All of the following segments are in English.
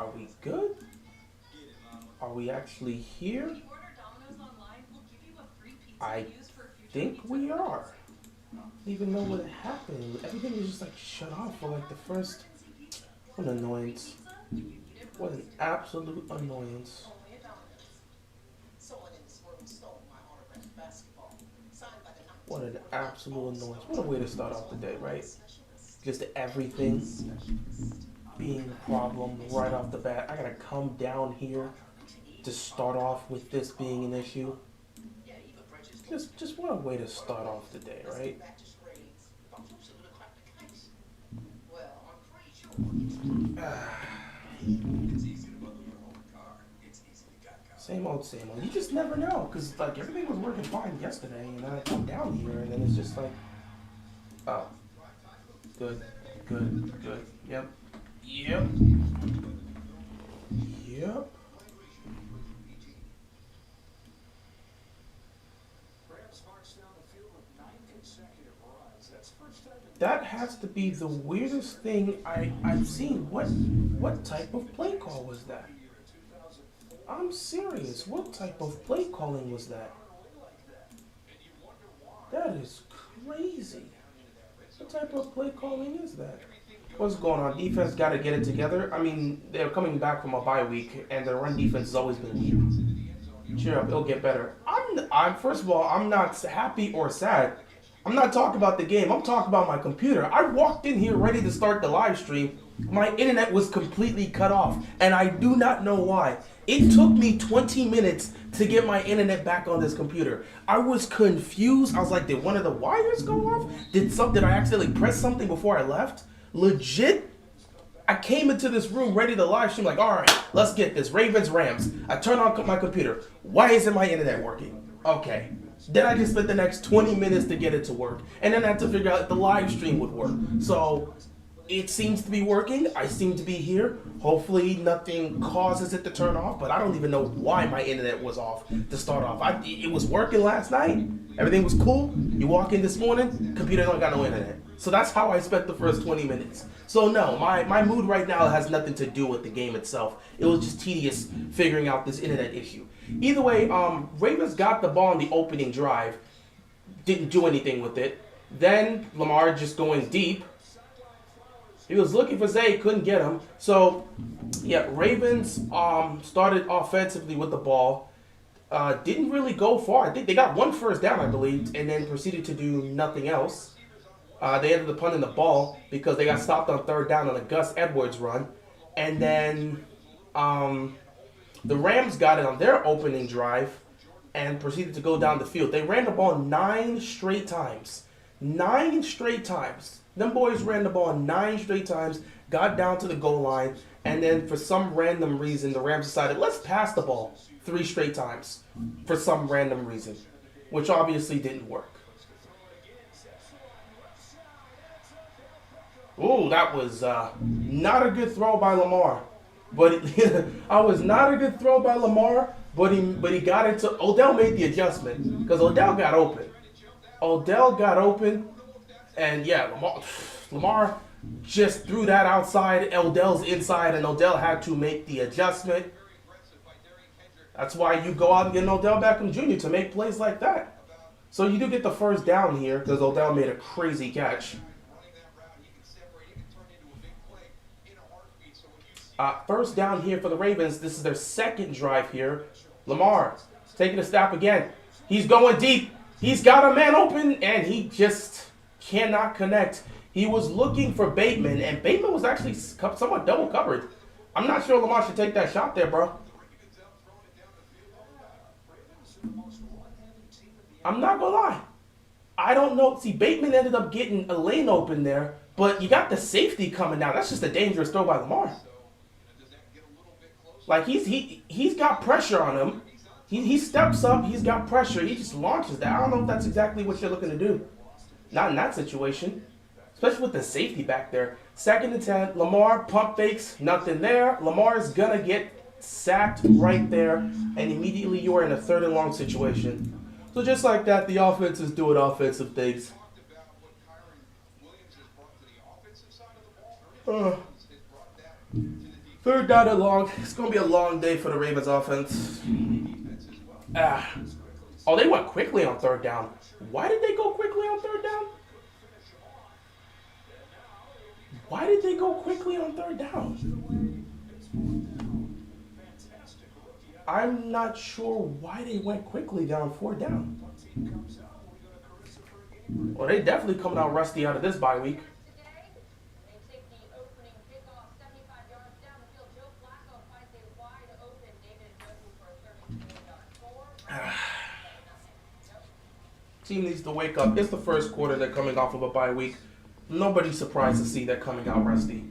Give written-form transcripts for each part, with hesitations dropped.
Are we good? Are we actually here? I think we are. I don't even know what happened. Everything was just like shut off for like the first. What an annoyance. What an absolute annoyance. What an absolute annoyance. What a way to start off the day, right? Just everything being a problem right off the bat. I gotta come down here to start off with this being an issue. Just what a way to start off the day, right? Same old, same old. You just never know, because like everything was working fine yesterday, and then I come down here, and then it's just like, oh, good, good, good. Yep, yep, yep. That has to be the weirdest thing I've seen. What type of play call was that? I'm serious. What type of play calling was that? That is crazy. What type of play calling is that? What's going on? Defense got to get it together. I mean, they're coming back from a bye week, and their run defense has always been weak. Cheer up, it'll get better. I'm first of all, I'm not happy or sad. I'm not talking about the game. I'm talking about my computer. I walked in here ready to start the live stream. My internet was completely cut off, and I do not know why. It took me 20 minutes to get my internet back on this computer. I was confused. I was like, did one of the wires go off? Did I accidentally press something before I left? Legit? I came into this room ready to live stream like, all right, let's get this. Ravens, Rams. I turn on my computer. Why isn't my internet working? Okay. Then I just spent the next 20 minutes to get it to work. And then I had to figure out if the live stream would work. So it seems to be working. I seem to be here. Hopefully nothing causes it to turn off, but I don't even know why my internet was off to start off. It was working last night. Everything was cool. You walk in this morning, computer don't got no internet. So that's how I spent the first 20 minutes. So no, my mood right now has nothing to do with the game itself. It was just tedious figuring out this internet issue. Either way, Ravens got the ball in the opening drive. Didn't do anything with it. Then Lamar just going deep. He was looking for Zay, couldn't get him. So, yeah, Ravens started offensively with the ball. Didn't really go far. I think they got one first down, I believe, and then proceeded to do nothing else. They ended up punting the ball because they got stopped on third down on a Gus Edwards run. And then the Rams got it on their opening drive and proceeded to go down the field. They ran the ball 9 straight times. 9 straight times. Them boys ran the ball 9 straight times, got down to the goal line, and then for some random reason, the Rams decided, let's pass the ball 3 straight times for some random reason, which obviously didn't work. Ooh, that was not a good throw by Lamar. But I was not a good throw by Lamar, but he got it to Odell made the adjustment because Odell got open. Odell got open, and yeah, Lamar just threw that outside. Odell's inside, and Odell had to make the adjustment. That's why you go out and get an Odell Beckham Jr. to make plays like that. So you do get the first down here because Odell made a crazy catch. First down here for the Ravens. This is their second drive here. Lamar taking a snap again. He's going deep. He's got a man open, and he just cannot connect. He was looking for Bateman, and Bateman was actually somewhat double covered. I'm not sure Lamar should take that shot there, bro. I'm not going to lie. I don't know. See, Bateman ended up getting a lane open there, but you got the safety coming down. That's just a dangerous throw by Lamar. Like, he's got pressure on him. He steps up. He's got pressure. He just launches that. I don't know if that's exactly what you're looking to do. Not in that situation. Especially with the safety back there. 2nd and 10. Lamar pump fakes. Nothing there. Lamar's going to get sacked right there. And immediately you are in a 3rd and long situation. So just like that, the offense is doing offensive things. Third down and long. It's going to be a long day for the Ravens offense. Oh, they went quickly on third down. Why did they go quickly on third down? Why did they go quickly on third down? I'm not sure why they went quickly down fourth down. Well, they definitely coming out rusty out of this bye week. Team needs to wake up. It's the first quarter. They're coming off of a bye week. Nobody's surprised to see they're coming out rusty.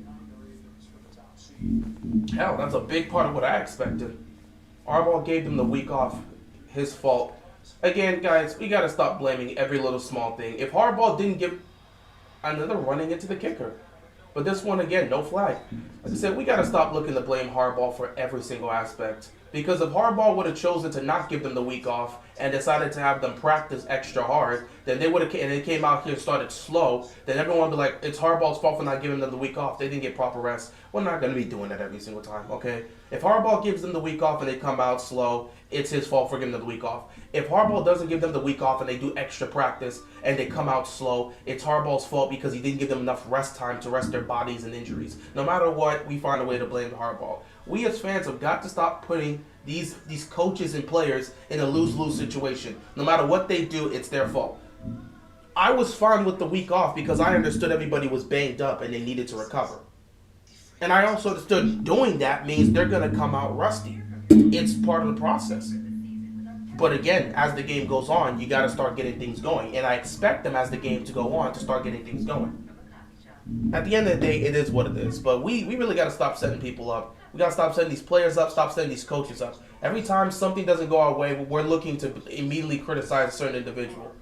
Hell, that's a big part of what I expected. Harbaugh gave them the week off. His fault. Again, guys, we got to stop blaming every little small thing. If Harbaugh didn't give another running into the kicker. But this one, again, no flag. Like I said, we got to stop looking to blame Harbaugh for every single aspect. Because if Harbaugh would have chosen to not give them the week off and decided to have them practice extra hard, then they would have, and they came out here and started slow, then everyone would be like, it's Harbaugh's fault for not giving them the week off. They didn't get proper rest. We're not going to be doing that every single time, okay? If Harbaugh gives them the week off and they come out slow, it's his fault for giving them the week off. If Harbaugh doesn't give them the week off and they do extra practice and they come out slow, it's Harbaugh's fault because he didn't give them enough rest time to rest their bodies and injuries. No matter what, we find a way to blame Harbaugh. We as fans have got to stop putting these coaches and players in a lose-lose situation. No matter what they do, it's their fault. I was fine with the week off because I understood everybody was banged up and they needed to recover. And I also understood doing that means they're going to come out rusty. It's part of the process. But again, as the game goes on, you got to start getting things going. And I expect them as the game to go on to start getting things going. At the end of the day, it is what it is. But we really got to stop setting people up. We got to stop setting these players up, stop setting these coaches up. Every time something doesn't go our way, we're looking to immediately criticize a certain individual.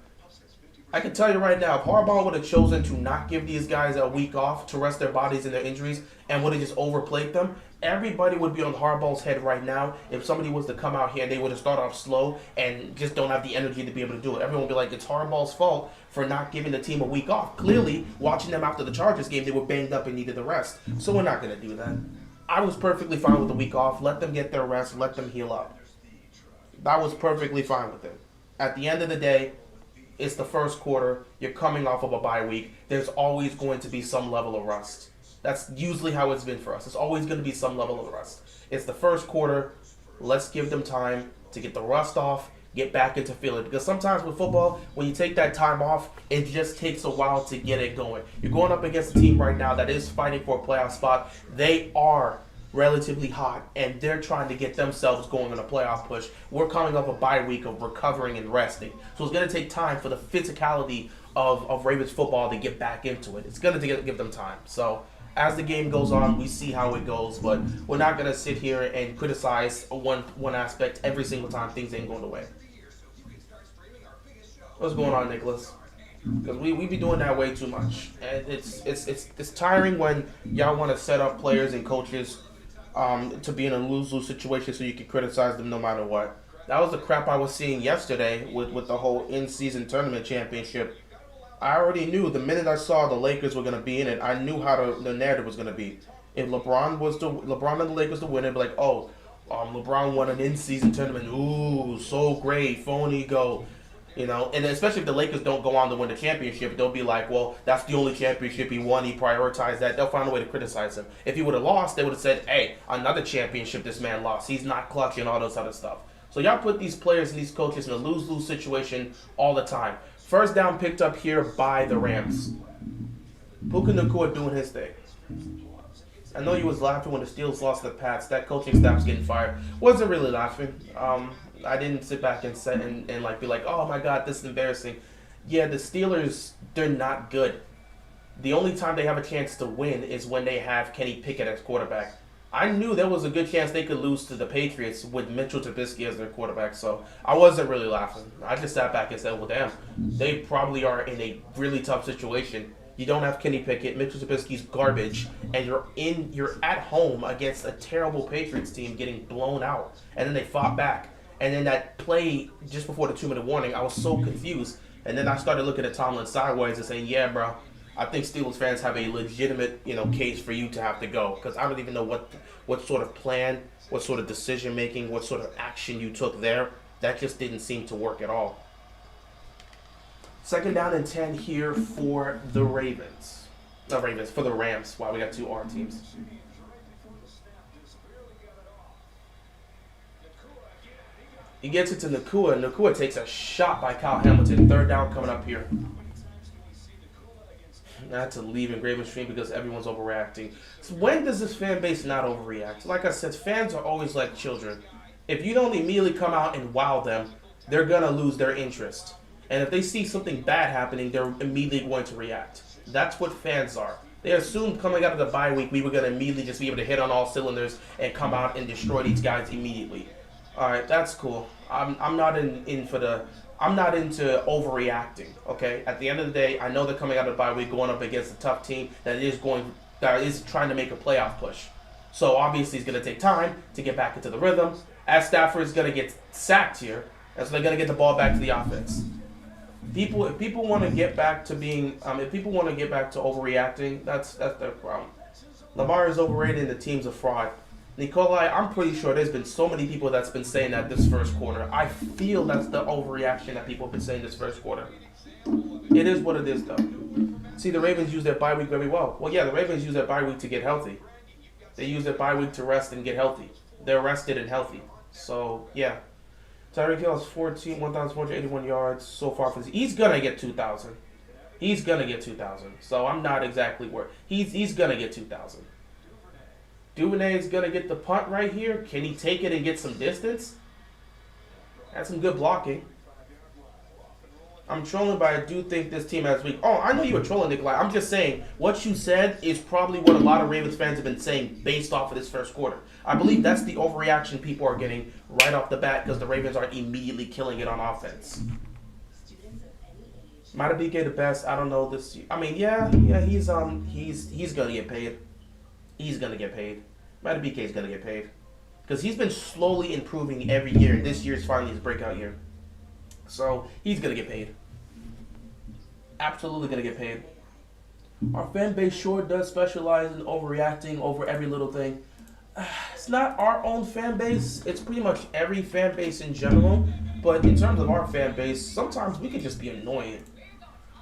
I can tell you right now, if Harbaugh would have chosen to not give these guys a week off to rest their bodies and their injuries and would have just overplayed them, everybody would be on Harbaugh's head right now if somebody was to come out here and they would have started off slow and just don't have the energy to be able to do it. Everyone would be like, it's Harbaugh's fault for not giving the team a week off. Clearly, watching them after the Chargers game, they were banged up and needed the rest. So we're not going to do that. I was perfectly fine with the week off. Let them get their rest. Let them heal up. That was perfectly fine with it. At the end of the day, it's the first quarter. You're coming off of a bye week. There's always going to be some level of rust. That's usually how it's been for us. It's always going to be some level of rust. It's the first quarter. Let's give them time to get the rust off, get back into feeling. Because sometimes with football, when you take that time off, it just takes a while to get it going. You're going up against a team right now that is fighting for a playoff spot. They are relatively hot, and they're trying to get themselves going on a playoff push. We're coming off a bye week of recovering and resting. So it's going to take time for the physicality of Ravens football to get back into it. It's going to give them time. So as the game goes on, we see how it goes, but we're not going to sit here and criticize one aspect every single time things ain't going the way. What's going on, Nicholas? Because we be doing that way too much. And it's tiring when y'all want to set up players and coaches to be in a lose-lose situation so you can criticize them no matter what. That was the crap I was seeing yesterday with the whole in-season tournament championship. I already knew the minute I saw the Lakers were going to be in it, I knew how the narrative was going to be. If LeBron and the Lakers to win, it'd be like, LeBron won an in-season tournament. Ooh, so great, phony go. You know, and especially if the Lakers don't go on to win the championship, they'll be like, well, that's the only championship he won. He prioritized that. They'll find a way to criticize him. If he would have lost, they would have said, hey, another championship this man lost. He's not clutch and all this other stuff. So y'all put these players and these coaches in a lose-lose situation all the time. First down picked up here by the Rams. Puka Nacua doing his thing. I know you was laughing when the Steelers lost to the Pats. That coaching staff's getting fired. Wasn't really laughing. I didn't sit back and be like, oh my God, this is embarrassing. Yeah, the Steelers, they're not good. The only time they have a chance to win is when they have Kenny Pickett as quarterback. I knew there was a good chance they could lose to the Patriots with Mitchell Trubisky as their quarterback, so I wasn't really laughing. I just sat back and said, well, damn, they probably are in a really tough situation. You don't have Kenny Pickett, Mitchell Trubisky's garbage, and you're at home against a terrible Patriots team getting blown out, and then they fought back. And then that play just before the 2-minute warning, I was so confused. And then I started looking at Tomlin sideways and saying, yeah, bro, I think Steelers fans have a legitimate, case for you to have to go because I don't even know what sort of plan, what sort of decision making, what sort of action you took there. That just didn't seem to work at all. Second down and 10 here for the Ravens. Not Ravens, for the Rams. Wow, we got two R teams. He gets it to Nakua. Nakua takes a shot by Kyle Hamilton. Third down coming up here. Not to leave in Livestream because everyone's overreacting. So when does this fan base not overreact? Like I said, fans are always like children. If you don't immediately come out and wow them, they're going to lose their interest. And if they see something bad happening, they're immediately going to react. That's what fans are. They assumed coming out of the bye week, we were going to immediately just be able to hit on all cylinders and come out and destroy these guys immediately. All right, that's cool. I'm not I'm not into overreacting. Okay. At the end of the day, I know they're coming out of the bye week, going up against a tough team that is trying to make a playoff push. So obviously, it's going to take time to get back into the rhythm. As Stafford's going to get sacked here, and so they're going to get the ball back to the offense. If people want to get back to overreacting, that's their problem. Lamar is overrated and the team's a fraud. Nikolai, I'm pretty sure there's been so many people that's been saying that this first quarter. I feel that's the overreaction that people have been saying this first quarter. It is what it is, though. See, the Ravens use their bye week very well. Well, yeah, the Ravens use their bye week to get healthy. They use their bye week to rest and get healthy. They're rested and healthy. So, yeah. Tyreek Hill has 1,481 yards so far. He's going to get 2,000. He's going to get 2,000. So, I'm not exactly worried. He's going to get 2,000. Duvernay is going to get the punt right here. Can he take it and get some distance? That's some good blocking. I'm trolling, but I do think this team has weak. Oh, I know you were trolling, Nikolai. I'm just saying, what you said is probably what a lot of Ravens fans have been saying based off of this first quarter. I believe that's the overreaction people are getting right off the bat because the Ravens aren't immediately killing it on offense. Matabike the best. I don't know this. I mean, yeah, he's gonna get paid. He's gonna get paid. Matabike is gonna get paid because he's been slowly improving every year. And this year's finally his breakout year, so he's gonna get paid. Absolutely gonna get paid. Our fan base sure does specialize in overreacting over every little thing. It's not our own fan base. It's pretty much every fan base in general. But in terms of our fan base, sometimes we can just be annoying.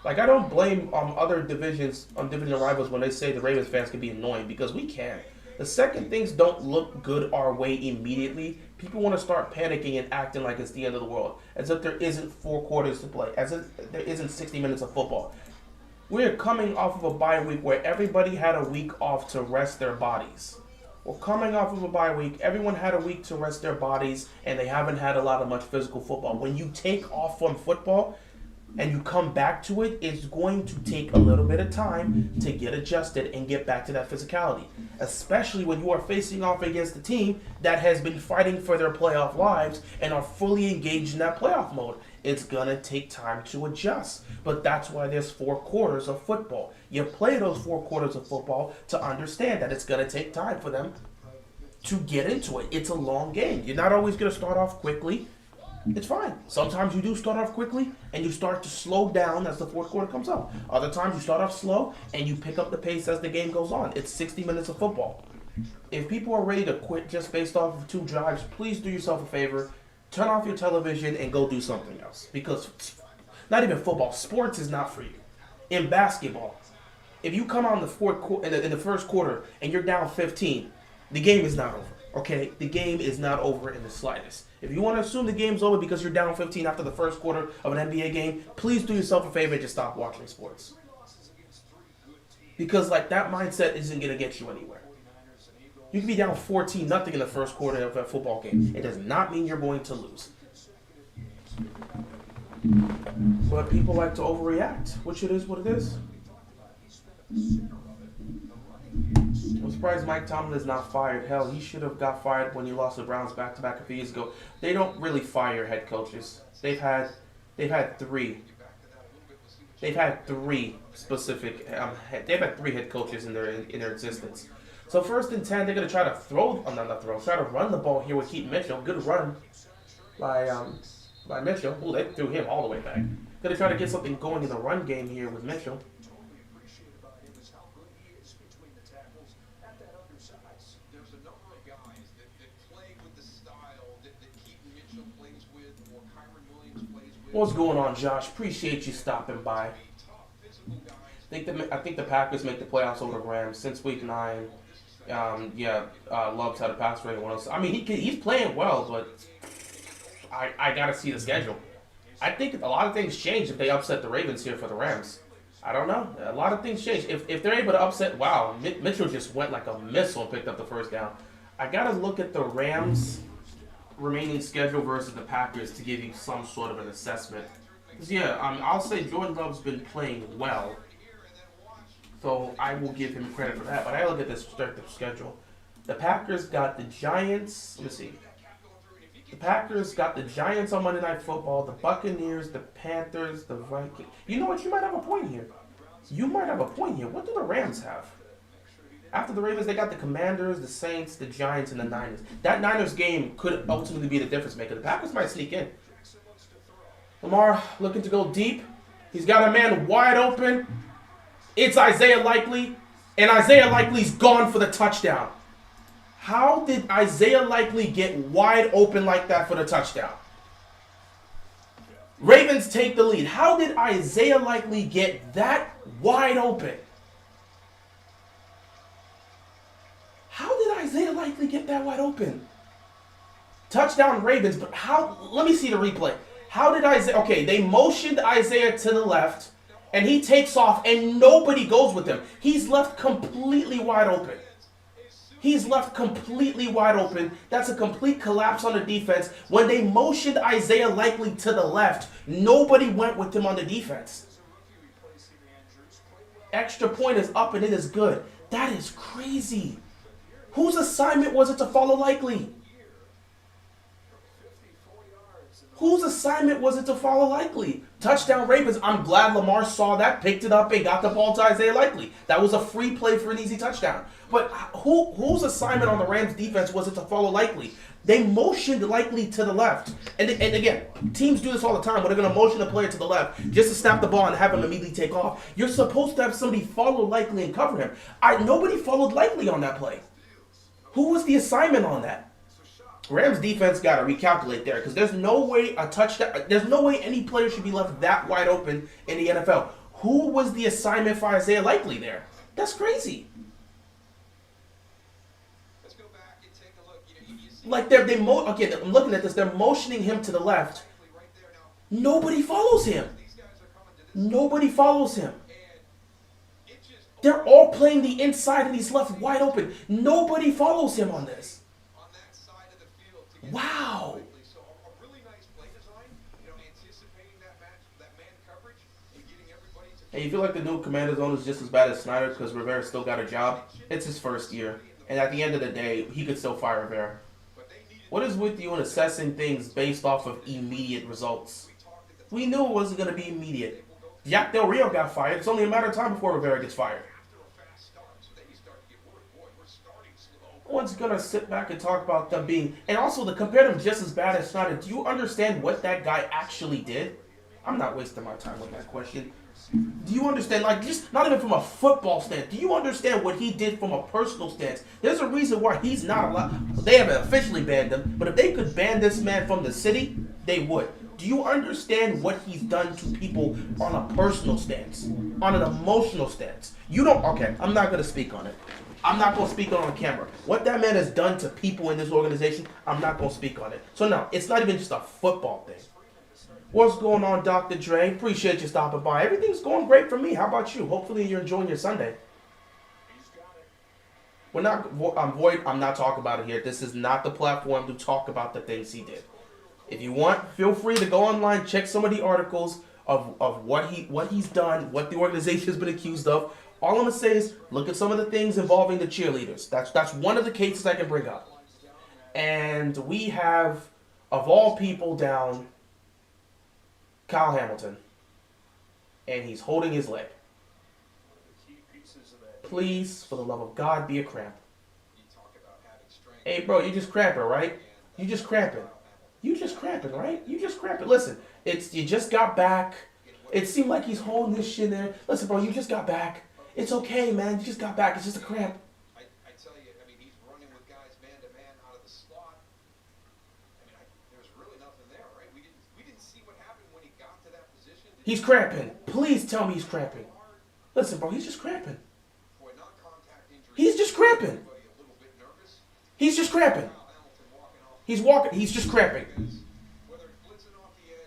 Like, I don't blame other division rivals when they say the Ravens fans can be annoying because we can. The second things don't look good our way immediately, people want to start panicking and acting like it's the end of the world, as if there isn't 4 quarters to play, as if there isn't 60 minutes of football. We're coming off of a bye week where everybody had a week off to rest their bodies. We're coming off of a bye week. Everyone had a week to rest their bodies, and they haven't had a lot of much physical football. When you take off from football and you come back to it, it's going to take a little bit of time to get adjusted and get back to that physicality, especially when you are facing off against a team that has been fighting for their playoff lives and are fully engaged in that playoff mode. It's going to take time to adjust, but that's why there's 4 quarters of football. You play those 4 quarters of football to understand that it's going to take time for them to get into it. It's a long game. You're not always going to start off quickly. It's fine. Sometimes you do start off quickly and you start to slow down as the 4th quarter comes up. Other times you start off slow and you pick up the pace as the game goes on. It's 60 minutes of football. If people are ready to quit just based off of 2 drives, please do yourself a favor. Turn off your television and go do something else. Because not even football, sports is not for you. In basketball, if you come out in the first quarter and you're down 15, the game is not over. Okay, the game is not over in the slightest. If you want to assume the game's over because you're down 15 after the first quarter of an NBA game, please do yourself a favor and just stop watching sports. Because that mindset isn't going to get you anywhere. You can be down 14-0 in the first quarter of a football game. It does not mean you're going to lose. But people like to overreact, which it is what it is. I'm surprised Mike Tomlin is not fired. Hell, he should have got fired when he lost the Browns back-to-back a few years ago. They don't really fire head coaches. They've had 3. They've had 3 specific. They've had 3 head coaches in their existence. So 1st and 10, they're gonna try to try to run the ball here with Keaton Mitchell. Good run by Mitchell. Ooh, they threw him all the way back. Gonna try to get something going in the run game here with Mitchell. What's going on, Josh? Appreciate you stopping by. I think the Packers make the playoffs over the Rams since week 9. Love's had a pass rating 106. I mean, he's playing well, but I gotta see the schedule. I think a lot of things change if they upset the Ravens here for the Rams. I don't know. A lot of things change. If they're able to upset, wow, Mitchell just went like a missile and picked up the first down. I gotta look at the Rams' remaining schedule versus the Packers to give you some sort of an assessment. I'll say Jordan Love's been playing well, so I will give him credit for that. But I look at this schedule. The Packers got the Giants. Let me see. The Packers got the Giants on Monday Night Football, the Buccaneers, the Panthers, the Vikings. You know what? You might have a point here. What do the Rams have? After the Ravens, they got the Commanders, the Saints, the Giants, and the Niners. That Niners game could ultimately be the difference maker. The Packers might sneak in. Lamar looking to go deep. He's got a man wide open. It's Isaiah Likely, and Isaiah Likely's gone for the touchdown. How did Isaiah Likely get wide open like that for the touchdown? Ravens take the lead. How did Isaiah Likely get that wide open? How did Isaiah Likely get that wide open? Touchdown Ravens, but how? Let me see the replay. How did Isaiah? Okay, they motioned Isaiah to the left, and he takes off, and nobody goes with him. He's left completely wide open. That's a complete collapse on the defense. When they motioned Isaiah Likely to the left, nobody went with him on the defense. Extra point is up and it is good. That is crazy. Whose assignment was it to follow Likely? Touchdown Ravens. I'm glad Lamar saw that, picked it up, and got the ball to Isaiah Likely. That was a free play for an easy touchdown. But whose assignment on the Rams defense was it to follow Likely? They motioned Likely to the left. And again, teams do this all the time where they're going to motion a player to the left just to snap the ball and have him immediately take off. You're supposed to have somebody follow Likely and cover him. Nobody followed Likely on that play. Who was the assignment on that? Rams defense got to recalculate there because there's no way any player should be left that wide open in the NFL. Who was the assignment for Isaiah Likely there? That's crazy. Let's go back and take a look. I'm looking at this. They're motioning him to the left. Nobody follows him. They're all playing the inside and he's left wide open. Nobody follows him on this. Wow. Hey, you feel like the new Commanders owner is just as bad as Snyder because Rivera still got a job? It's his first year. And at the end of the day, he could still fire Rivera. What is with you in assessing things based off of immediate results? We knew it wasn't going to be immediate. Jack Del Rio got fired. It's only a matter of time before Rivera gets fired. No one's going to sit back and talk about them being... And also, to compare them just as bad as Snyder, do you understand what that guy actually did? I'm not wasting my time with that question. Do you understand, just not even from a football stance, do you understand what he did from a personal stance? There's a reason why he's not allowed. They haven't officially banned him, but if they could ban this man from the city, they would. Do you understand what he's done to people on a personal stance, on an emotional stance? You don't, okay, I'm not going to speak on it. I'm not going to speak on camera. What that man has done to people in this organization, I'm not going to speak on it. So no, it's not even just a football thing. What's going on, Dr. Dre? Appreciate you stopping by. Everything's going great for me. How about you? Hopefully you're enjoying your Sunday. I'm not talking about it here. This is not the platform to talk about the things he did. If you want, feel free to go online, check some of the articles of what he's done, what the organization has been accused of. All I'm going to say is look at some of the things involving the cheerleaders. That's one of the cases I can bring up. And we have, of all people, down Kyle Hamilton. And he's holding his leg. Please, for the love of God, be a cramp. Hey, bro, you just cramping, right? You just cramping, right? You just cramping. Listen, you just got back. It seemed like he's holding this shit there. Listen, bro, you just got back. It's okay, man. You just got back. It's just a cramp. I tell you, he's running with guys man to man out of the slot. There's really nothing there, right? We He's cramping. Please tell me he's cramping. Listen, bro, he's just cramping. He's just cramping. He's just cramping. He's walking. He's just cramping.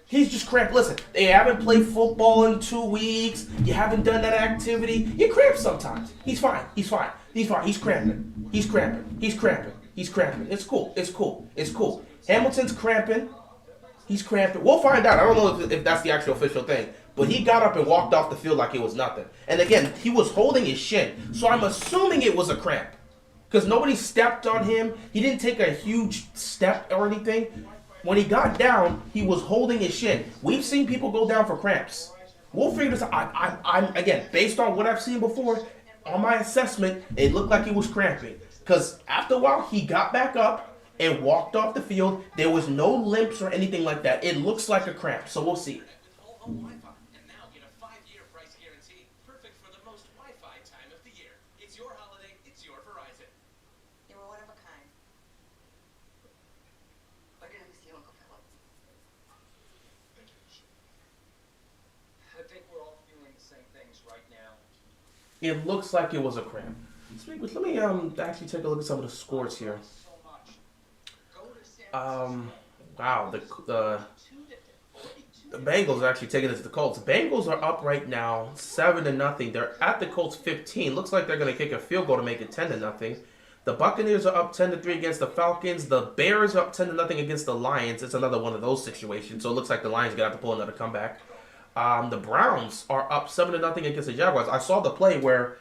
He's just cramping. Listen, they haven't played football in 2 weeks. You haven't done that activity. You cramp sometimes. He's fine. He's fine. He's fine. He's cramping. He's cramping. He's cramping. He's cramping. It's cool. It's cool. It's cool. Hamilton's cramping. He's cramping. We'll find out. I don't know if that's the actual official thing. But he got up and walked off the field like it was nothing. And again, he was holding his shin. So I'm assuming it was a cramp. Because nobody stepped on him. He didn't take a huge step or anything. When he got down, he was holding his shin. We've seen people go down for cramps. We'll figure this out. I'm again, based on what I've seen before, on my assessment, it looked like he was cramping. Because after a while, he got back up and walked off the field. There was no limps or anything like that. It looks like a cramp. So we'll see. It looks like it was a cramp. Let me actually take a look at some of the scores here. Wow, the Bengals are actually taking this to the Colts. The Bengals are up right now, 7-0. They're at the Colts 15. Looks like they're going to kick a field goal to make it 10-0. The Buccaneers are up 10-3 against the Falcons. The Bears are up 10-0 against the Lions. It's another one of those situations. So it looks like the Lions are going to have to pull another comeback. The Browns are up 7-0 against the Jaguars. I saw the play where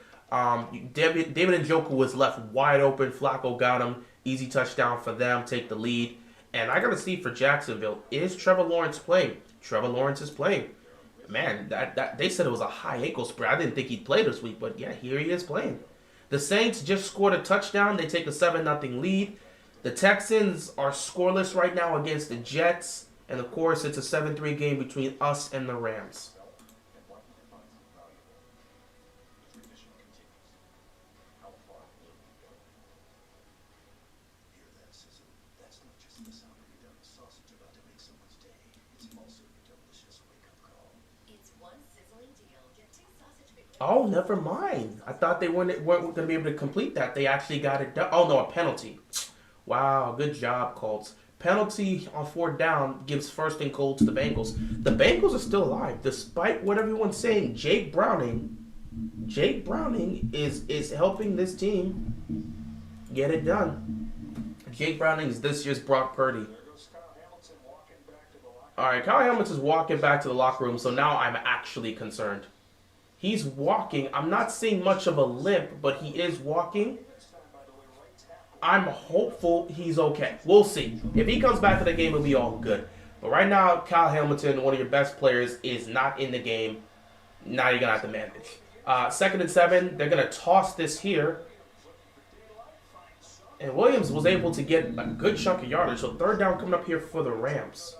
David Njoku was left wide open. Flacco got him. Easy touchdown for them. Take the lead. And I got to see for Jacksonville, is Trevor Lawrence playing? Trevor Lawrence is playing. Man, that they said it was a high ankle sprain. I didn't think he'd play this week, but yeah, here he is playing. The Saints just scored a touchdown. They take a 7-0 lead. The Texans are scoreless right now against the Jets. And, of course, it's a 7-3 game between us and the Rams. Oh, never mind. I thought they weren't going to be able to complete that. They actually got it done. Oh, no, a penalty. Wow, good job, Colts. Penalty on 4th down gives first and goal to the Bengals. The Bengals are still alive, despite what everyone's saying. Jake Browning is helping this team get it done. Jake Browning is this year's Brock Purdy. All right, Kyle Hamilton's walking back to the locker room, so now I'm actually concerned. He's walking. I'm not seeing much of a limp, but he is walking. I'm hopeful he's okay. We'll see. If he comes back to the game, it'll be all good. But right now, Kyle Hamilton, one of your best players, is not in the game. Now you're going to have to manage. 2nd and 7. They're going to toss this here. And Williams was able to get a good chunk of yardage. So 3rd down coming up here for the Rams.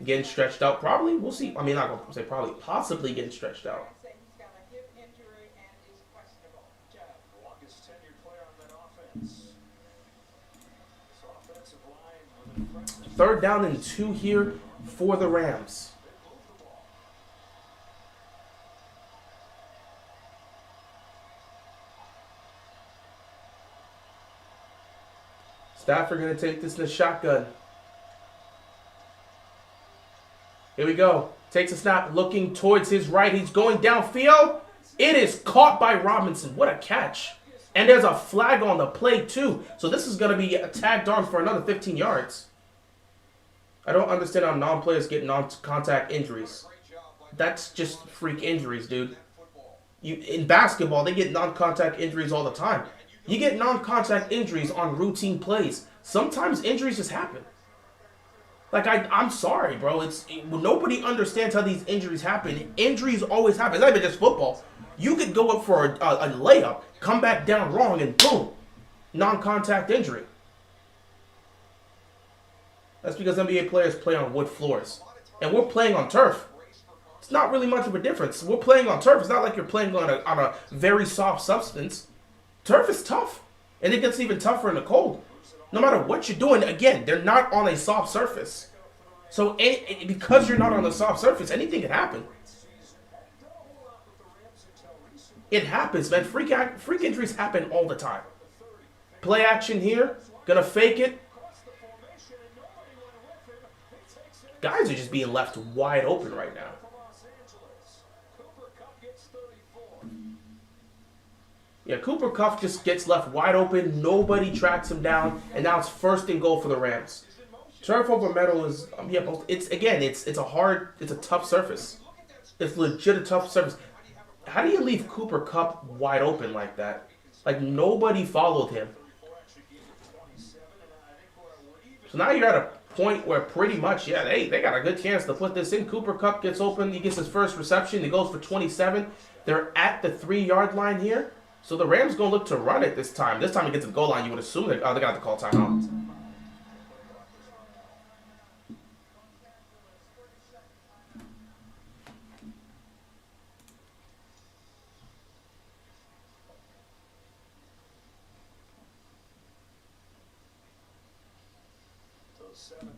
Getting stretched out, probably. We'll see. I mean, not going to say probably. Possibly getting stretched out. 3rd down and 2 here for the Rams. Stafford going to take this in the shotgun. Here we go. Takes a snap, looking towards his right. He's going downfield. It is caught by Robinson. What a catch. And there's a flag on the play, too. So this is going to be tagged on for another 15 yards. I don't understand how non-players get non-contact injuries. That's just freak injuries, dude. In basketball, they get non-contact injuries all the time. You get non-contact injuries on routine plays. Sometimes injuries just happen. Like, I'm sorry, bro. Nobody understands how these injuries happen. Injuries always happen. It's not even just football. You could go up for a layup, come back down wrong, and boom, non-contact injury. That's because NBA players play on wood floors. And we're playing on turf. It's not really much of a difference. We're playing on turf. It's not like you're playing on a very soft substance. Turf is tough. And it gets even tougher in the cold. No matter what you're doing, again, they're not on a soft surface. So because you're not on the soft surface, anything can happen. It happens, man. Freak injuries happen all the time. Play action here. Gonna fake it. Guys are just being left wide open right now. Yeah, Cooper Kupp just gets left wide open. Nobody tracks him down, and now it's 1st and goal for the Rams. Turf over metal is it's a tough surface. It's legit a tough surface. How do you leave Cooper Kupp wide open like that? Like nobody followed him. So now you're at a point where pretty much, yeah, they got a good chance to put this in. Cooper Kupp gets open. He gets his first reception. He goes for 27. They're at the 3-yard line here. So the Rams going to look to run it this time. This time he gets to the goal line. You would assume they got to call timeout.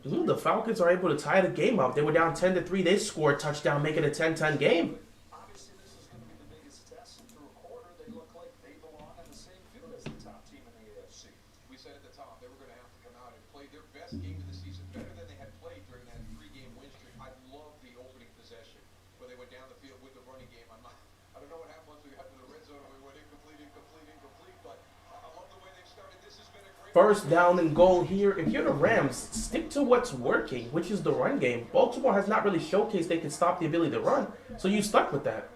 The Falcons are able to tie the game up. They were down 10-3. They scored a touchdown, making it a 10-10 game. Obviously, this is going to be the biggest test. And through a quarter, they look like they belong on the same field as the top team in the AFC. We said at the top they were going to have to come out and play their best game of the season, better than they had played during that 3-game win streak. I love the opening possession where they went down the field with the running game. I don't know what happened once we got to the red zone and we went incomplete, but I love the way they've started. This has been a great 1st down and goal here. If you're the Rams, stick to what's working, which is the run game. Baltimore has not really showcased they can stop the ability to run, so you stuck with that.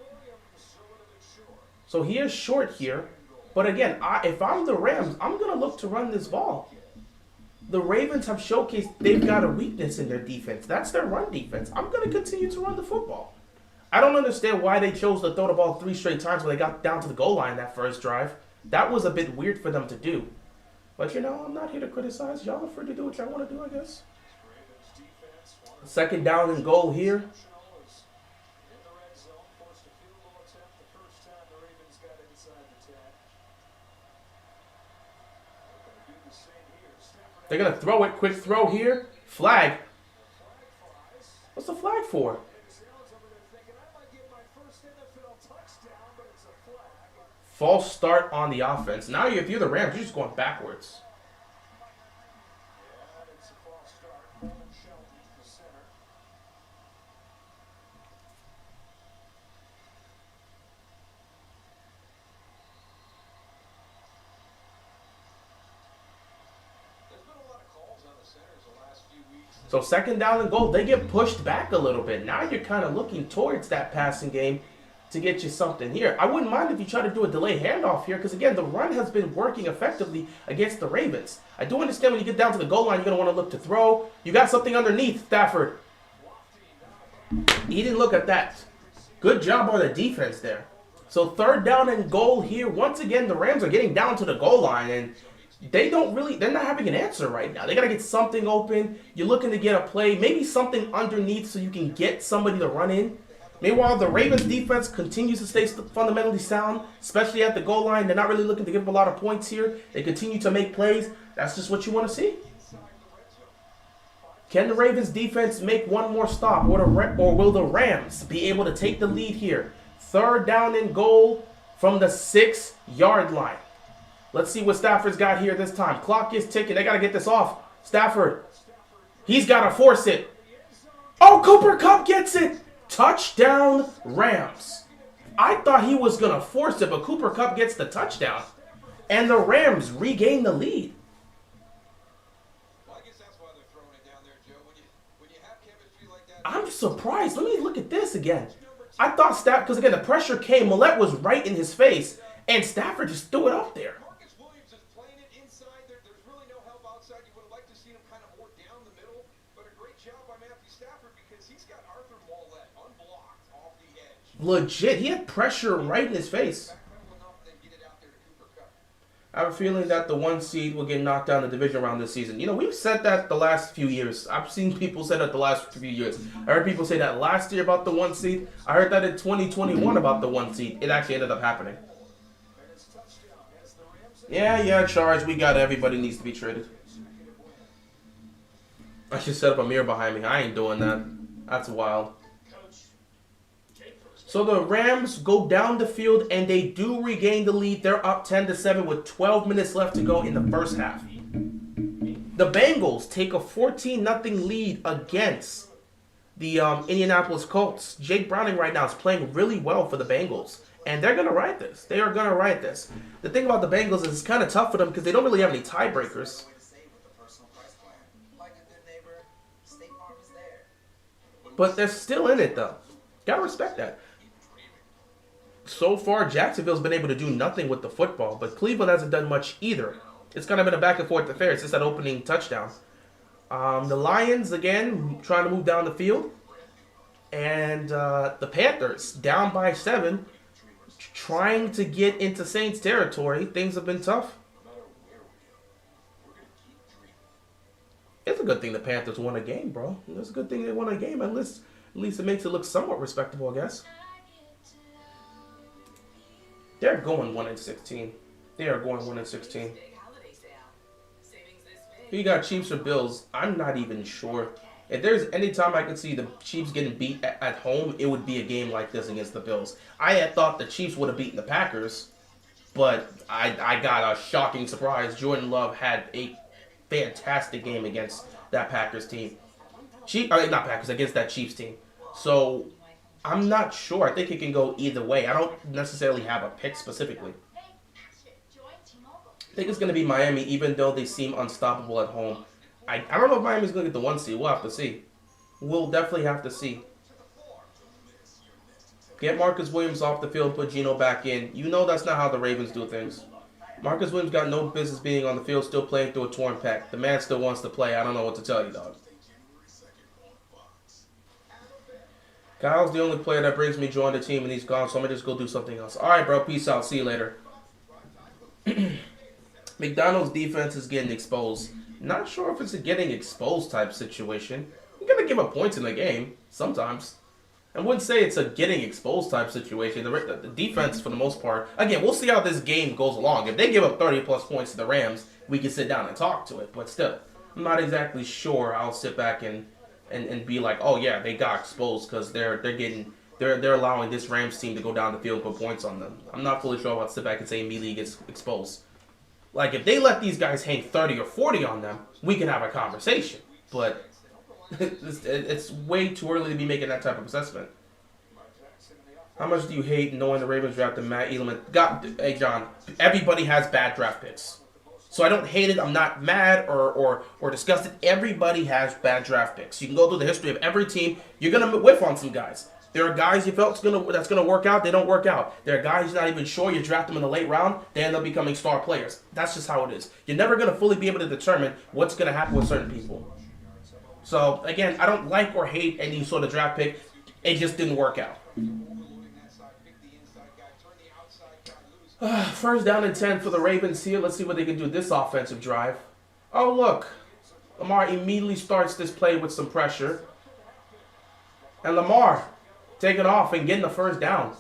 So here's short here. But again, if I'm the Rams, I'm going to look to run this ball. The Ravens have showcased they've got a weakness in their defense. That's their run defense. I'm going to continue to run the football. I don't understand why they chose to throw the ball 3 straight times when they got down to the goal line that first drive. That was a bit weird for them to do. But, I'm not here to criticize. Y'all are free to do what y'all want to do, I guess. 2nd down and goal here. They're going to throw it. Quick throw here. Flag. What's the flag for? False start on the offense. Now, if you're the Rams, you're just going backwards. So 2nd down and goal, they get pushed back a little bit. Now you're kind of looking towards that passing game to get you something here. I wouldn't mind if you try to do a delay handoff here because, again, the run has been working effectively against the Ravens. I do understand when you get down to the goal line, you're going to want to look to throw. You got something underneath, Stafford. He didn't look at that. Good job on the defense there. So 3rd down and goal here. Once again, the Rams are getting down to the goal line, and they're not having an answer right now. They got to get something open. You're looking to get a play, maybe something underneath so you can get somebody to run in. Meanwhile, the Ravens defense continues to stay fundamentally sound, especially at the goal line. They're not really looking to give up a lot of points here. They continue to make plays. That's just what you want to see. Can the Ravens defense make one more stop, or will the Rams be able to take the lead here? 3rd down and goal from the 6-yard line. Let's see what Stafford's got here this time. Clock is ticking. They got to get this off. Stafford. He's got to force it. Oh, Cooper Kupp gets it. Touchdown, Rams. I thought he was going to force it, but Cooper Kupp gets the touchdown. And the Rams regain the lead. Well, I guess that's why they're throwing it down there, Joe. When you have chemistry like that. I'm surprised. Let me look at this again. I thought Stafford, because again, the pressure came. Millette was right in his face, and Stafford just threw it up there. Legit, he had pressure right in his face. I have a feeling that the 1 seed will get knocked down in the division round this season. We've said that the last few years. I've seen people say that the last few years. I heard people say that last year about the 1 seed. I heard that in 2021 about the 1 seed. It actually ended up happening. Yeah, charge. We got it. Everybody needs to be traded. I should set up a mirror behind me. I ain't doing that. That's wild. So the Rams go down the field and they do regain the lead. They're up 10-7 with 12 minutes left to go in the first half. The Bengals take a 14-0 lead against the Indianapolis Colts. Jake Browning right now is playing really well for the Bengals. And they're going to ride this. They are going to ride this. The thing about the Bengals is it's kind of tough for them because they don't really have any tiebreakers. But they're still in it, though. Gotta respect that. So far, Jacksonville's been able to do nothing with the football, but Cleveland hasn't done much either. It's kind of been a back and forth affair since that opening touchdown. The Lions, again, trying to move down the field. And the Panthers, down by 7, trying to get into Saints territory. Things have been tough. It's a good thing the Panthers won a game, bro. It's a good thing they won a game. At least it makes it look somewhat respectable, I guess. They're going 1-16. They are going 1-16. Who you got, Chiefs or Bills? I'm not even sure. If there's any time I could see the Chiefs getting beat at home, it would be a game like this against the Bills. I had thought the Chiefs would have beaten the Packers, but I got a shocking surprise. Jordan Love had a fantastic game against that Packers team. Against that Chiefs team. So, I'm not sure. I think it can go either way. I don't necessarily have a pick specifically. I think it's going to be Miami, even though they seem unstoppable at home. I don't know if Miami's going to get the 1 seed. We'll have to see. We'll definitely have to see. Get Marcus Williams off the field, put Geno back in. You know that's not how the Ravens do things. Marcus Williams got no business being on the field, still playing through a torn pec. The man still wants to play. I don't know what to tell you, dog. Kyle's the only player that brings me joy on the team, and he's gone, so I'm going to just go do something else. All right, bro. Peace out. See you later. McDonald's defense is getting exposed. Not sure if it's a getting exposed type situation. You're going to give up points in the game sometimes. I wouldn't say it's a getting exposed type situation. The defense, for the most part, again, we'll see how this game goes along. If they give up 30-plus points to the Rams, we can sit down and talk to it. But still, I'm not exactly sure I'll sit back and be like, oh yeah, they got exposed because they're allowing this Rams team to go down the field and put points on them. I'm not fully sure I'll sit back and say immediately gets exposed. Like, if they let these guys hang 30 or 40 on them, we can have a conversation. But it's way too early to be making that type of assessment. How much do you hate knowing the Ravens drafted Matt Edelman? Hey, John, everybody has bad draft picks. So I don't hate it. I'm not mad or disgusted. Everybody has bad draft picks. You can go through the history of every team. You're going to whiff on some guys. There are guys you felt that's going to work out. They don't work out. There are guys you're not even sure. You draft them in the late round. They end up becoming star players. That's just how it is. You're never going to fully be able to determine what's going to happen with certain people. So, again, I don't like or hate any sort of draft pick. It just didn't work out. First down and 10 for the Ravens here. Let's see what they can do this offensive drive. Oh, look. Lamar immediately starts this play with some pressure. And Lamar taking off and getting the first down.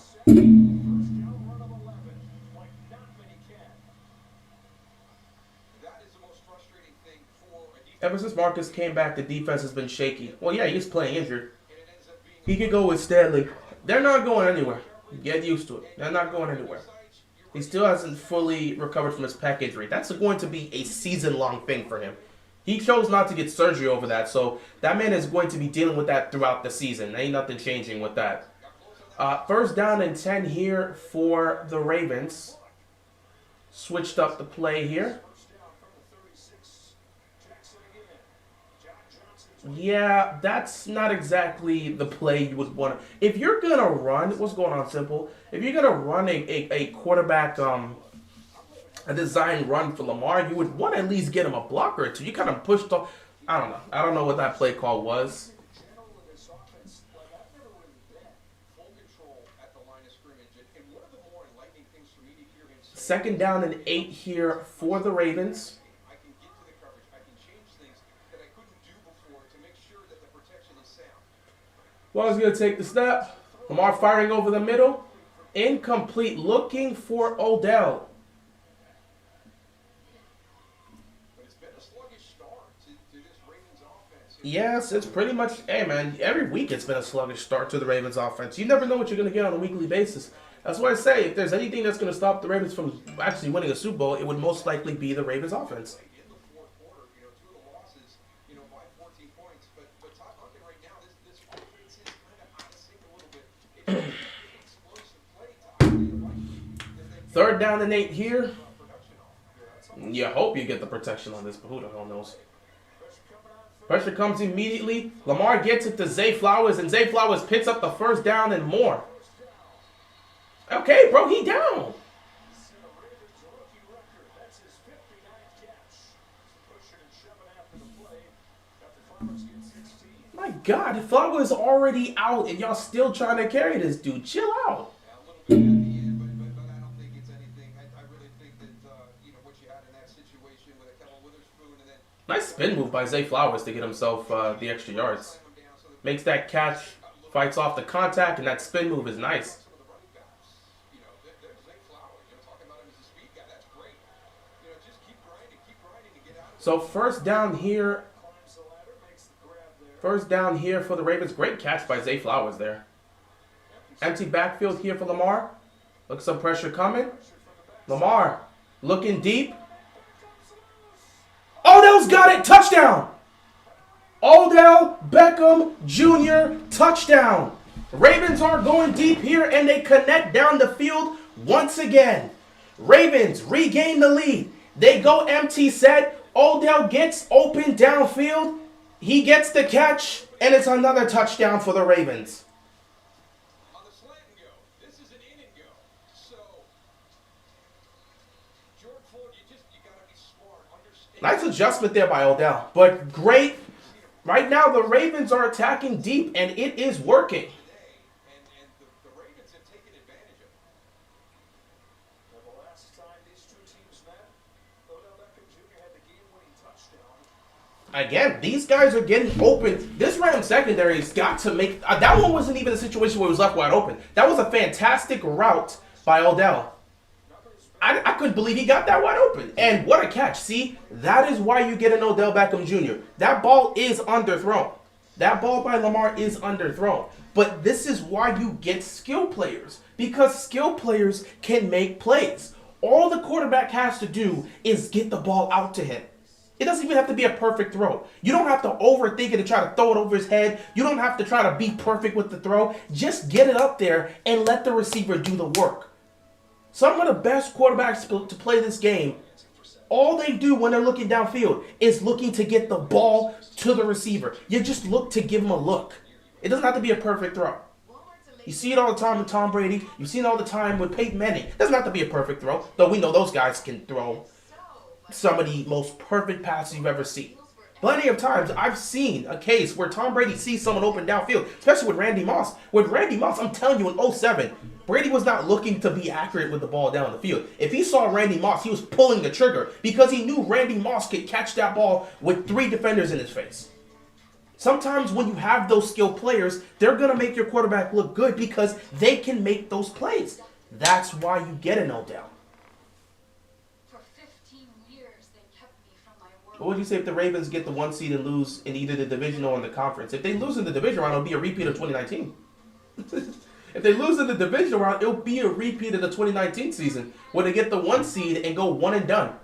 Ever since Marcus came back, the defense has been shaky. Well, yeah, he's playing injured. He could go with Stanley. They're not going anywhere. Get used to it. They're not going anywhere. He still hasn't fully recovered from his pec injury. That's going to be a season-long thing for him. He chose not to get surgery over that, so that man is going to be dealing with that throughout the season. Ain't nothing changing with that. First down and 10 here for the Ravens. Switched up the play here. Yeah, that's not exactly the play you would want to. If you're going to run, what's going on, Simple? If you're going to run a quarterback, a design run for Lamar, you would want to at least get him a blocker or two. You kind of pushed off. I don't know. I don't know what that play call was. Second down and 8 here for the Ravens. Well, he's going to take the snap. Lamar firing over the middle. Incomplete. Looking for Odell. But it's been a sluggish start to this Ravens offense. Yes, it's pretty much, hey man, every week it's been a sluggish start to the Ravens offense. You never know what you're going to get on a weekly basis. That's why I say, if there's anything that's going to stop the Ravens from actually winning a Super Bowl, it would most likely be the Ravens offense. In the fourth quarter, two of the losses, by 14 points. But Todd Monken right now, this offense is kind of out of sync a little bit. It's explosive play, Todd. Third down and 8 here. Production off. You hope you get the protection on this, but who the hell knows? Pressure comes immediately. Lamar gets it to Zay Flowers, and Zay Flowers picks up the first down and more. Okay, bro, he down. My God, Flowers already out, and y'all still trying to carry this dude. Chill out. A little bit at the end, but I don't think it's anything. I really think that, what you had in that situation with a Kevin Witherspoon and then Nice spin move by Zay Flowers to get himself the extra yards. Makes that catch, fights off the contact, and that spin move is nice. some of the running backs, there's Zay Flowers, talking about him as a speed guy. That's great. Just keep grinding and get out of it. So first down here. First down here for the Ravens. Great catch by Zay Flowers there. Empty backfield here for Lamar. Look, some pressure coming. Lamar looking deep. Odell's got it. Touchdown. Odell Beckham Jr. touchdown. Ravens are going deep here, and they connect down the field once again. Ravens regain the lead. They go empty set. Odell gets open downfield. He gets the catch, and it's another touchdown for the Ravens. On the slant and go. This is an in and go. So, Jordan Floyd, you got to be smart. Understand. Nice adjustment there by Odell, but great. Right now, the Ravens are attacking deep, and it is working. And the Ravens have taken advantage of it. The last time these two teams met, Odell Beckham Jr. had the game-winning touchdown. Again, these guys are getting open. This Rams secondary has got to make... that one wasn't even a situation where it was left wide open. That was a fantastic route by Odell. I couldn't believe he got that wide open. And what a catch. See, that is why you get an Odell Beckham Jr. That ball is underthrown. That ball by Lamar is underthrown. But this is why you get skill players. Because skill players can make plays. All the quarterback has to do is get the ball out to him. It doesn't even have to be a perfect throw. You don't have to overthink it and try to throw it over his head. You don't have to try to be perfect with the throw. Just get it up there and let the receiver do the work. Some of the best quarterbacks to play this game, all they do when they're looking downfield is looking to get the ball to the receiver. You just look to give him a look. It doesn't have to be a perfect throw. You see it all the time with Tom Brady. You see it all the time with Peyton Manning. It doesn't have to be a perfect throw, though we know those guys can throw some of the most perfect passes you've ever seen. Plenty of times I've seen a case where Tom Brady sees someone open downfield, especially with Randy Moss. With Randy Moss, I'm telling you, in 07, Brady was not looking to be accurate with the ball down the field. If he saw Randy Moss, he was pulling the trigger because he knew Randy Moss could catch that ball with 3 defenders in his face. Sometimes when you have those skilled players, they're going to make your quarterback look good because they can make those plays. That's why you get an Odell. What would you say if the Ravens get the 1 seed and lose in either the division or in the conference? If they lose in the division round, it'll be a repeat of 2019. If they lose in the division round, it'll be a repeat of the 2019 season where they get the 1 seed and go one and done.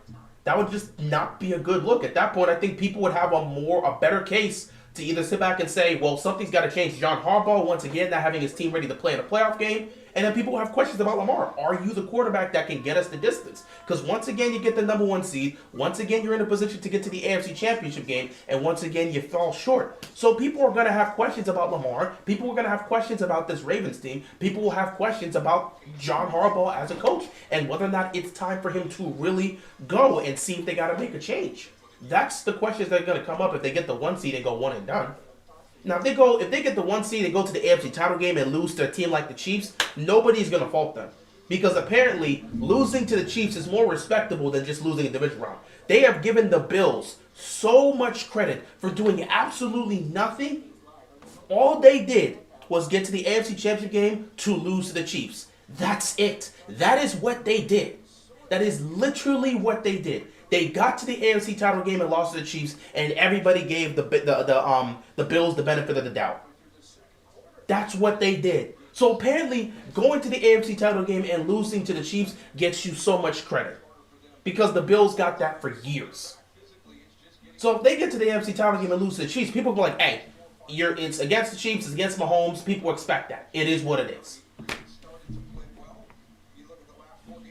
That would just not be a good look. At that point, I think people would have a better case to either sit back and say, well, something's got to change. John Harbaugh, once again, not having his team ready to play in a playoff game. And then people will have questions about Lamar. Are you the quarterback that can get us the distance? Because once again, you get the number 1 seed. Once again, you're in a position to get to the AFC Championship game. And once again, you fall short. So people are going to have questions about Lamar. People are going to have questions about this Ravens team. People will have questions about John Harbaugh as a coach. And whether or not it's time for him to really go and see if they got to make a change. That's the questions that are going to come up if they get the 1 seed and go one and done. Now, if they get the 1 seed and go to the AFC title game and lose to a team like the Chiefs, nobody's going to fault them. Because apparently, losing to the Chiefs is more respectable than just losing a division round. They have given the Bills so much credit for doing absolutely nothing. All they did was get to the AFC Championship game to lose to the Chiefs. That's it. That is what they did. That is literally what they did. They got to the AFC title game and lost to the Chiefs, and everybody gave the Bills the benefit of the doubt. That's what they did. So apparently, going to the AFC title game and losing to the Chiefs gets you so much credit because the Bills got that for years. So if they get to the AFC title game and lose to the Chiefs, people will be like, "Hey, it's against the Chiefs, it's against Mahomes." People expect that. It is what it is.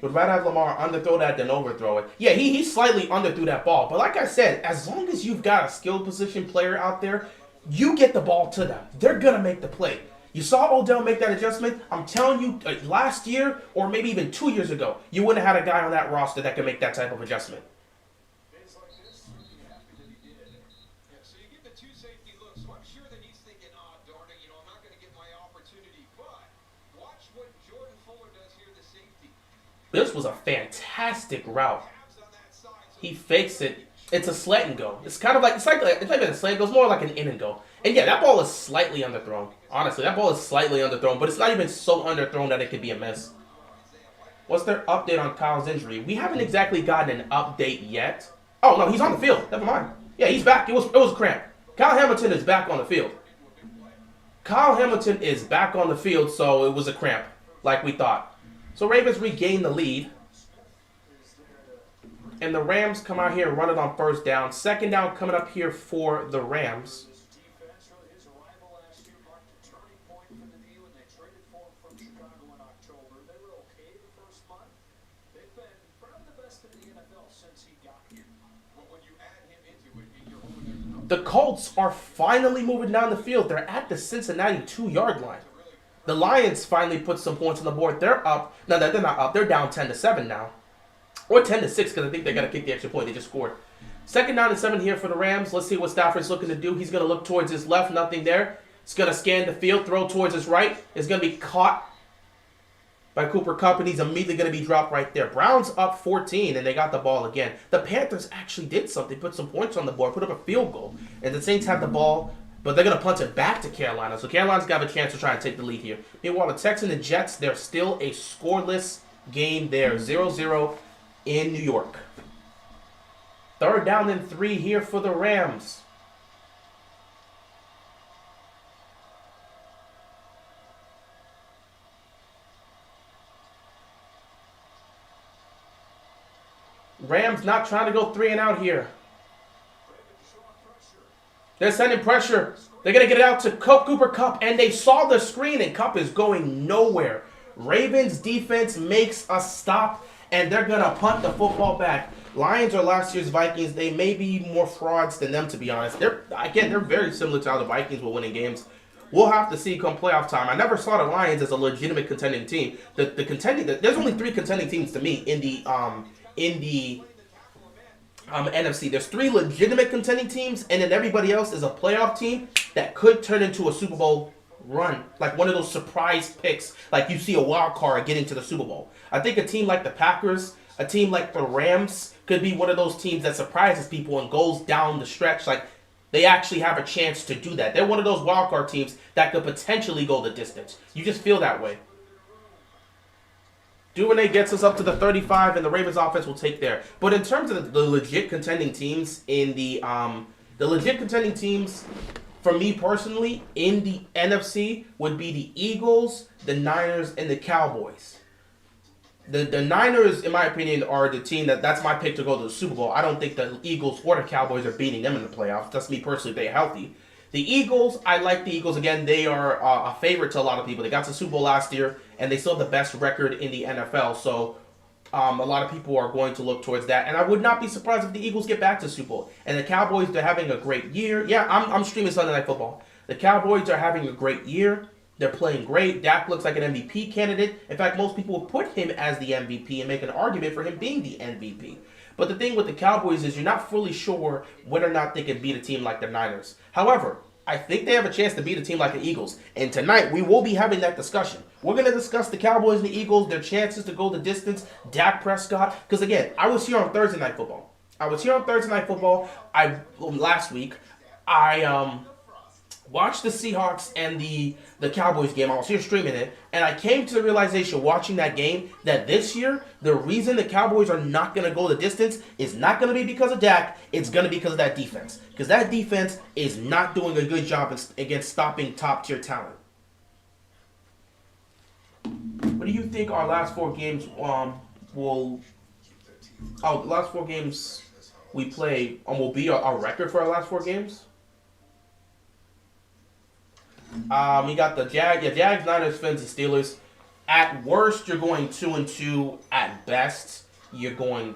Would rather have Lamar underthrow that than overthrow it. Yeah, he slightly underthrew that ball. But like I said, as long as you've got a skill position player out there, you get the ball to them. They're going to make the play. You saw Odell make that adjustment. I'm telling you, last year or maybe even 2 years ago, you wouldn't have had a guy on that roster that could make that type of adjustment. So you give the two safety looks. So I'm sure that he's thinking, darn it, I'm not going to get my opportunity. But watch what Jordan Fuller does here, the safety. This was a fantastic route. He fakes it. It's a slant and go. It's kind of like it's like a slant go. It's more like an in and go. And yeah, that ball is slightly underthrown. Honestly, that ball is slightly underthrown, but it's not even so underthrown that it could be a miss. What's their update on Kyle's injury? We haven't exactly gotten an update yet. Oh no, he's on the field. Never mind. Yeah, he's back. It was a cramp. Kyle Hamilton is back on the field. Kyle Hamilton is back on the field, so it was a cramp, like we thought. So Ravens regain the lead. And the Rams come out here and run it on first down. Second down coming up here for the Rams. The Colts are finally moving down the field. They're at the Cincinnati 2-yard line. The Lions finally put some points on the board. They're up. No, they're not up. They're down 10-7 now. Or 10-6 because I think they got to kick the extra point. They just scored. Second down and 7 here for the Rams. Let's see what Stafford's looking to do. He's going to look towards his left. Nothing there. He's going to scan the field. Throw towards his right. It's going to be caught by Cooper Kupp, and he's immediately going to be dropped right there. Browns up 14, and they got the ball again. The Panthers actually did something, put some points on the board, put up a field goal. And the Saints have the ball, but they're going to punt it back to Carolina. So Carolina's got a chance to try and take the lead here. Meanwhile, the Texans and Jets, they're still a scoreless game there. 0-0 in New York. Third down and 3 here for the Rams. Rams not trying to go 3 and out here. They're sending pressure. They're going to get it out to Cooper Kupp, and they saw the screen, and Kupp is going nowhere. Ravens defense makes a stop, and they're going to punt the football back. Lions are last year's Vikings. They may be more frauds than them, to be honest. They're very similar to how the Vikings were winning games. We'll have to see come playoff time. I never saw the Lions as a legitimate contending team. There's only 3 contending teams to me in the NFC. There's 3 legitimate contending teams, and then everybody else is a playoff team that could turn into a Super Bowl run, like one of those surprise picks, like you see a wild card getting to the Super Bowl. I think a team like the Packers, a team like the Rams could be one of those teams that surprises people and goes down the stretch. Like they actually have a chance to do that. They're one of those wild card teams that could potentially go the distance. You just feel that way. Duvernay gets us up to the 35, and the Ravens offense will take there. But in terms of the legit contending teams in the legit contending teams, for me personally, in the NFC would be the Eagles, the Niners, and the Cowboys. The Niners, in my opinion, are the team that's my pick to go to the Super Bowl. I don't think the Eagles or the Cowboys are beating them in the playoffs. That's me personally. They're healthy. The Eagles, I like the Eagles. Again, they are a favorite to a lot of people. They got to the Super Bowl last year, and they still have the best record in the NFL. So a lot of people are going to look towards that. And I would not be surprised if the Eagles get back to the Super Bowl. And the Cowboys, they're having a great year. Yeah, I'm streaming Sunday Night Football. The Cowboys are having a great year. They're playing great. Dak looks like an MVP candidate. In fact, most people will put him as the MVP and make an argument for him being the MVP. But the thing with the Cowboys is you're not fully sure whether or not they can beat a team like the Niners. However, I think they have a chance to beat a team like the Eagles. And tonight, we will be having that discussion. We're going to discuss the Cowboys and the Eagles, their chances to go the distance, Dak Prescott. Because, again, I was here on Thursday Night Football. Last week. I watched the Seahawks and the Cowboys game. I was here streaming it, and I came to the realization watching that game that this year the reason the Cowboys are not going to go the distance is not going to be because of Dak. It's going to be because of that defense. Because that defense is not doing a good job against stopping top tier talent. What do you think our last 4 games will? Oh, the last 4 games we play will be our record for our last 4 games. We got the Jags, Niners, Fins, and Steelers. At worst, you're going 2-2. At best, you're going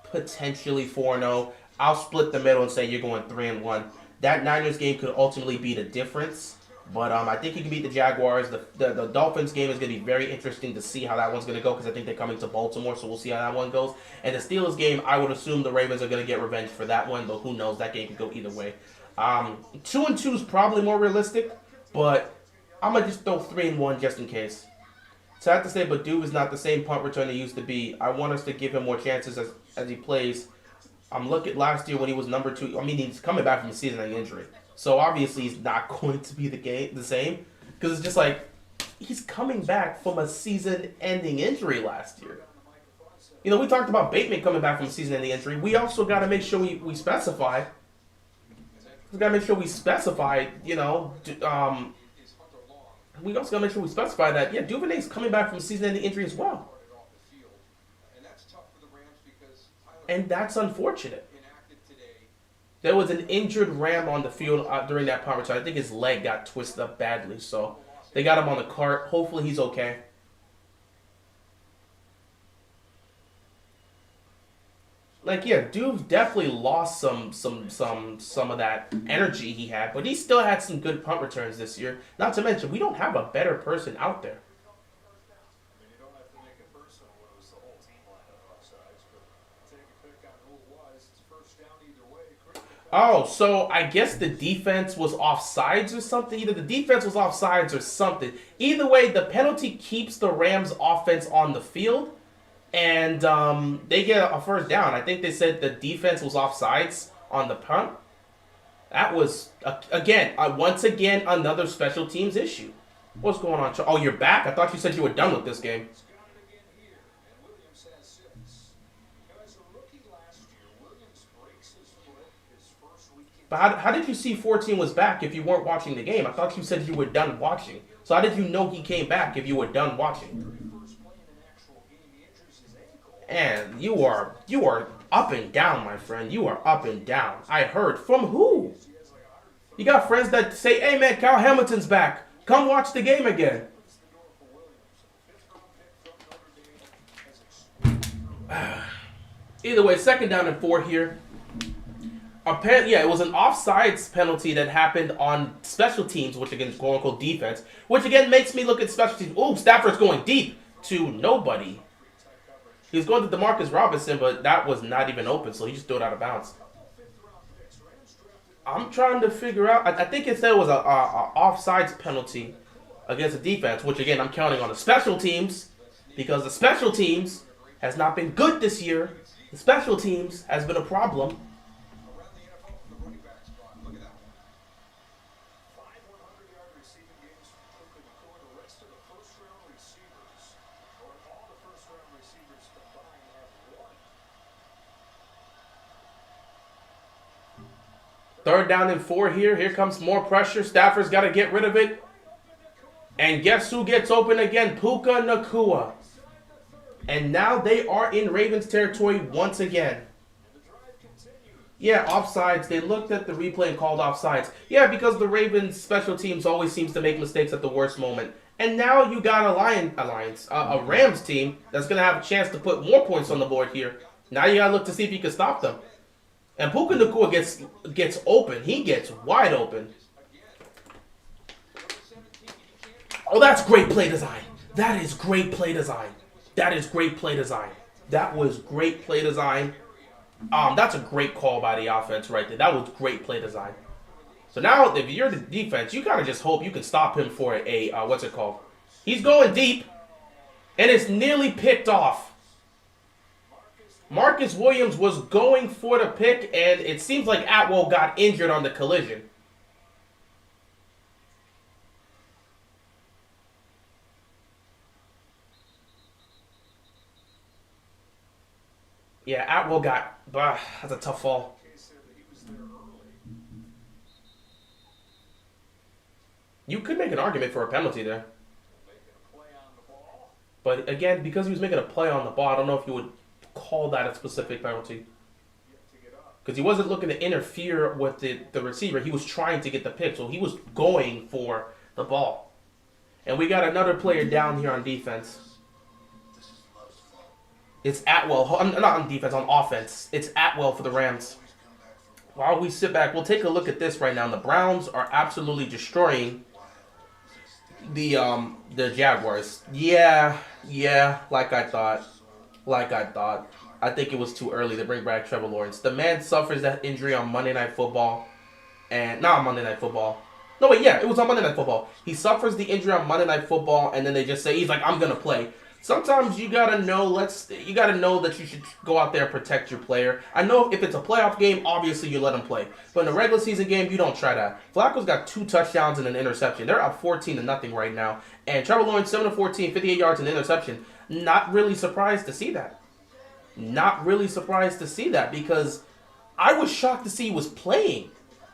potentially 4-0. I'll split the middle and say you're going 3-1. That Niners game could ultimately be the difference. But I think you can beat the Jaguars. The Dolphins game is going to be very interesting to see how that one's going to go because I think they're coming to Baltimore, so we'll see how that one goes. And the Steelers game, I would assume the Ravens are going to get revenge for that one, but who knows? That game could go either way. 2-2 is probably more realistic, but I'm going to just throw 3-1 just in case. So I have to say, Badu is not the same punt return he used to be. I want us to give him more chances as he plays. I'm looking last year when he was number 2. I mean, he's coming back from a season-ending injury. So obviously he's not going to be the same because it's just like he's coming back from a season-ending injury last year. You know, we talked about Bateman coming back from a season-ending injury. We also got to make sure we specify. We got to make sure we specify. You know, we also got to make sure we specify that Duvernay's coming back from a season-ending injury as well. And that's unfortunate. There was an injured Ram on the field during that punt return. I think his leg got twisted up badly, so they got him on the cart. Hopefully he's okay. Like, Duve definitely lost some of that energy he had, but he still had some good punt returns this year. Not to mention, we don't have a better person out there. Oh, so I guess the defense was offsides or something. Either the defense was offsides or something. Either way, the penalty keeps the Rams' offense on the field, and they get a first down. I think they said the defense was offsides on the punt. That was, once again, another special teams issue. What's going on? Oh, you're back? I thought you said you were done with this game. But how did you see 14 was back if you weren't watching the game? I thought you said you were done watching. So how did you know he came back if you were done watching? And you are up and down, my friend. You are up and down. I heard. From who? You got friends that say, hey man, Kyle Hamilton's back. Come watch the game again. Either way, 2nd down and 4 here. Apparently, it was an offsides penalty that happened on special teams, which again is quote-unquote defense, which again makes me look at special teams. Ooh, Stafford's going deep to nobody. He was going to DeMarcus Robinson, but that was not even open, so he just threw it out of bounds. I'm trying to figure out. I think it said it was a offsides penalty against the defense, which again I'm counting on the special teams because the special teams has not been good this year. The special teams has been a problem. Third down and 4 here. Here comes more pressure. Stafford's got to get rid of it. And guess who gets open again? Puka Nacua. And now they are in Ravens territory once again. Yeah, offsides. They looked at the replay and called offsides. Yeah, because the Ravens special teams always seems to make mistakes at the worst moment. And now you got a Rams team that's going to have a chance to put more points on the board here. Now you got to look to see if you can stop them. And Puka Nacua gets open. He gets wide open. Oh, that's great play design. That is great play design. That is great play design. That was great play design. That's a great call by the offense right there. That was great play design. So now, if you're the defense, you gotta just hope you can stop him for a what's it called? He's going deep, and it's nearly picked off. Marcus Williams was going for the pick, and it seems like Atwell got injured on the collision. Yeah, Atwell got. That's a tough fall. Case there that he was there early. You could make an argument for a penalty there. Making a play on the ball. But again, because he was making a play on the ball, I don't know if you would call that a specific penalty. Yet to get up. Because he wasn't looking to interfere with the receiver. He was trying to get the pick. So he was going for the ball. And we got another player down here on defense. It's Atwell. Not on defense, on offense. It's Atwell for the Rams. While we sit back, we'll take a look at this right now. The Browns are absolutely destroying the Jaguars. Yeah, like I thought. I think it was too early to bring back Trevor Lawrence. The man suffers that injury on Monday Night Football. And not on Monday Night Football. No, wait, yeah, it was on Monday Night Football. He suffers the injury on Monday Night Football, and then they just say, he's like, I'm going to play. Sometimes you gotta know that you should go out there and protect your player. I know if it's a playoff game, obviously you let him play. But in a regular season game, you don't try that. Flacco's got 2 touchdowns and an interception. They're up 14-0 right now. And Trevor Lawrence, 7-14, 58 yards and an interception. Not really surprised to see that. Because I was shocked to see he was playing.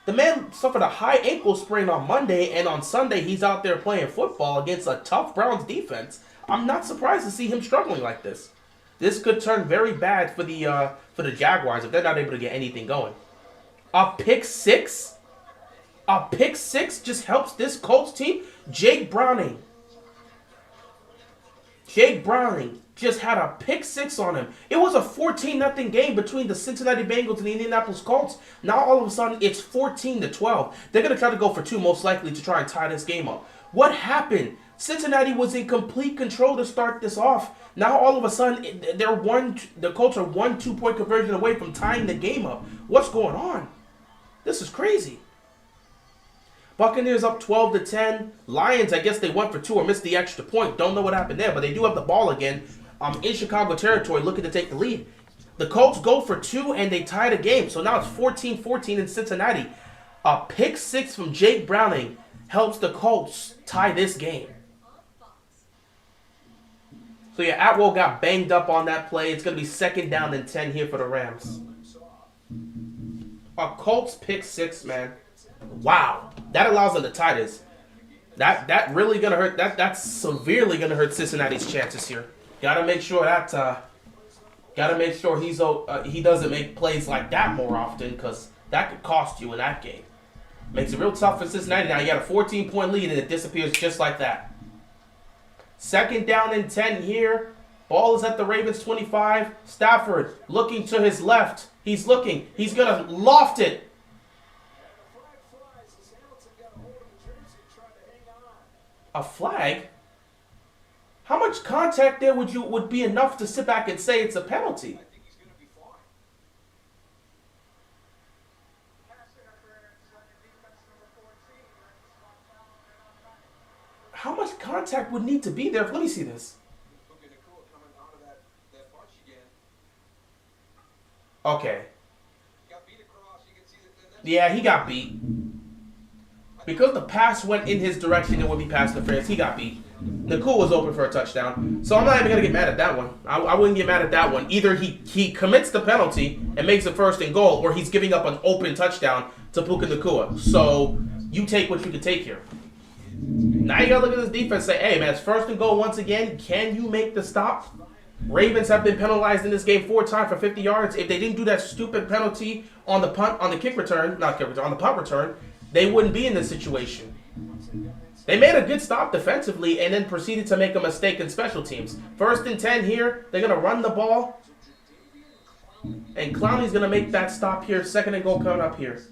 The man suffered a high ankle sprain on Monday, and on Sunday he's out there playing football against a tough Browns defense. I'm not surprised to see him struggling like this. This could turn very bad for the Jaguars if they're not able to get anything going. A pick six just helps this Colts team. Jake Browning just had a pick 6 on him. It was a 14-0 game between the Cincinnati Bengals and the Indianapolis Colts. Now all of a sudden it's 14-12. They're going to try to go for 2 most likely to try and tie this game up. What happened? Cincinnati was in complete control to start this off. Now all of a sudden the Colts are 1 2-point conversion away from tying the game up. What's going on? This is crazy. Buccaneers up 12-10. Lions, I guess they went for 2 or missed the extra point. Don't know what happened there, but they do have the ball again. In Chicago territory, looking to take the lead. The Colts go for 2 and they tie the game. So now it's 14-14 in Cincinnati. A pick 6 from Jake Browning helps the Colts tie this game. So yeah, Atwell got banged up on that play. It's going to be 2nd down and 10 here for the Rams. A Colts pick 6, man. Wow. That allows them to tie this. That really going to hurt. That's severely going to hurt Cincinnati's chances here. Got to make sure he doesn't make plays like that more often, because that could cost you in that game. Makes it real tough for Cincinnati. Now you got a 14-point lead and it disappears just like that. 2nd down and 10 here. Ball is at the Ravens 25. Stafford looking to his left. He's looking. He's going to loft it. A flag? How much contact there would be enough to sit back and say it's a penalty? I think he's going to be fine. How much contact would need to be there? Let me see this. Looking at Cool coming out of that bunch again. Okay. Got beat across. You can see that. Yeah, he got beat. Because the pass went in his direction, it would be pass interference. He got beat. Nakul was open for a touchdown. So I'm not even going to get mad at that one. I wouldn't get mad at that one. Either he commits the penalty and makes it 1st and goal, or he's giving up an open touchdown to Puka Nacua. So you take what you can take here. Now you got to look at this defense and say, hey, man, it's 1st and goal once again. Can you make the stop? Ravens have been penalized in this game 4 times for 50 yards. If they didn't do that stupid penalty on the punt, on the on the punt return, they wouldn't be in this situation. They made a good stop defensively and then proceeded to make a mistake in special teams. 1st and 10 here. They're going to run the ball. And Clowney's going to make that stop here. 2nd and goal coming up here.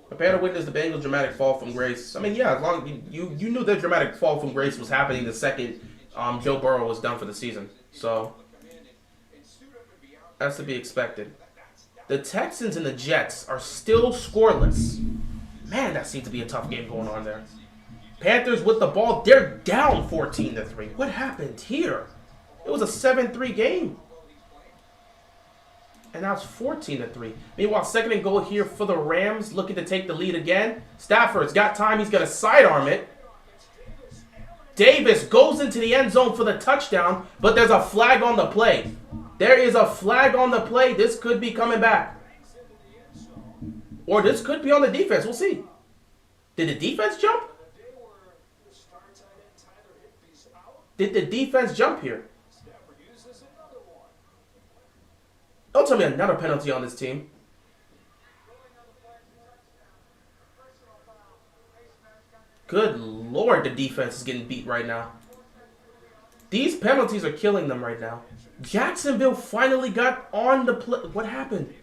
Prepare to witness the Bengals' dramatic fall from grace. I mean, yeah, as long you knew that dramatic fall from grace was happening the second Joe Burrow was done for the season. So that's to be expected. The Texans and the Jets are still scoreless. Man, that seems to be a tough game going on there. Panthers with the ball. They're down 14-3. What happened here? It was a 7-3 game. And now it's 14-3. Meanwhile, 2nd and goal here for the Rams, looking to take the lead again. Stafford's got time. He's going to sidearm it. Davis goes into the end zone for the touchdown, but there's a flag on the play. There is a flag on the play. This could be coming back. Or this could be on the defense. We'll see. Did the defense jump? Did the defense jump here? Don't tell me another penalty on this team. Good Lord, the defense is getting beat right now. These penalties are killing them right now. Jacksonville finally got on the play. What happened?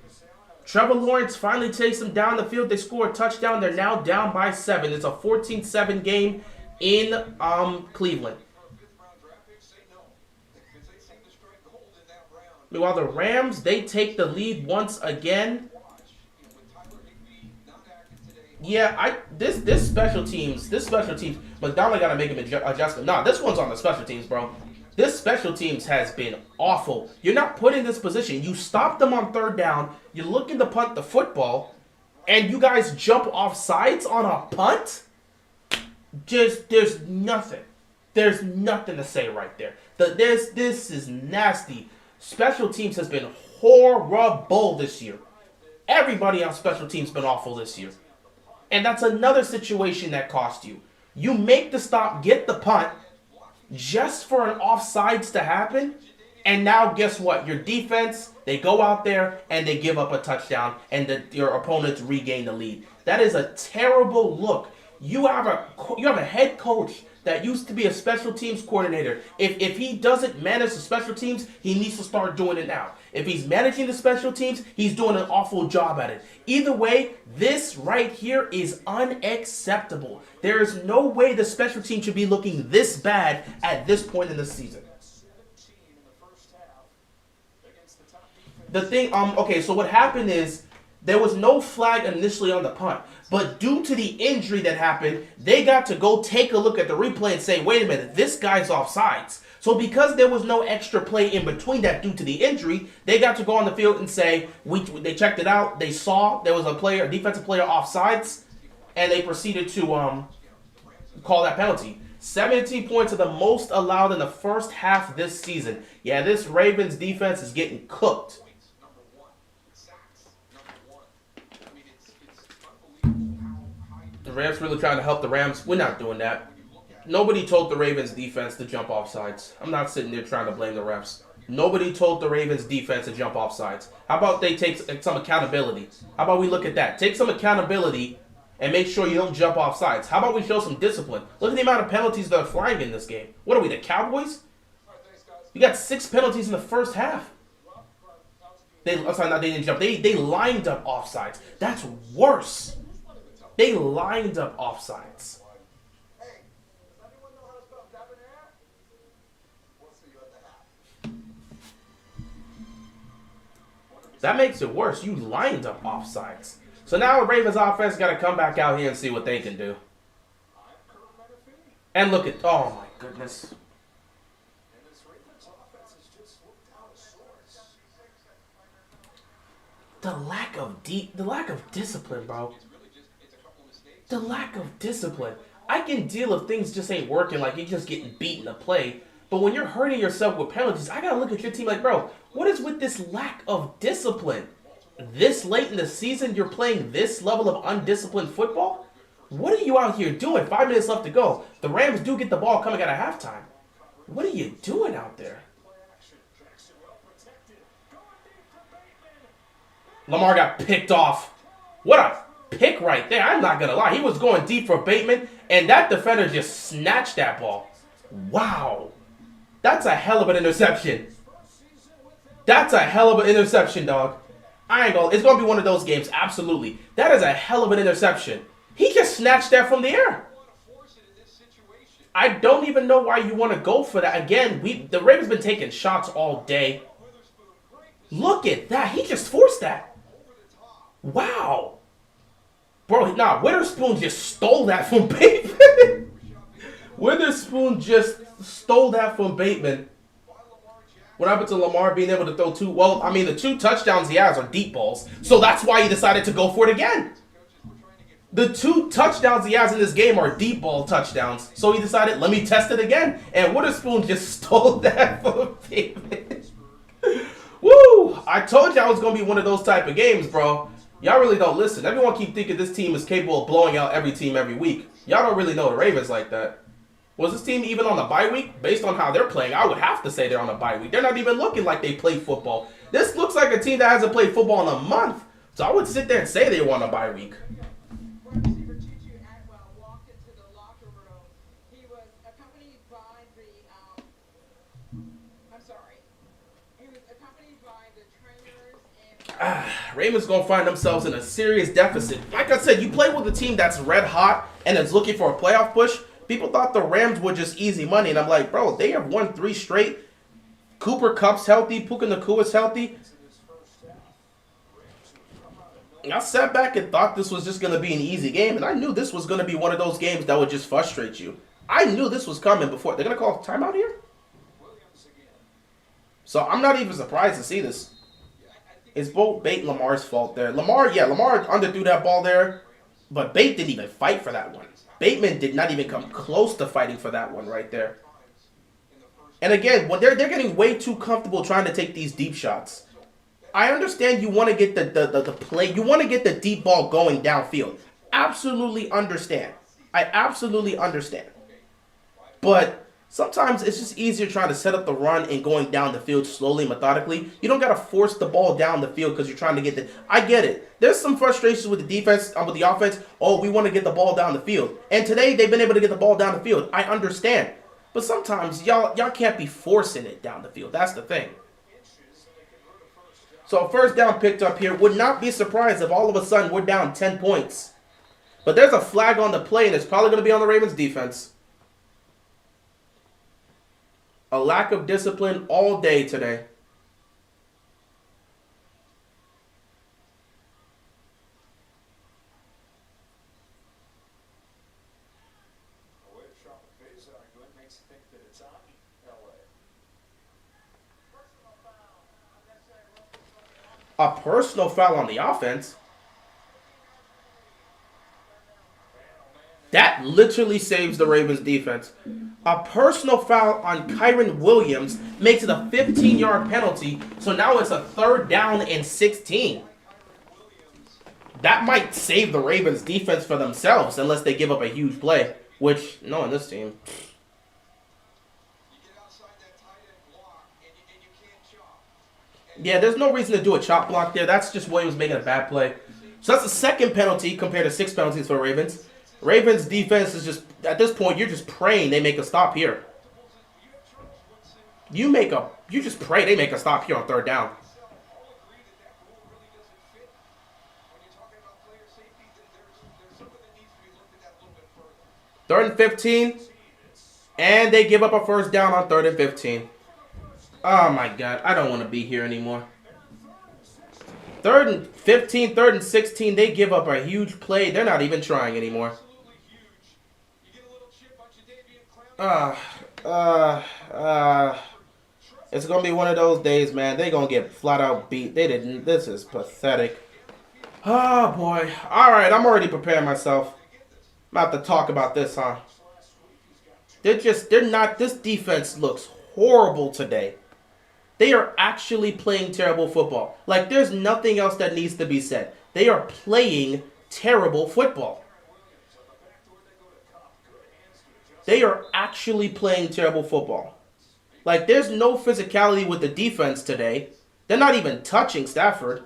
Trevor Lawrence finally takes them down the field. They score a touchdown. They're now down by 7. It's a 14-7 game in Cleveland. Meanwhile, the Rams, they take the lead once again. Yeah, this special teams, McDonald got to make an adjustment. Nah, this one's on the special teams, bro. This special teams has been awful. You're not put in this position. You stop them on 3rd down. You're looking to punt the football, and you guys jump off sides on a punt? There's nothing. There's nothing to say right there. This is nasty. Special teams has been horrible this year. Everybody on special teams been awful this year. And that's another situation that cost you. You make the stop, get the punt, just for an offsides to happen. And now guess what? Your defense, they go out there and they give up a touchdown and your opponents regain the lead. That is a terrible look. You have a head coach that used to be a special teams coordinator. If he doesn't manage the special teams, he needs to start doing it now. If he's managing the special teams, he's doing an awful job at it. Either way, this right here is unacceptable. There is no way the special team should be looking this bad at this point in the season. The thing, okay, so what happened is there was no flag initially on the punt. But due to the injury that happened, they got to go take a look at the replay and say, wait a minute, this guy's offsides. So because there was no extra play in between that due to the injury, they got to go on the field and say, they checked it out, they saw there was a defensive player offsides, and they proceeded to call that penalty. 17 points are the most allowed in the first half this season. Yeah, this Ravens defense is getting cooked. The Rams really trying to help the Rams. We're not doing that. Nobody told the Ravens defense to jump off sides. I'm not sitting there trying to blame the refs. Nobody told the Ravens defense to jump off sides. How about they take some accountability? How about we look at that? Take some accountability and make sure you don't jump off sides. How about we show some discipline? Look at the amount of penalties that are flying in this game. What are we, the Cowboys? You got 6 penalties in the first half. They didn't jump. They lined up offsides. That's worse. They lined up offsides. That makes it worse. You lined up offsides. So now the Ravens offense got to come back out here and see what they can do. And look at, oh my goodness. The lack of discipline, bro. The lack of discipline. I can deal if things just ain't working, like you're just getting beaten to play. But when you're hurting yourself with penalties, I gotta look at your team like, bro, what is with this lack of discipline? This late in the season, you're playing this level of undisciplined football? What are you out here doing? 5 minutes left to go. The Rams do get the ball coming out of halftime. What are you doing out there? Lamar got picked off. What a pick right there. I'm not going to lie. He was going deep for Bateman, and that defender just snatched that ball. Wow. That's a hell of an interception. That's a hell of an interception, dog. It's going to be one of those games. Absolutely. That is a hell of an interception. He just snatched that from the air. I don't even know why you want to go for that. Again, the Ravens been taking shots all day. Look at that. He just forced that. Wow. Bro, nah, Witherspoon just stole that from Bateman. Witherspoon just stole that from Bateman. What happened to Lamar being able to throw two? Well, I mean, the 2 touchdowns he has are deep balls. So that's why he decided to go for it again. The 2 touchdowns he has in this game are deep ball touchdowns. So he decided, let me test it again. And Witherspoon just stole that from Bateman. I told y'all it was going to be one of those type of games, bro. Y'all really don't listen. Everyone keep thinking this team is capable of blowing out every team every week. Y'all don't really know the Ravens like that. Was this team even on a bye week? Based on how they're playing, I would have to say they're on a bye week. They're not even looking like they play football. This looks like a team that hasn't played football in a month. So I would sit there and say they won a bye week. Ravens going to find themselves in a serious deficit. Like I said, you play with a team that's red hot and is looking for a playoff push. People thought the Rams were just easy money. And I'm like, bro, they have won 3 straight. Cooper Kupp's healthy. Puka Nakua's healthy. I sat back and thought this was just going to be an easy game. And I knew this was going to be one of those games that would just frustrate you. I knew this was coming before. They're going to call timeout here? So I'm not even surprised to see this. It's both Bate and Lamar's fault there. Lamar underthrew that ball there, but Bate didn't even fight for that one. Bateman did not even come close to fighting for that one right there. And again, when they're getting way too comfortable trying to take these deep shots. I understand you want to get the play, you want to get the deep ball going downfield. Absolutely understand. I absolutely understand. But sometimes it's just easier trying to set up the run and going down the field slowly, methodically. You don't got to force the ball down the field because you're trying to get the... I get it. There's some frustrations with the defense, with the offense. Oh, we want to get the ball down the field. And today, they've been able to get the ball down the field. I understand. But sometimes, y'all can't be forcing it down the field. That's the thing. So, first down picked up here. Would not be surprised if all of a sudden we're down 10 points. But there's a flag on the play, and it's probably going to be on the Ravens defense. A lack of discipline all day today. The way Sean McVay's argument makes you think that it's on LA. A personal foul on the offense? That literally saves the Ravens defense. A personal foul on Kyren Williams makes it a 15-yard penalty. So now it's a 3rd down and 16. That might save the Ravens defense for themselves unless they give up a huge play. Which, no, on this team. Yeah, there's no reason to do a chop block there. That's just Williams making a bad play. So that's the 2nd penalty compared to 6 penalties for Ravens. Ravens defense is just, at this point, you're just praying they make a stop here. You just pray they make a stop here on 3rd down. 3rd and 15. And they give up a 1st down on 3rd and 15. Oh my God, I don't want to be here anymore. 3rd and 15, 3rd and 16, they give up a huge play. They're not even trying anymore. It's going to be one of those days, man. They're going to get flat out beat. They didn't. This is pathetic. Oh, boy. All right, I'm already preparing myself. I'm about to talk about this, huh? They're not, this defense looks horrible today. They are actually playing terrible football. Like, there's nothing else that needs to be said. They are playing terrible football. They are actually playing terrible football. Like, there's no physicality with the defense today. They're not even touching Stafford.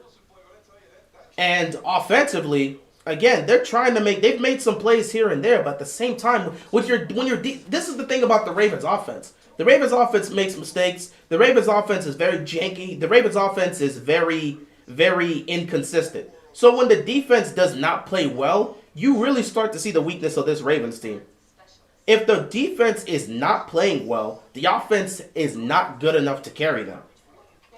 And offensively, again, they're trying to they've made some plays here and there, but at the same time, this is the thing about the Ravens offense. The Ravens offense makes mistakes. The Ravens offense is very janky. The Ravens offense is very, very inconsistent. So when the defense does not play well, you really start to see the weakness of this Ravens team. If the defense is not playing well, the offense is not good enough to carry them.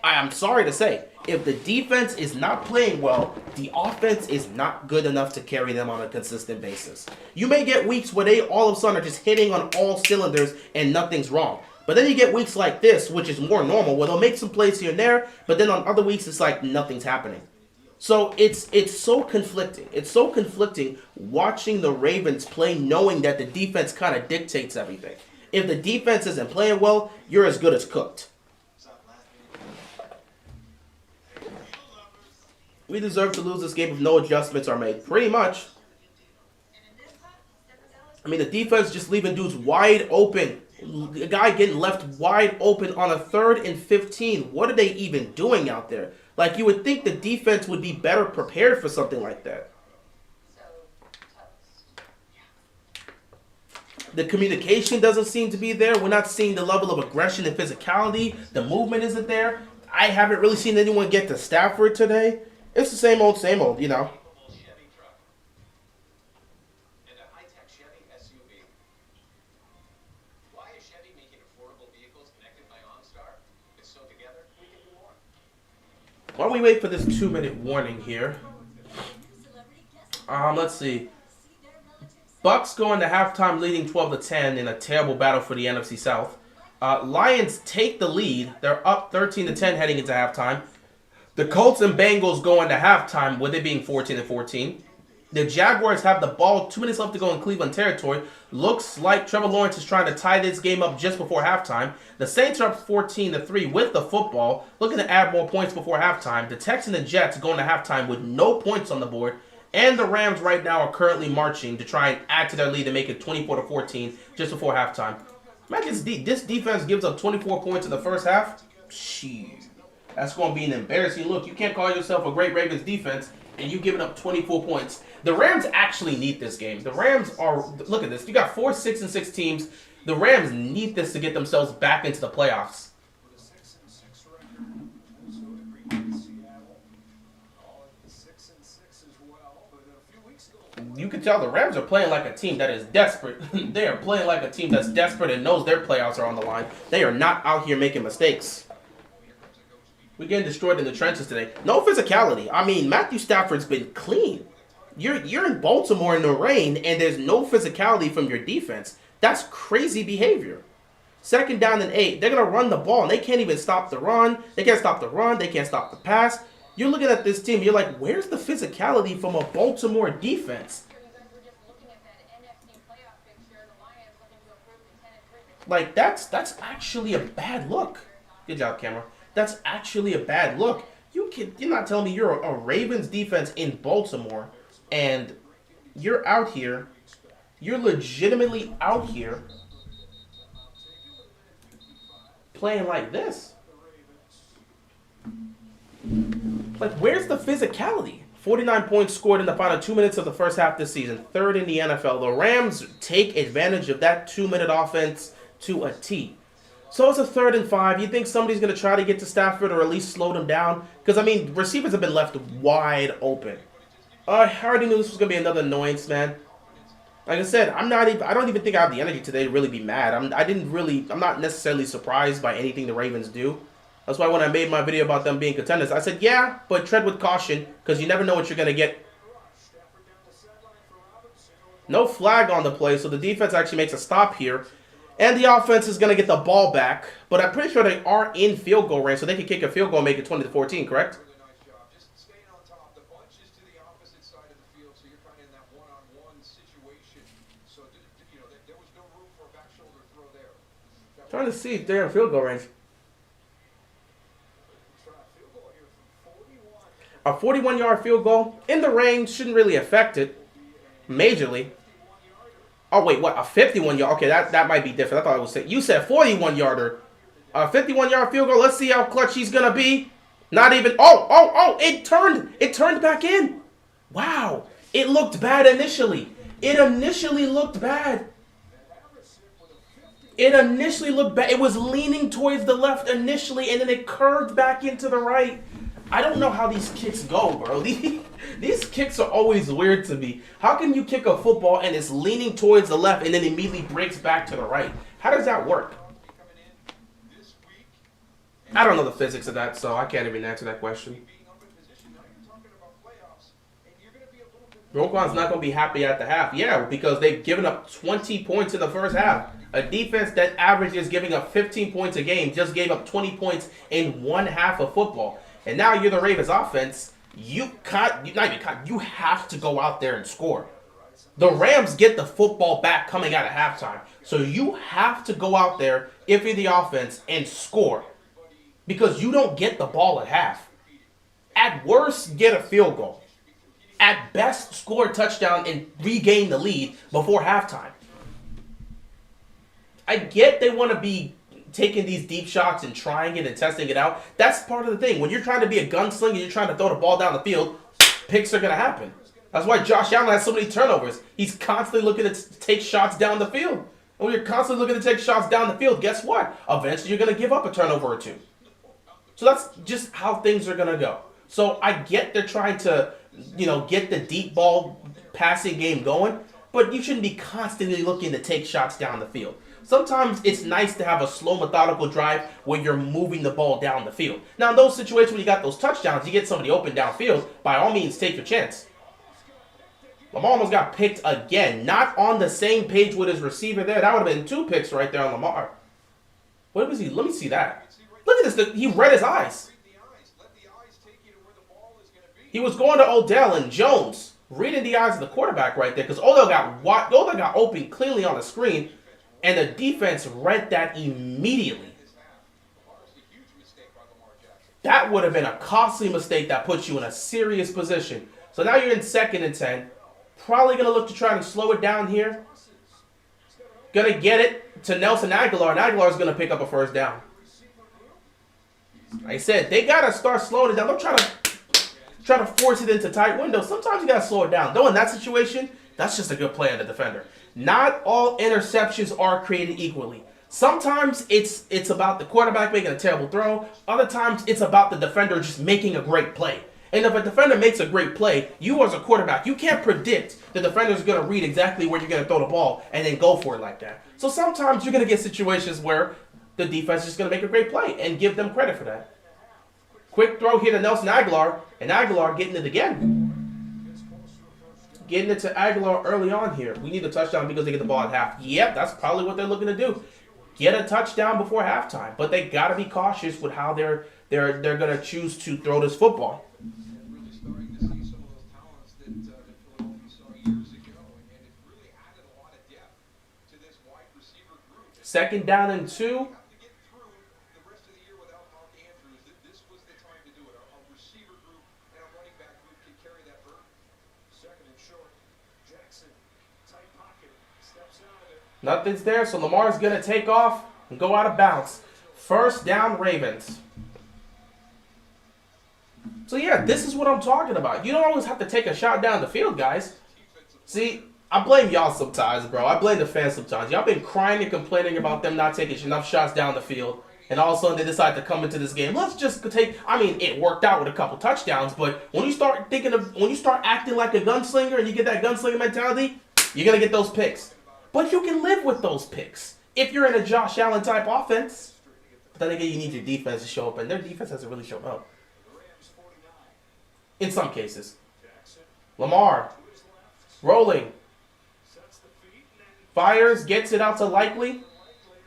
I am sorry to say, if the defense is not playing well, the offense is not good enough to carry them on a consistent basis. You may get weeks where they all of a sudden are just hitting on all cylinders and nothing's wrong. But then you get weeks like this, which is more normal, where they'll make some plays here and there, but then on other weeks it's like nothing's happening. So it's so conflicting. It's so conflicting watching the Ravens play knowing that the defense kind of dictates everything. If the defense isn't playing well, you're as good as cooked. We deserve to lose this game if no adjustments are made. Pretty much. I mean, the defense just leaving dudes wide open. A guy getting left wide open on a 3rd and 15. What are they even doing out there? Like, you would think the defense would be better prepared for something like that. The communication doesn't seem to be there. We're not seeing the level of aggression and physicality. The movement isn't there. I haven't really seen anyone get to Stafford today. It's the same old, you know. While we wait for this 2-minute warning here, let's see. Bucks going to halftime leading 12-10 in a terrible battle for the NFC South. Lions take the lead. They're up 13-10 heading into halftime. The Colts and Bengals going to halftime with it being 14-14. The Jaguars have the ball. 2 minutes left to go in Cleveland territory. Looks like Trevor Lawrence is trying to tie this game up just before halftime. The Saints are up 14-3 with the football, looking to add more points before halftime. The Texans and Jets going to halftime with no points on the board. And the Rams right now are currently marching to try and add to their lead and make it 24-14 just before halftime. Imagine this defense gives up 24 points in the first half. Jeez. That's going to be an embarrassing look. You can't call yourself a great Ravens defense and you've given up 24 points. The Rams actually need this game. The Rams are, look at this. You got 4 6-6 teams. The Rams need this to get themselves back into the playoffs. You can tell the Rams are playing like a team that is desperate. They are playing like a team that's desperate and knows their playoffs are on the line. They are not out here making mistakes. We're getting destroyed in the trenches today. No physicality. I mean, Matthew Stafford's been clean. You're in Baltimore in the rain, and there's no physicality from your defense. That's crazy behavior. 2nd down and 8. They're going to run the ball, and they can't even stop the run. They can't stop the run. They can't stop the pass. You're looking at this team. You're like, where's the physicality from a Baltimore defense? Like, that's actually a bad look. Good job, camera. That's actually a bad look. You're not telling me you're a Ravens defense in Baltimore and you're out here. You're legitimately out here playing like this. Like, where's the physicality? 49 points scored in the final 2 minutes of the first half this season. 3rd in the NFL. The Rams take advantage of that 2-minute offense to a T. So it's a 3rd and 5. You think somebody's going to try to get to Stafford or at least slow them down? Because, I mean, receivers have been left wide open. I already knew this was going to be another annoyance, man. Like I said, I don't even think I have the energy today to really be mad. I'm not necessarily surprised by anything the Ravens do. That's why when I made my video about them being contenders, I said, yeah, but tread with caution because you never know what you're going to get. No flag on the play, so the defense actually makes a stop here. And the offense is going to get the ball back. But I'm pretty sure they are in field goal range, so they can kick a field goal and make it 20-14, correct? Trying to see if they're in field goal range. A 41-yard field goal in the range shouldn't really affect it majorly. Oh, wait, what? A 51-yard? Okay, that might be different. I thought it was... You said 41-yarder. A 51-yard field goal. Let's see how clutch he's going to be. Not even... Oh! It turned back in. Wow. It looked bad initially. It initially looked bad. It was leaning towards the left initially, and then it curved back into the right. I don't know how these kicks go, bro. These kicks are always weird to me. How can you kick a football and it's leaning towards the left and then immediately breaks back to the right? How does that work? I don't know the physics of that, so I can't even answer that question. Roquan's not going to be happy at the half. Yeah, because they've given up 20 points in the first half. A defense that averages giving up 15 points a game just gave up 20 points in one half of football. And now you're the Ravens offense. You have to go out there and score. The Rams get the football back coming out of halftime. So you have to go out there, if you're the offense, and score. Because you don't get the ball at half. At worst, get a field goal. At best, score a touchdown and regain the lead before halftime. I get they want to be taking these deep shots and trying it and testing it out. That's part of the thing. When you're trying to be a gunslinger, you're trying to throw the ball down the field, picks are going to happen. That's why Josh Allen has so many turnovers. He's constantly looking to take shots down the field. And when you're constantly looking to take shots down the field, guess what? Eventually, you're going to give up a turnover or two. So that's just how things are going to go. So I get they're trying to, get the deep ball passing game going, but you shouldn't be constantly looking to take shots down the field. Sometimes it's nice to have a slow, methodical drive where you're moving the ball down the field. Now, in those situations when you got those touchdowns, you get somebody open downfield, by all means, take your chance. Lamar almost got picked again. Not on the same page with his receiver there. That would have been 2 picks right there on Lamar. What was he? Let me see that. Look at this. He read his eyes. He was going to Odell and Jones, reading the eyes of the quarterback right there, because Odell got open clearly on the screen. And the defense read that immediately. That would have been a costly mistake that puts you in a serious position. So now you're in 2nd and 10. Probably going to look to try to slow it down here. Going to get it to Nelson Aguilar. And Aguilar is going to pick up a first down. Like I said, they got to start slowing it down. Don't try to force it into tight windows. Sometimes you got to slow it down. Though in that situation, that's just a good play on the defender. Not all interceptions are created equally. Sometimes it's about the quarterback making a terrible throw. Other times it's about the defender just making a great play. And if a defender makes a great play, you as a quarterback, you can't predict the defender's going to read exactly where you're going to throw the ball and then go for it like that. So sometimes you're going to get situations where the defense is just going to make a great play and give them credit for that. Quick throw here to Nelson Aguilar, and Aguilar getting it again. Getting it to Aguilar early on here. We need a touchdown because they get the ball at half. Yep, that's probably what they're looking to do. Get a touchdown before halftime. But they got to be cautious with how they're going to choose to throw this football. Really starting to see some of those talents that Philadelphia saw years ago, and it really added a lot of depth to this wide receiver group. 2nd down and 2. You have to get through the rest of the year without Mark Andrews. This was the time to do it. A receiver group and a running back group can carry that burden. 2nd and short. Jackson, tight pocket, steps out of it. Nothing's there, so Lamar's going to take off and go out of bounds. First down, Ravens. So yeah, this is what I'm talking about. You don't always have to take a shot down the field, guys. See, I blame y'all sometimes, bro. I blame the fans sometimes. Y'all been crying and complaining about them not taking enough shots down the field. And all of a sudden they decide to come into this game. Let's just take, it worked out with a couple touchdowns, but when you start acting like a gunslinger and you get that gunslinger mentality, you're going to get those picks. But you can live with those picks if you're in a Josh Allen type offense. But then again, you need your defense to show up, and their defense hasn't really shown up. In some cases. Lamar. Rolling. Fires. Gets it out to Likely.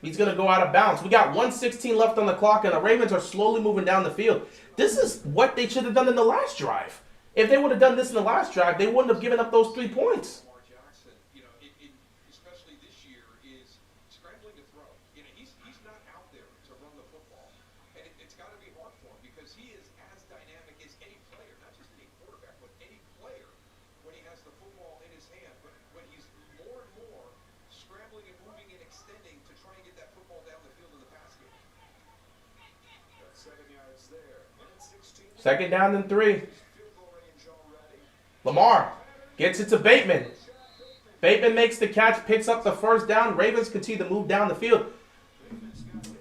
He's going to go out of bounds. We got 1:16 left on the clock, and the Ravens are slowly moving down the field. This is what they should have done in the last drive. If they would have done this in the last drive, they wouldn't have given up those 3 points. Especially this year, is scrambling to throw. He's not out there to run the football. And it's got to be hard for him because he is as dynamic as any player, not just any quarterback, but any player when he has the football in his hand. But when he's more and more scrambling and moving and extending to try and get that football down the field in the pass game. Got 7 yards there. 16. 2nd down and 3. Lamar gets it to Bateman. Bateman makes the catch, picks up the first down. Ravens continue to move down the field.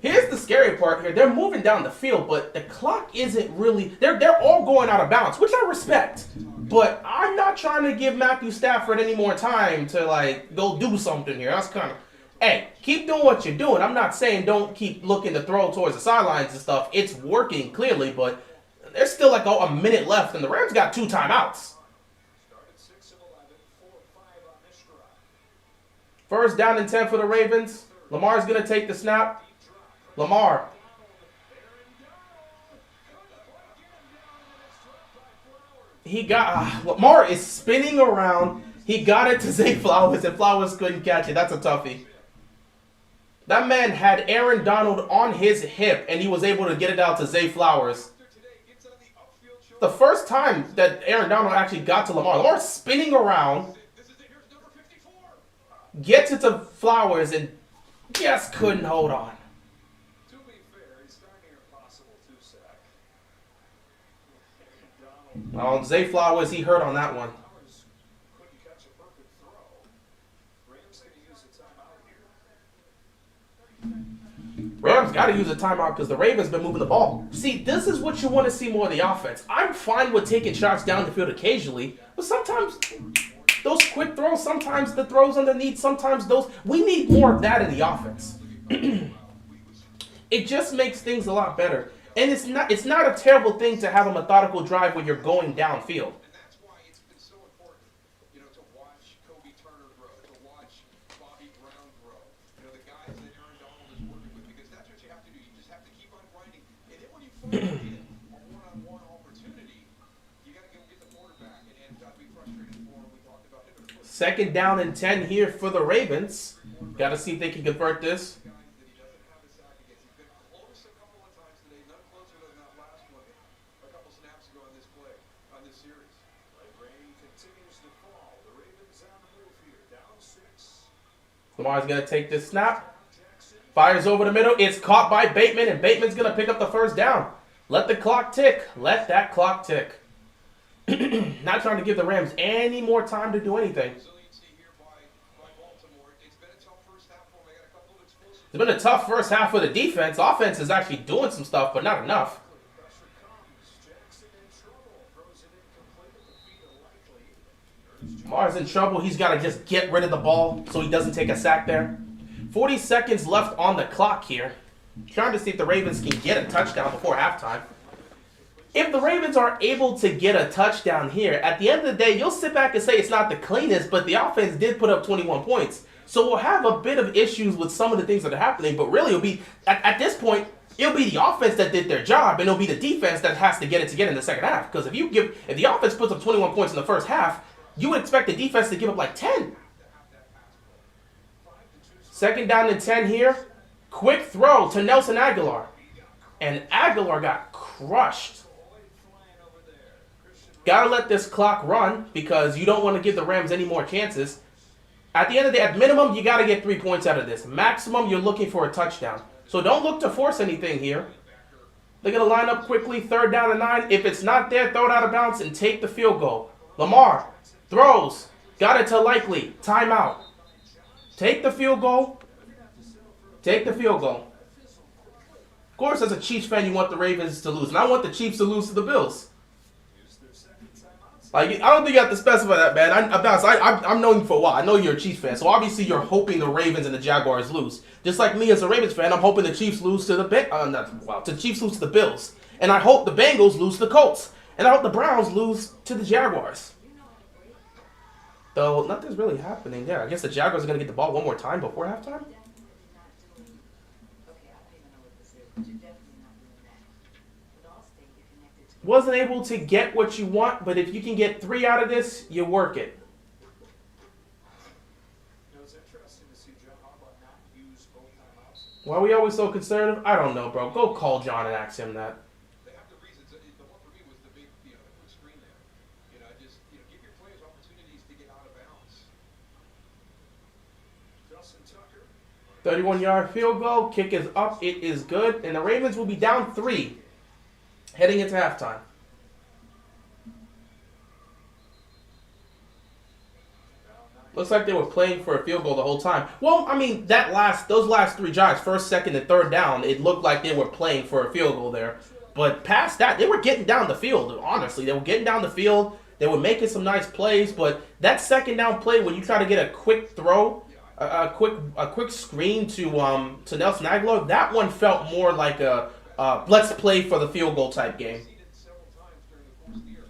Here's the scary part here. They're moving down the field, but the clock isn't really... They're all going out of bounds, which I respect. But I'm not trying to give Matthew Stafford any more time to, go do something here. That's kind of... Hey, keep doing what you're doing. I'm not saying don't keep looking to throw towards the sidelines and stuff. It's working, clearly, but there's still, a minute left, and the Rams got 2 timeouts. First down and 10 for the Ravens. Lamar's going to take the snap. Lamar. Lamar is spinning around. He got it to Zay Flowers, and Flowers couldn't catch it. That's a toughie. That man had Aaron Donald on his hip, and he was able to get it out to Zay Flowers. the first time that Aaron Donald actually got to Lamar. Lamar's spinning around, gets it to Flowers, and just couldn't hold on. To be fair, he's darn near impossible to sack. Well, Zay Flowers, he hurt on that one. Flowers couldn't catch a perfect throw. Rams going to use a timeout here. Rams got to use a timeout because the Ravens been moving the ball. See, this is what you want to see more of the offense. I'm fine with taking shots down the field occasionally, but sometimes those quick throws, sometimes the throws underneath, sometimes those, we need more of that in the offense. It just makes things a lot better. And it's not a terrible thing to have a methodical drive when you're going downfield. And that's why it's been so important, to watch Kobe Turner grow, to watch Bobby Brown grow, the guys that Aaron Donald is working with, because that's what you have to do. You just have to keep on grinding. And then when you finally get a one-on-one opportunity, you got to go get the quarterback, and it's got to be frustrating for him. We talked about it. Second down and 10 here for the Ravens. Got to see if they can convert this. Guys that he doesn't have a sack against. He's been close a couple of times today, none closer than that last one a couple snaps ago on this play, on this series. Rain continues to fall. The Ravens on the move here, down 6. Lamar's going to take this snap. Fires over the middle. It's caught by Bateman, and Bateman's going to pick up the first down. Let the clock tick. Let that clock tick. Not trying to give the Rams any more time to do anything. Resiliency here by Baltimore. It's been a tough first half for him. They got a couple of explosive. It's been a tough first half for the defense. Offense is actually doing some stuff, but not enough. Pressure comes. Jackson in trouble. Throws it incomplete at the feet of Likely. Lamar's in trouble. He's got to just get rid of the ball so he doesn't take a sack there. 40 seconds left on the clock here. Trying to see if the Ravens can get a touchdown before halftime. If the Ravens are able to get a touchdown here, at the end of the day, you'll sit back and say it's not the cleanest, but the offense did put up 21 points. So we'll have a bit of issues with some of the things that are happening, but really it'll be, at this point, it'll be the offense that did their job, and it'll be the defense that has to get it together in the second half. Because if the offense puts up 21 points in the first half, you would expect the defense to give up like 10. Second down and 10 here. Quick throw to Nelson Aguilar. And Aguilar got crushed. Gotta let this clock run because you don't want to give the Rams any more chances. At the end of the day, at minimum, you gotta get 3 points out of this. Maximum, you're looking for a touchdown. So don't look to force anything here. They're gonna line up quickly, third down and 9. If it's not there, throw it out of bounds and take the field goal. Lamar throws, got it to Likely, timeout. Take the field goal. Take the field goal. Of course, as a Chiefs fan, you want the Ravens to lose. And I want the Chiefs to lose to the Bills. Like, I don't think you have to specify that, man. I've known you for a while. I know you're a Chiefs fan. So, obviously, you're hoping the Ravens and the Jaguars lose. Just like me as a Ravens fan, I'm hoping the Chiefs lose to the Chiefs lose to the Bills. And I hope the Bengals lose to the Colts. And I hope the Browns lose to the Jaguars. Though, nothing's really happening there. I guess the Jaguars are going to get the ball one more time before halftime? Wasn't able to get what you want, but if you can get 3 out of this, you work it. It's interesting to see John Harbaugh not use both timeouts. Why are we always so conservative? I don't know, bro. Go call John and ask him that. They have the reasons. The one for me was the big, the quick screen there. Give your players opportunities to get out of bounds. Justin Tucker. 31-yard field goal. Kick is up. It is good. And the Ravens will be down 3 heading into halftime. Looks like they were playing for a field goal the whole time. Well, I mean, those last 3 drives, first, second, and third down, it looked like they were playing for a field goal there. But past that, they were getting down the field, honestly. They were getting down the field. They were making some nice plays. But that second down play when you try to get a quick throw, a quick screen to Nelson Aguilar, that one felt more like a let's play for the field goal type game.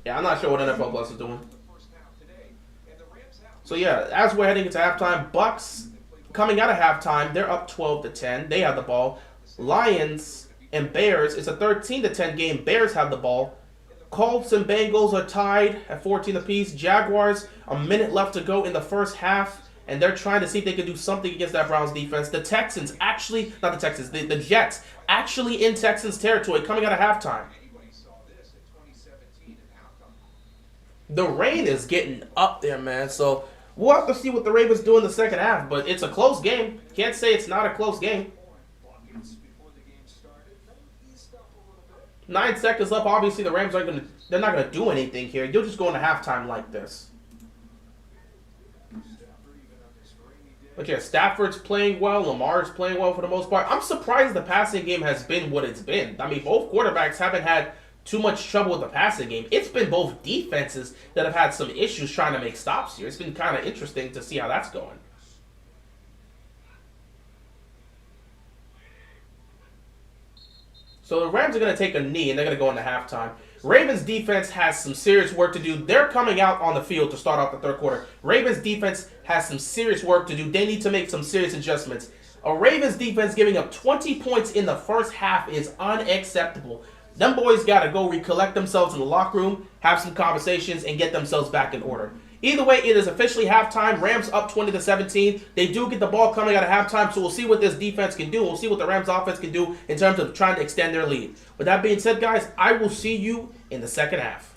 Yeah, I'm not sure what NFL Plus is doing. So yeah, as we're heading into halftime, Bucks coming out of halftime, they're up 12-10. They have the ball. Lions and Bears, it's a 13-10 game. Bears have the ball. Colts and Bengals are tied at 14 apiece. Jaguars, a minute left to go in the first half, and they're trying to see if they can do something against that Browns defense. The Texans actually, not the Texans, the Jets actually in Texans territory coming out of halftime. Anybody saw this in 2017 and The rain is getting up there, man. So we'll have to see what the Ravens do in the second half. But it's a close game. Can't say it's not a close game. Buckets before the game started. Then eased up a little bit. 9 seconds left. Obviously, the Rams aren't gonna. They're not gonna do anything here. You'll just go into halftime like this. Stafford, even on this rainy day. But yeah, Stafford's playing well. Lamar's playing well for the most part. I'm surprised the passing game has been what it's been. I mean, both quarterbacks haven't had too much trouble with the passing game. It's been both defenses that have had some issues trying to make stops here. It's been kind of interesting to see how that's going. So the Rams are going to take a knee and they're going to go into halftime. Ravens defense has some serious work to do. They're coming out on the field to start off the third quarter. Ravens defense has some serious work to do. They need to make some serious adjustments. A Ravens defense giving up 20 points in the first half is unacceptable. Them boys got to go recollect themselves in the locker room, have some conversations, and get themselves back in order. Either way, it is officially halftime. Rams up 20-17. They do get the ball coming out of halftime, so we'll see what this defense can do. We'll see what the Rams offense can do in terms of trying to extend their lead. With that being said, guys, I will see you in the second half.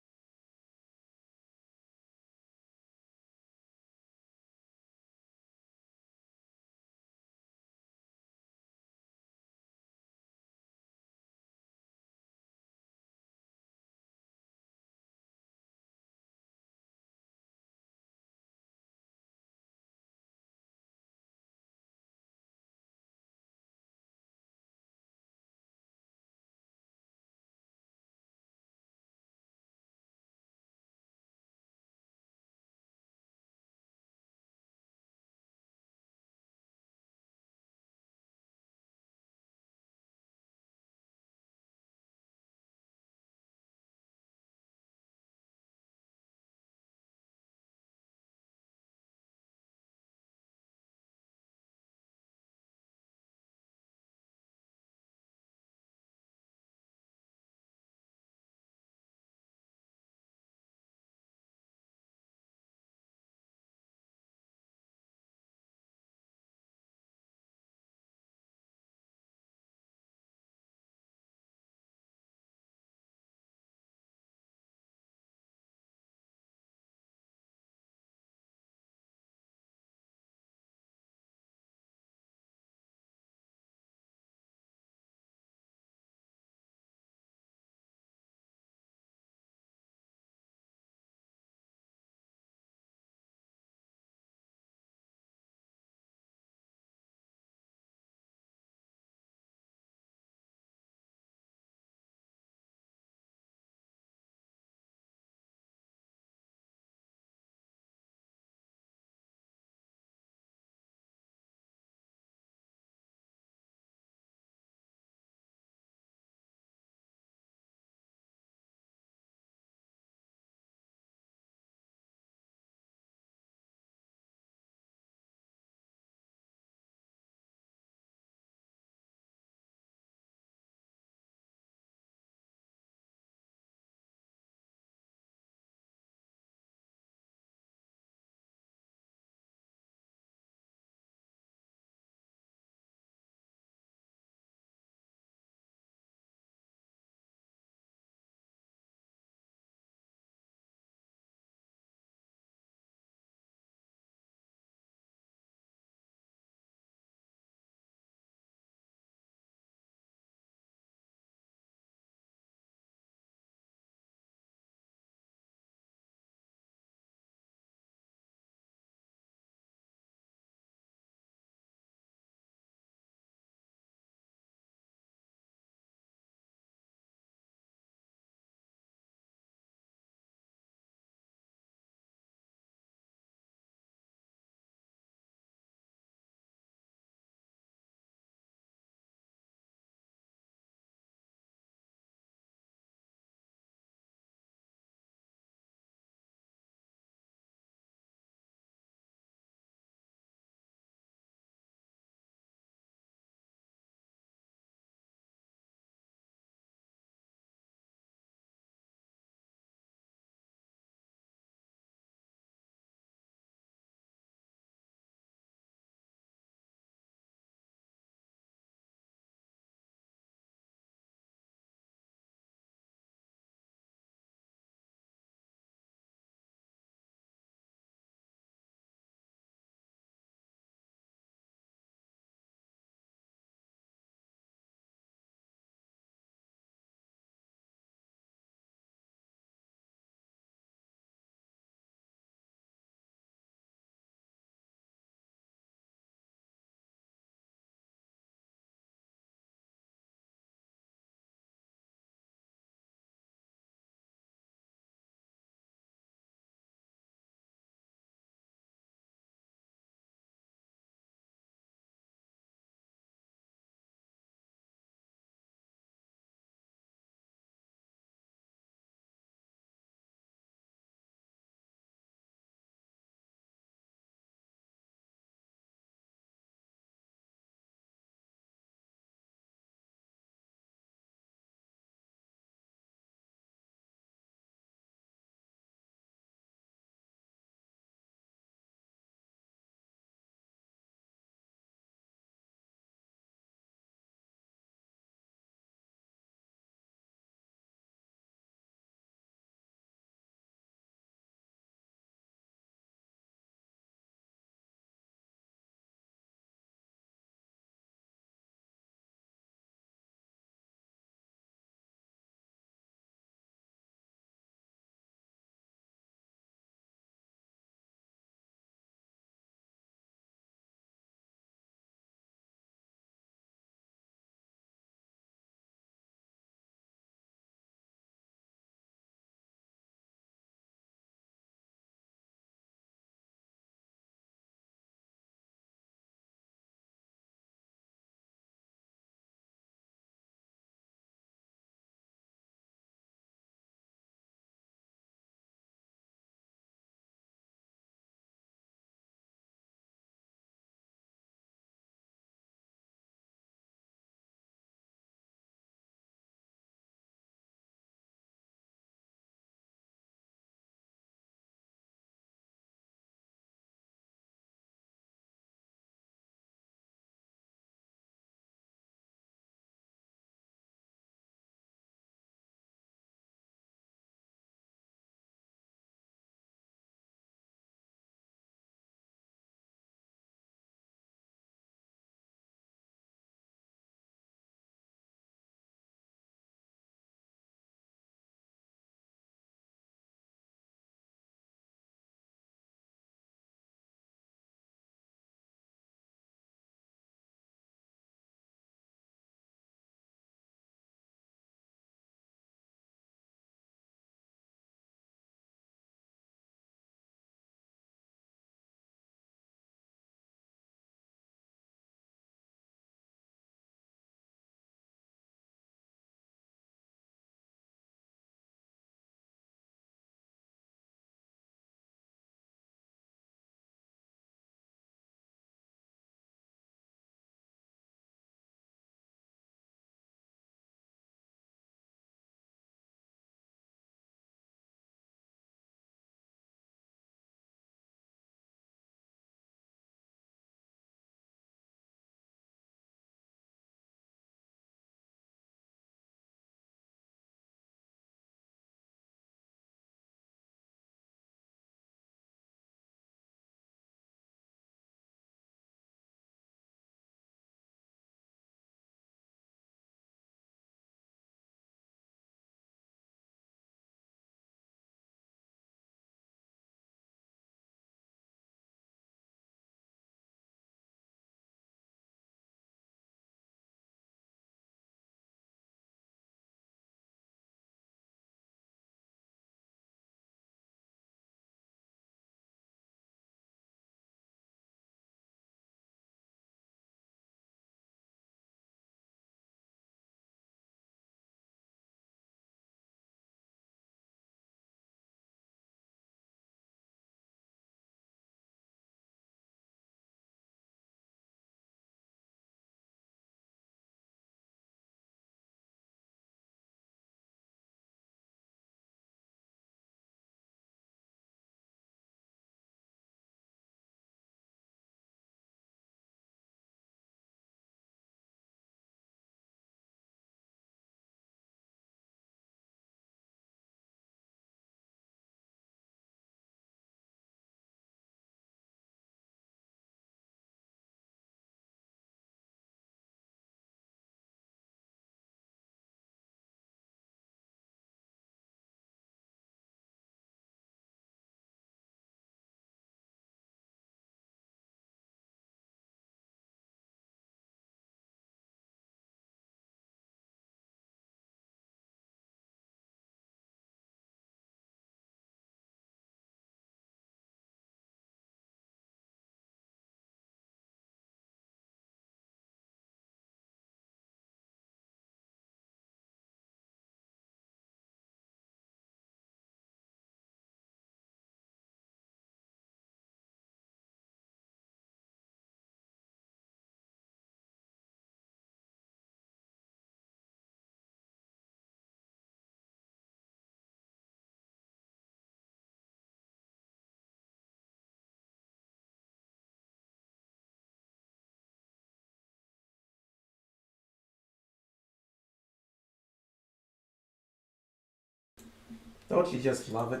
Don't you just love it?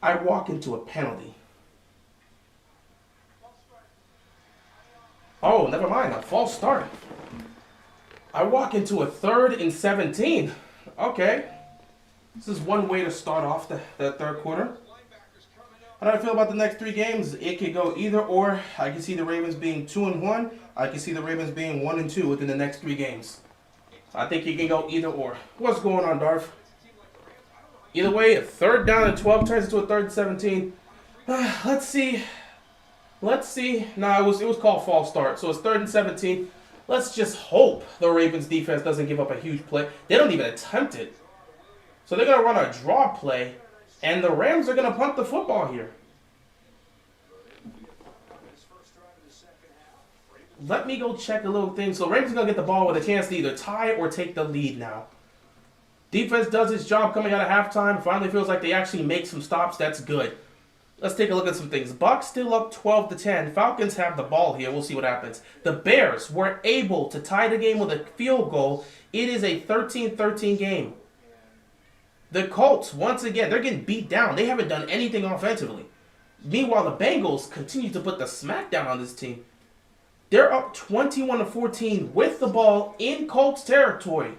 I walk into a penalty. Oh, never mind. A false start. I walk into a 3rd and 17. Okay. This is one way to start off the third quarter. How do I feel about the next 3 games? It could go either or. I can see the Ravens being 2-1. I can see the Ravens being 1-2 within the next 3 games. I think you can go either or. What's going on, Darth? Either way, a 3rd down and 12 turns into a 3rd and 17. Let's see. No, it was called false start, so it's 3rd and 17. Let's just hope the Ravens defense doesn't give up a huge play. They don't even attempt it. So they're going to run a draw play, and the Rams are going to punt the football here. Let me go check a little thing. So Ravens are going to get the ball with a chance to either tie or take the lead now. Defense does its job coming out of halftime. Finally feels like they actually make some stops. That's good. Let's take a look at some things. Bucs still up 12-10. Falcons have the ball here. We'll see what happens. The Bears were able to tie the game with a field goal. It is a 13-13 game. The Colts, once again, they're getting beat down. They haven't done anything offensively. Meanwhile, the Bengals continue to put the smackdown on this team. They're up 21-14 with the ball in Colts territory.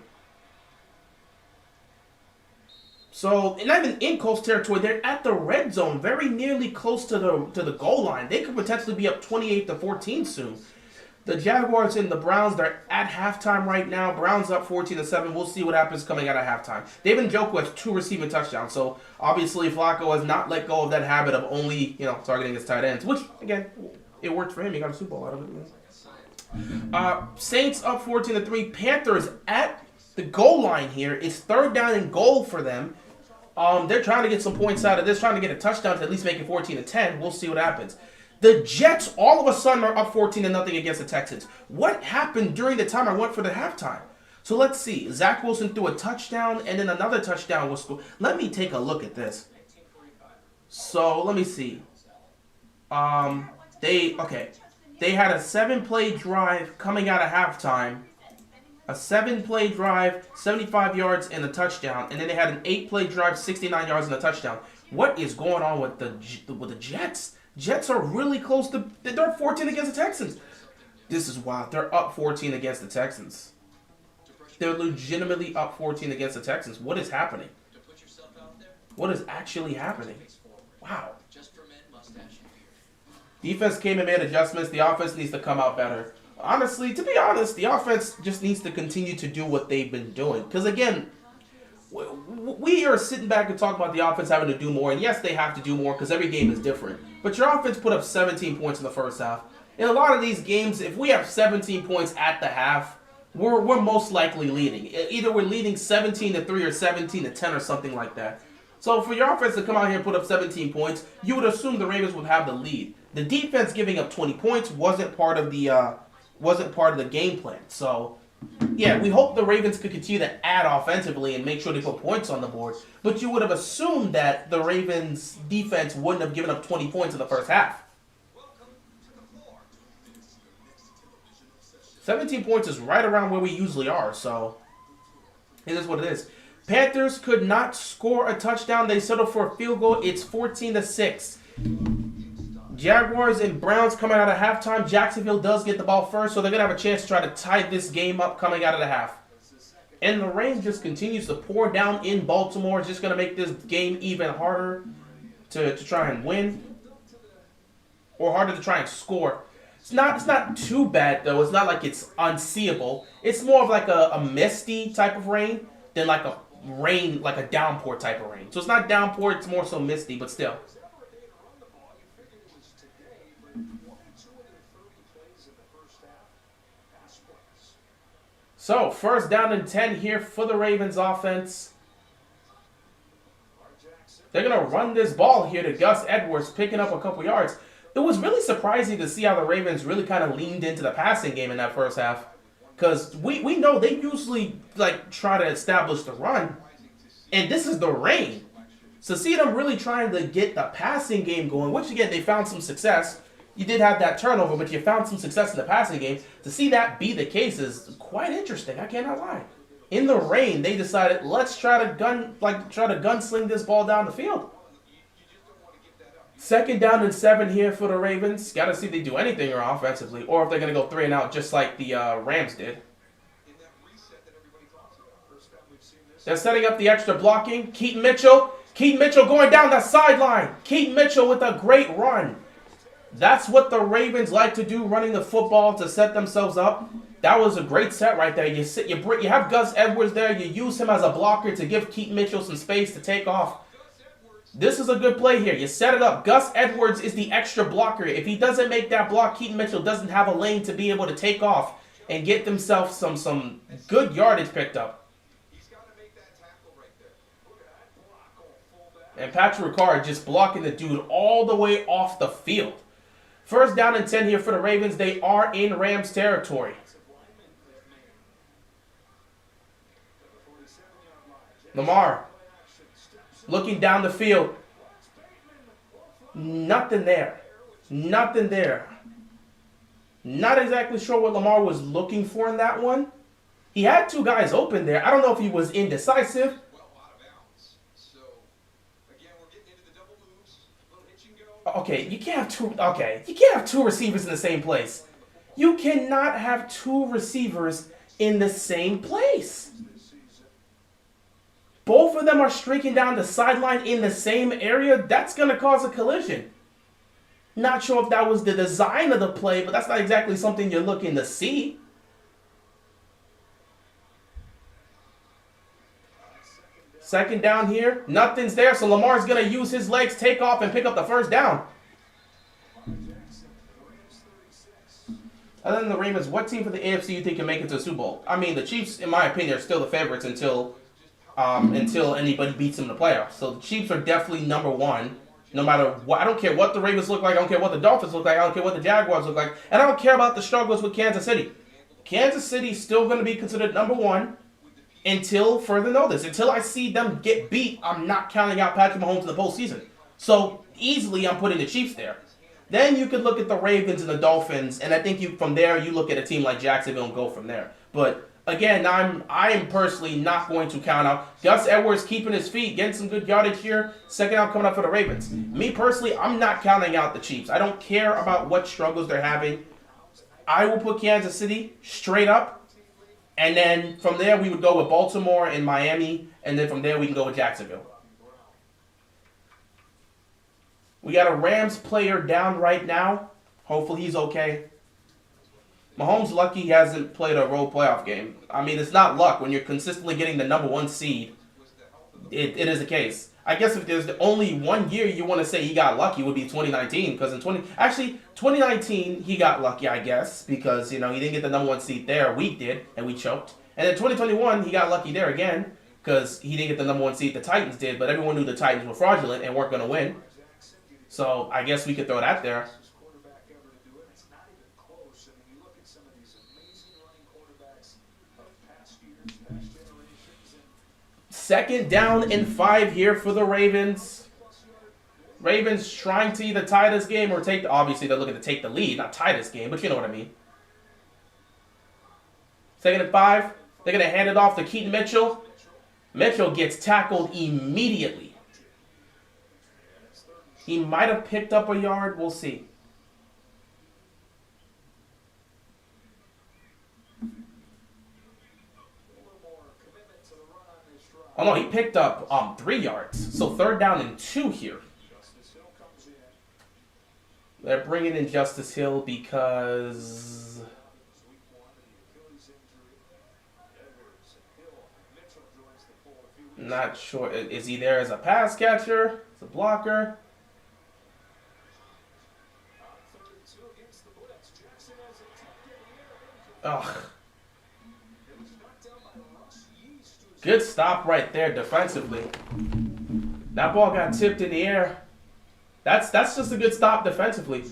So, not even in Colts territory, they're at the red zone, very nearly close to the goal line. They could potentially be up 28-14 soon. The Jaguars and the Browns, they're at halftime right now. Browns up 14-7. We'll see what happens coming out of halftime. David Njoku has 2 receiving touchdowns, so obviously Flacco has not let go of that habit of only, targeting his tight ends, which, again, it worked for him. He got a Super Bowl out of it. Saints up 14-3. Panthers at the goal line here. It's 3rd down and goal for them. They're trying to get some points out of this, trying to get a touchdown to at least make it 14-10. We'll see what happens. The Jets all of a sudden are up 14-0 against the Texans. What happened during the time I went for the halftime? So let's see. Zach Wilson threw a touchdown and then another touchdown was scored. Let me take a look at this. So let me see. They had a 7-play drive coming out of halftime. A 7-play drive, 75 yards and a touchdown, and then they had an 8-play drive, 69 yards and a touchdown. What is going on with the Jets? Jets are really close to. They're up 14 against the Texans. This is wild. They're up 14 against the Texans. They're legitimately up 14 against the Texans. What is happening? What is actually happening? Wow. Defense came and made adjustments. The offense needs to come out better. Honestly, to be honest, the offense just needs to continue to do what they've been doing. Because, again, we are sitting back and talking about the offense having to do more. And, yes, they have to do more because every game is different. But your offense put up 17 points in the first half. In a lot of these games, if we have 17 points at the half, we're most likely leading. Either we're leading 17-3 or 17-10 or something like that. So for your offense to come out here and put up 17 points, you would assume the Ravens would have the lead. The defense giving up 20 points wasn't part of the game plan. So, yeah, we hope the Ravens could continue to add offensively and make sure they put points on the board. But you would have assumed that the Ravens' defense wouldn't have given up 20 points in the first half. 17 points is right around where we usually are, so it is what it is. Panthers could not score a touchdown. They settled for a field goal. It's 14-6. Jaguars and Browns coming out of halftime. Jacksonville does get the ball first, so they're going to have a chance to try to tie this game up coming out of the half. And the rain just continues to pour down in Baltimore. It's just going to make this game even harder to try and win. Or harder to try and score. It's not too bad, though. It's not like it's unseeable. It's more of like a misty type of rain than like a rain, like a downpour type of rain. So it's not downpour, it's more so misty, but still. So, 1st down and 10 here for the Ravens offense. They're going to run this ball here to Gus Edwards, picking up a couple yards. It was really surprising to see how the Ravens really kind of leaned into the passing game in that first half. Because we know they usually try to establish the run. And this is the rain. So see them really trying to get the passing game going, which again, they found some success. You did have that turnover, but you found some success in the passing game. To see that be the case is quite interesting. I cannot lie. In the rain, they decided, let's try to gunsling this ball down the field. Second down and 7 here for the Ravens. Got to see if they do anything offensively, or if they're going to go 3 and out just like the Rams did. They're setting up the extra blocking. Keaton Mitchell going down the sideline. Keaton Mitchell with a great run. That's what the Ravens like to do, running the football to set themselves up. That was a great set right there. You have Gus Edwards there. You use him as a blocker to give Keaton Mitchell some space to take off. This is a good play here. You set it up. Gus Edwards is the extra blocker. If he doesn't make that block, Keaton Mitchell doesn't have a lane to be able to take off and get themselves some good yardage picked up. And Patrick Ricard just blocking the dude all the way off the field. First down and 10 here for the Ravens. They are in Rams territory. Lamar looking down the field. Nothing there. Nothing there. Not exactly sure what Lamar was looking for in that one. He had 2 guys open there. I don't know if he was indecisive. Okay, you can't have 2 receivers in the same place. You cannot have 2 receivers in the same place. Both of them are streaking down the sideline in the same area. That's going to cause a collision. Not sure if that was the design of the play, but that's not exactly something you're looking to see. Second down here. Nothing's there, so Lamar's going to use his legs, take off, and pick up the first down. Other than the Ravens, what team for the AFC you think can make it to the Super Bowl? I mean, the Chiefs, in my opinion, are still the favorites until anybody beats them in the playoffs. So the Chiefs are definitely number 1. No matter what, I don't care what the Ravens look like. I don't care what the Dolphins look like. I don't care what the Jaguars look like. And I don't care about the struggles with Kansas City. Kansas City's still going to be considered number 1 until further notice. Until I see them get beat, I'm not counting out Patrick Mahomes in the postseason. So easily I'm putting the Chiefs there. Then you could look at the Ravens and the Dolphins, and I think from there you look at a team like Jacksonville and go from there. But again, I am personally not going to count out Gus Edwards keeping his feet, getting some good yardage here. Second out coming up for the Ravens. Me personally, I'm not counting out the Chiefs. I don't care about what struggles they're having. I will put Kansas City straight up, and then from there we would go with Baltimore and Miami, and then from there we can go with Jacksonville. We got a Rams player down right now. Hopefully he's okay. Mahomes lucky he hasn't played a road playoff game. I mean, it's not luck when you're consistently getting the number 1 seed. It is the case. I guess if there's only 1 year you want to say he got lucky, it would be 2019. Because in 2019 he got lucky, I guess, because he didn't get the number 1 seed there. We did, and we choked. And then 2021 he got lucky there again because he didn't get the number 1 seed. The Titans did, but everyone knew the Titans were fraudulent and weren't going to win. So I guess we could throw that there. Second down and 5 here for the Ravens. Ravens trying to either tie this game or obviously they're looking to take the lead, not tie this game, but you know what I mean. Second and 5. They're going to hand it off to Keaton Mitchell. Mitchell gets tackled immediately. He might have picked up a yard. We'll see. Oh, no, he picked up 3 yards. So third down and 2 here. They're bringing in Justice Hill because... Not sure. Is he there as a pass catcher? As a blocker? Ugh. Good stop right there defensively. That ball got tipped in the air. That's just a good stop defensively.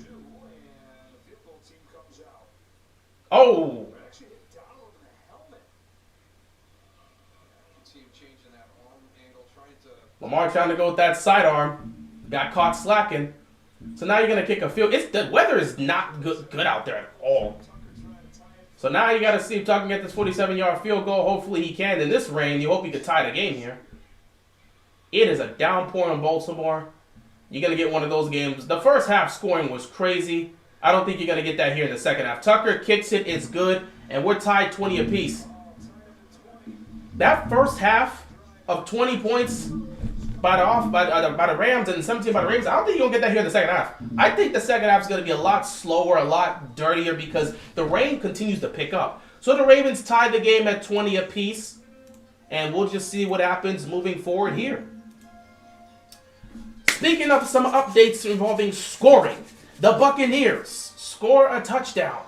Oh. Lamar trying to go with that sidearm. Got caught slacking. So now you're going to kick a field. The weather is not good out there at all. So now you got to see if Tuck can get this 47-yard field goal. Hopefully he can. In this rain, you hope he could tie the game here. It is a downpour in Baltimore. You're going to get one of those games. The first half scoring was crazy. I don't think you're going to get that here in the second half. Tucker kicks it. It's good. And we're tied 20 apiece. That first half of 20 points by the Rams and 17 by the Ravens, I don't think you're going to get that here in the second half. I think the second half is going to be a lot slower, a lot dirtier because the rain continues to pick up. So the Ravens tie the game at 20 apiece. And we'll just see what happens moving forward here. Speaking of some updates involving scoring, the Buccaneers score a touchdown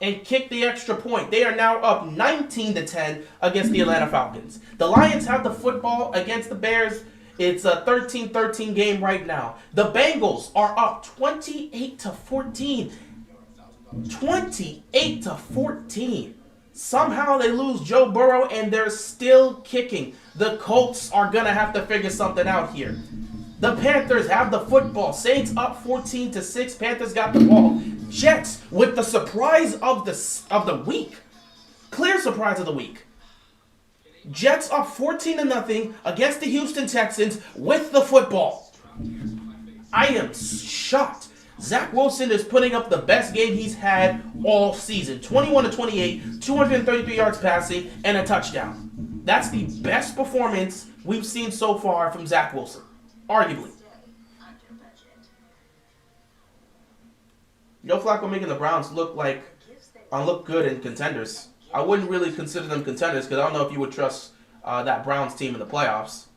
and kick the extra point. They are now up 19-10 against the Atlanta Falcons. The Lions have the football against the Bears. It's a 13-13 game right now. The Bengals are up 28-14. 28-14. Somehow they lose Joe Burrow and they're still kicking. The Colts are going to have to figure something out here. The Panthers have the football. Saints up 14-6. Panthers got the ball. Jets with the surprise of the week. Clear surprise of the week. Jets up 14-0 against the Houston Texans with the football. I am shocked. Zach Wilson is putting up the best game he's had all season. 21-28, 233 yards passing, and a touchdown. That's the best performance we've seen so far from Zach Wilson. Arguably. Joe Flacco making the Browns look good in contenders. I wouldn't really consider them contenders because I don't know if you would trust that Browns team in the playoffs.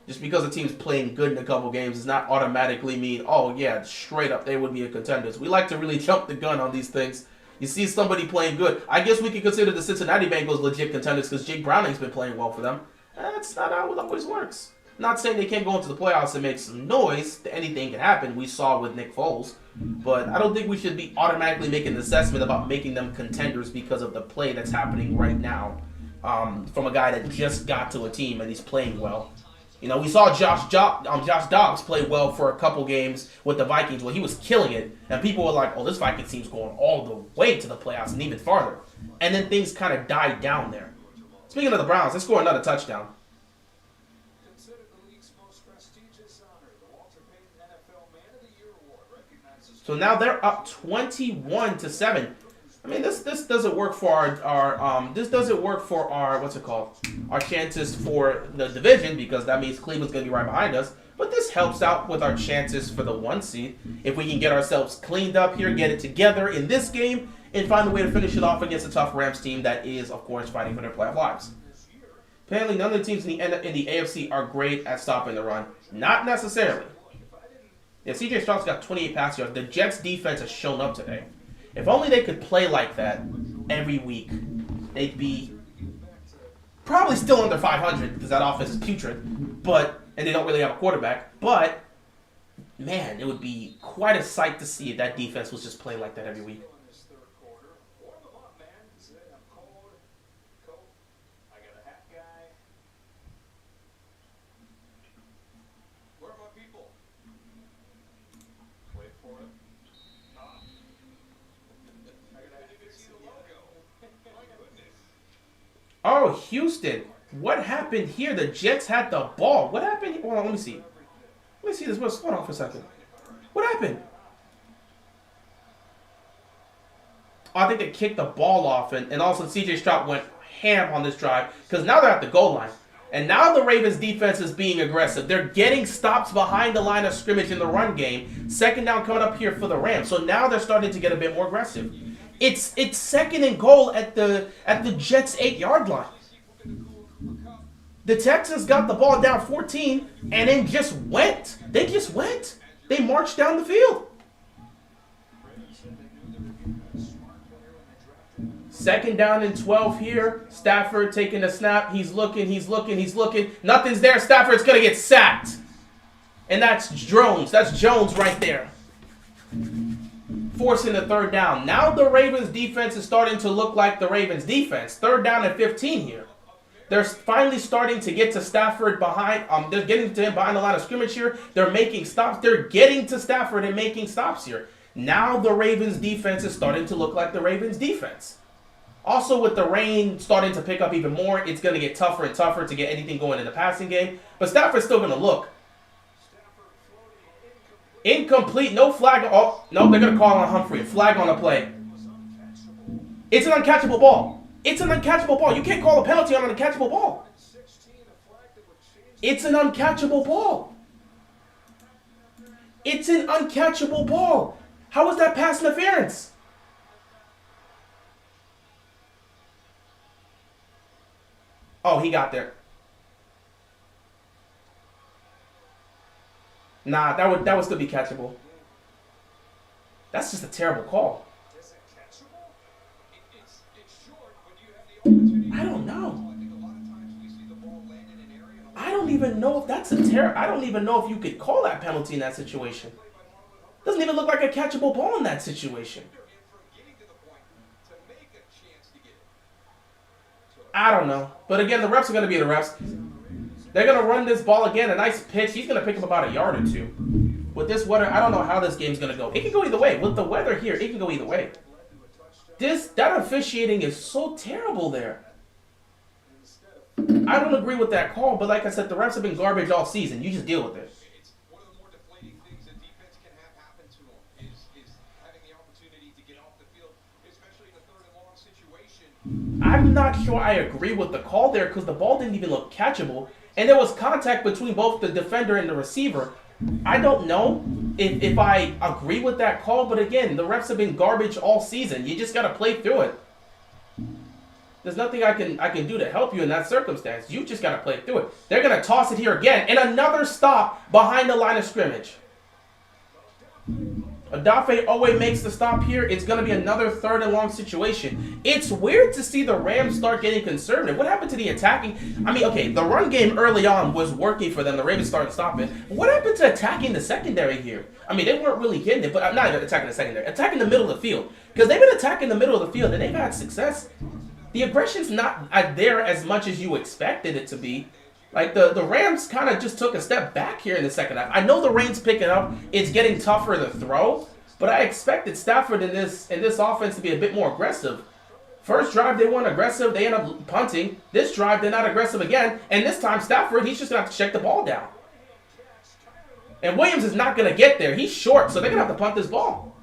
Just because a team's playing good in a couple games does not automatically mean, oh yeah, straight up they would be a contenders. We like to really jump the gun on these things. You see somebody playing good. I guess we could consider the Cincinnati Bengals legit contenders because Jake Browning's been playing well for them. That's not how it always works. Not saying they can't go into the playoffs and make some noise. Anything can happen. We saw with Nick Foles. But I don't think we should be automatically making an assessment about making them contenders because of the play that's happening right now from a guy that just got to a team and he's playing well. You know, we saw Josh Dobbs play well for a couple games with the Vikings where he was killing it. And people were like, oh, this Vikings team's going all the way to the playoffs and even farther. And then things kind of died down there. Speaking of the Browns, they scored another touchdown. So now they're up 21-7. I mean, this doesn't work for our chances for the division because that means Cleveland's gonna be right behind us. But this helps out with our chances for the 1 seed if we can get ourselves cleaned up here, get it together in this game, and find a way to finish it off against a tough Rams team that is, of course, fighting for their playoff lives. Apparently, none of the teams in the AFC are great at stopping the run. Not necessarily. Yeah, C.J. Stroud's got 28 pass yards. The Jets' defense has shown up today. If only they could play like that every week, they'd be probably still under 500 because that offense is putrid. And they don't really have a quarterback. But, man, it would be quite a sight to see if that defense was just playing like that every week. Oh, Houston. What happened here? The Jets had the ball. What happened? Hold on, let me see. Let me see this. Hold on for a second. What happened? Oh, I think they kicked the ball off, and all of a sudden C.J. Stroud went ham on this drive because now they're at the goal line. And now the Ravens defense is being aggressive. They're getting stops behind the line of scrimmage in the run game. Second down coming up here for the Rams. So now they're starting to get a bit more aggressive. It's second and goal at the Jets' 8-yard line. The Texans got the ball down 14 and then just went. They just went. They marched down the field. Second down and 12 here. Stafford taking the snap. He's looking. Nothing's there. Stafford's going to get sacked. And that's Jones. That's Jones right there. Forcing the third down. Now the Ravens defense is starting to look like the Ravens defense. Third down and 15 here. They're finally starting to get to Stafford behind. They're getting to him behind the line of scrimmage here. They're making stops. They're getting to Stafford and making stops here. Now the Ravens defense is starting to look like the Ravens defense. Also, with the rain starting to pick up even more, it's going to get tougher and tougher to get anything going in the passing game. But Stafford's still going to look. Incomplete, no flag. Oh, no, they're going to call on Humphrey. Flag on the play. It's an uncatchable ball. It's an uncatchable ball. You can't call a penalty on an uncatchable ball. It's an uncatchable ball. It's an uncatchable ball. How is that pass interference? Oh, he got there. Nah, that would still be catchable. That's just a terrible call. I don't know. I don't even know if that's a I don't even know if you could call that penalty in that situation. Doesn't even look like a catchable ball in that situation. I don't know. But again, the refs are going to be the refs. They're going to run this ball again. A nice pitch. He's going to pick him about a yard or two. With this weather, I don't know how this game's going to go. It can go either way. With the weather here, it can go either way. That officiating is so terrible there. I don't agree with that call, but like I said, the refs have been garbage all season. You just deal with it. It's one of the more deflating things that defense can have happen to them is having the opportunity to get off the field, especially in a third and long situation. I'm not sure I agree with the call there because the ball didn't even look catchable, and there was contact between both the defender and the receiver. I don't know if I agree with that call, but again, the refs have been garbage all season. You just got to play through it. There's nothing I can do to help you in that circumstance. You just got to play through it. They're going to toss it here again, and another stop behind the line of scrimmage. Odafe Owe makes the stop here. It's going to be another third and long situation. It's weird to see the Rams start getting conservative. What happened to the attacking? I mean, okay, the run game early on was working for them. The Ravens started stopping. What happened to attacking the secondary here? I mean, they weren't really getting it, but not even attacking the secondary. Attacking the middle of the field. Because they've been attacking the middle of the field, and they've had success. The aggression's not there as much as you expected it to be. Like, the Rams kind of just took a step back here in the second half. I know the rain's picking up. It's getting tougher to throw. But I expected Stafford in this offense to be a bit more aggressive. First drive, they weren't aggressive. They end up punting. This drive, they're not aggressive again. And this time, Stafford, he's just going to have to check the ball down. And Williams is not going to get there. He's short, so they're going to have to punt this ball.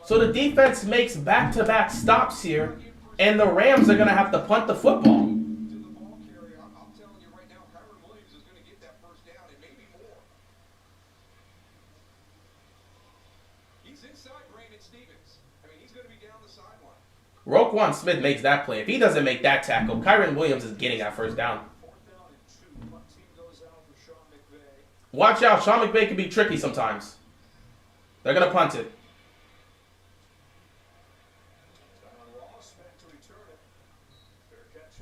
So the defense makes back-to-back stops here, and the Rams are going to have to punt the football. Roquan Smith makes that play. If he doesn't make that tackle, Kyren Williams is getting that first down. Watch out. Sean McVay can be tricky sometimes. They're going to punt it.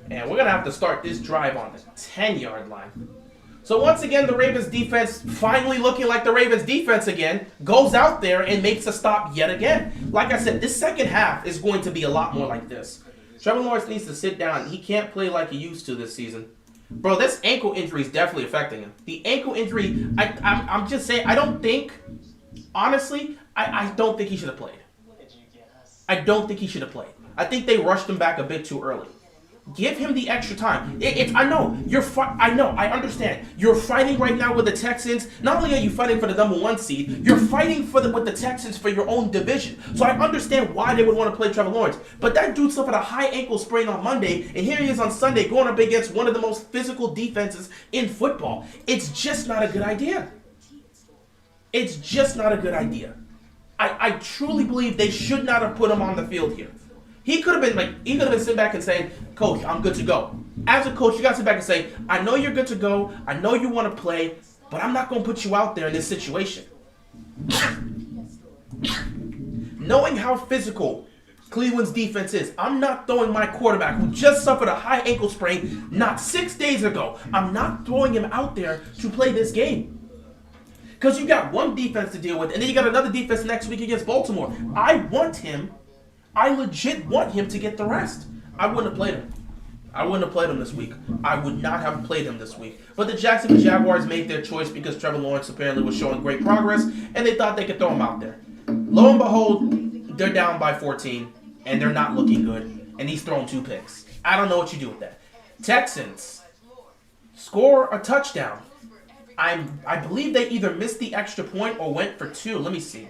And we're going to have to start this drive on the 10-yard line. So once again, the Ravens defense, finally looking like the Ravens defense again, goes out there and makes a stop yet again. Like I said, this second half is going to be a lot more like this. Trevor Lawrence needs to sit down. He can't play like he used to this season. Bro, this ankle injury is definitely affecting him. The ankle injury, I'm just saying, I don't think, honestly, I don't think he should have played. I don't think he should have played. I think they rushed him back a bit too early. Give him the extra time. I know. I understand. You're fighting right now with the Texans. Not only are you fighting for the number 1 seed, you're fighting with the Texans for your own division. So I understand why they would want to play Trevor Lawrence. But that dude suffered a high ankle sprain on Monday, and here he is on Sunday going up against one of the most physical defenses in football. It's just not a good idea. It's just not a good idea. I truly believe they should not have put him on the field here. He could have been sitting back and saying, Coach, I'm good to go. As a coach, you got to sit back and say, I know you're good to go. I know you want to play, but I'm not going to put you out there in this situation. Knowing how physical Cleveland's defense is, I'm not throwing my quarterback who just suffered a high ankle sprain not 6 days ago. I'm not throwing him out there to play this game. Because you got one defense to deal with, and then you got another defense next week against Baltimore. I legit want him to get the rest. I wouldn't have played him. I wouldn't have played him this week. I would not have played him this week. But the Jacksonville Jaguars made their choice because Trevor Lawrence apparently was showing great progress, and they thought they could throw him out there. Lo and behold, they're down by 14, and they're not looking good, and he's thrown 2 picks. I don't know what you do with that. Texans score a touchdown. I believe they either missed the extra point or went for 2. Let me see.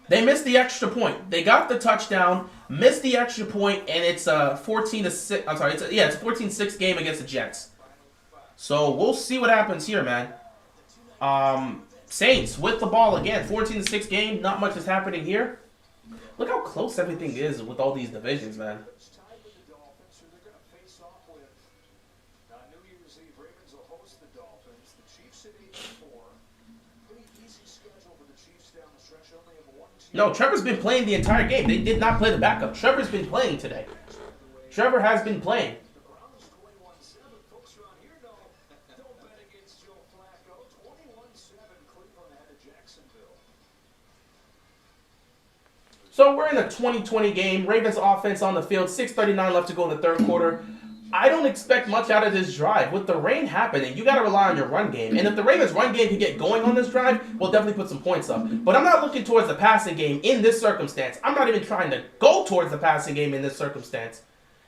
They missed the extra point. They got the touchdown, missed the extra point, and it's a 14-6. I'm sorry, it's a 14-6 game against the Jets. So we'll see what happens here, man. Saints with the ball again. 14-6 game. Not much is happening here. Look how close everything is with all these divisions, man. No, Trevor's been playing the entire game. They did not play the backup. Trevor's been playing today. Trevor has been playing. So we're in a 20-20 game. Ravens offense on the field. 6:39 left to go in the third quarter. I don't expect much out of this drive. With the rain happening, you got to rely on your run game. And if the Ravens' run game can get going on this drive, we'll definitely put some points up. But I'm not looking towards the passing game in this circumstance. I'm not even trying to go towards the passing game in this circumstance.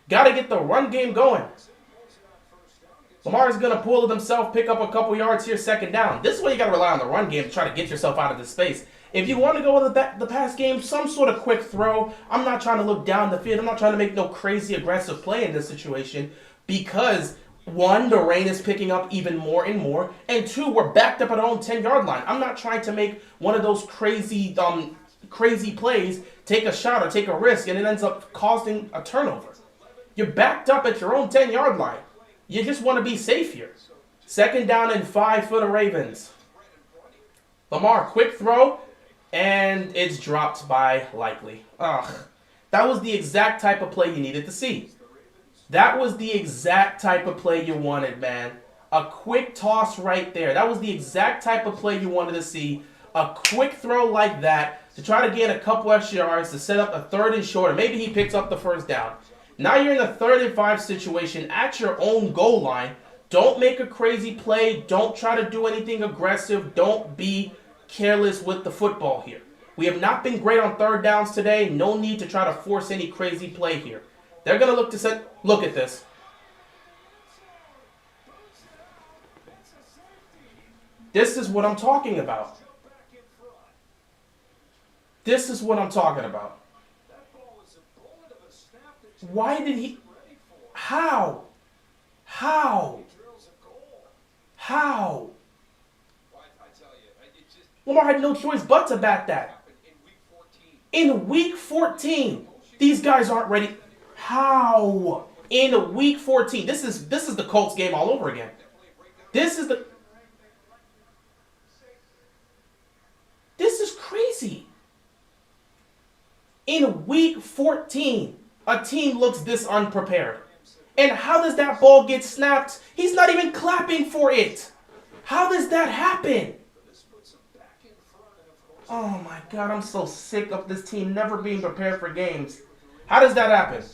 Got to get the run game going. Lamar's going to pull it himself, pick up a couple yards here, second down. This is where you got to rely on the run game to try to get yourself out of this space. If you want to go with the pass game, some sort of quick throw. I'm not trying to look down the field. I'm not trying to make no crazy aggressive play in this situation because, 1, the rain is picking up even more and more, and 2, we're backed up at our own 10-yard line. I'm not trying to make one of those crazy plays, take a shot or take a risk, and it ends up causing a turnover. You're backed up at your own 10-yard line. You just want to be safe here. Second down and 5 for the Ravens. Lamar, quick throw. And it's dropped by Likely. Ugh. That was the exact type of play you needed to see. That was the exact type of play you wanted, man. A quick toss right there. That was the exact type of play you wanted to see. A quick throw like that to try to gain a couple extra yards to set up a 3rd and short. Or maybe he picks up the first down. Now you're in a 3rd and 5 situation at your own goal line. Don't make a crazy play. Don't try to do anything aggressive. Don't be careless with the football here. We have not been great on 3rd downs today. No need to try to force any crazy play here. They're going to look to set. Look at this. This is what I'm talking about. This is what I'm talking about. Why did he? How? How? How? Lamar had no choice but to back that. In week 14, these guys aren't ready. How? In week 14, this is the Colts game all over again. This is crazy. In week 14, a team looks this unprepared. And how does that ball get snapped? He's not even clapping for it. How does that happen? Oh my God, I'm so sick of this team never being prepared for games. How does that happen?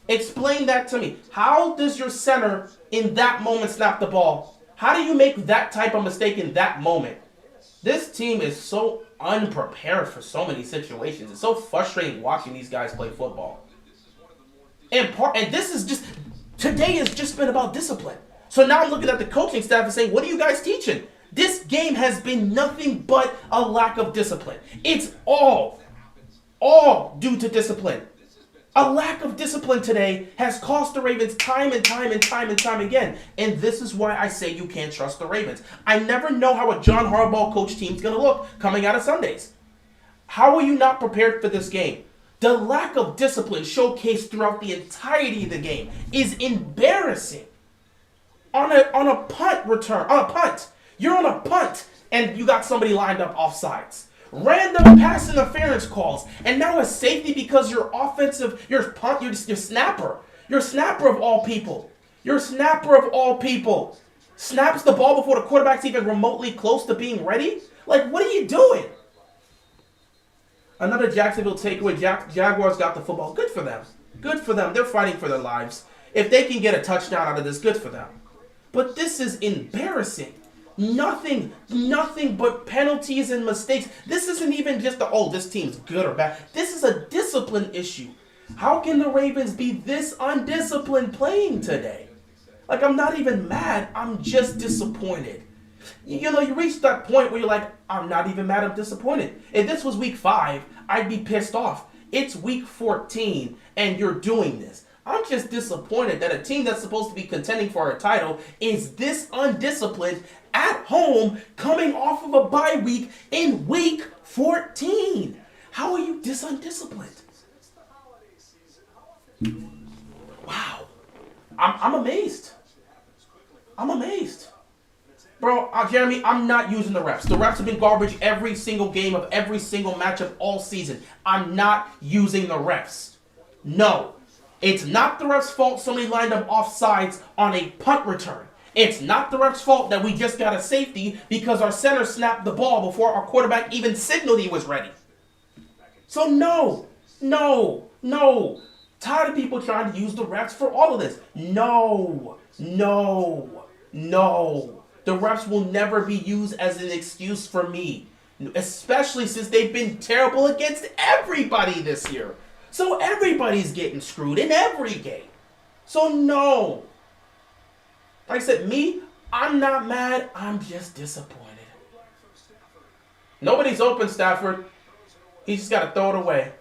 Explain that to me. How does your center in that moment snap the ball? How do you make that type of mistake in that moment? This team is so unprepared for so many situations. It's so frustrating watching these guys play football. And this is just, today has just been about discipline. So now I'm looking at the coaching staff and saying, what are you guys teaching? This game has been nothing but a lack of discipline. It's all due to discipline. A lack of discipline today has cost the Ravens time and time again. And this is why I say you can't trust the Ravens. I never know how a John Harbaugh coach team's going to look coming out of Sundays. How are you not prepared for this game? The lack of discipline showcased throughout the entirety of the game is embarrassing. On a punt return, on a punt. You're on a punt, and you got somebody lined up offsides. Random pass interference calls, and now a safety because your snapper of all people, snaps the ball before the quarterback's even remotely close to being ready. Like, what are you doing? Another Jacksonville takeaway. Jaguars got the football. Good for them. Good for them. They're fighting for their lives. If they can get a touchdown out of this, good for them. But this is embarrassing. Nothing but penalties and mistakes. This isn't even just this team's good or bad. This is a discipline issue. How can the Ravens be this undisciplined playing today? Like, I'm not even mad. I'm just disappointed. You know, you reach that point where you're like, I'm not even mad, I'm disappointed. If this was week 5, I'd be pissed off. It's week 14, and you're doing this. I'm just disappointed that a team that's supposed to be contending for a title is this undisciplined at home coming off of a bye week in week 14. How are you this undisciplined? Wow. I'm amazed. I'm amazed. Bro, Jeremy, I'm not using the refs. The refs have been garbage every single game of every single matchup all season. I'm not using the refs. No. It's not the refs' fault somebody lined up offsides on a punt return. It's not the refs' fault that we just got a safety because our center snapped the ball before our quarterback even signaled he was ready. So no. Tired of people trying to use the refs for all of this. No. The refs will never be used as an excuse for me. Especially since they've been terrible against everybody this year. So everybody's getting screwed in every game. So no. Like I said, I'm not mad. I'm just disappointed. Nobody's open, Stafford. He's just got to throw it away.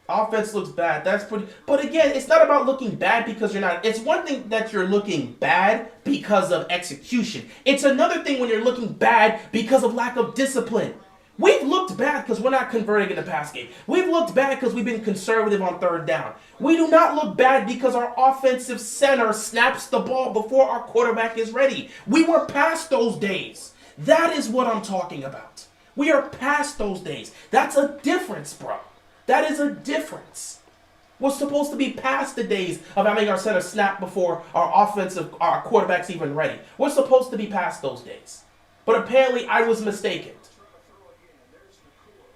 Offense looks bad. That's pretty. But again, it's not about looking bad because you're not. It's one thing that you're looking bad because of execution. It's another thing when you're looking bad because of lack of discipline. We've looked bad because we're not converting in the pass game. We've looked bad because we've been conservative on third down. We do not look bad because our offensive center snaps the ball before our quarterback is ready. We were past those days. That is what I'm talking about. We are past those days. That's a difference, bro. That is a difference. We're supposed to be past the days of having our center snap before our quarterback's even ready. We're supposed to be past those days. But apparently I was mistaken.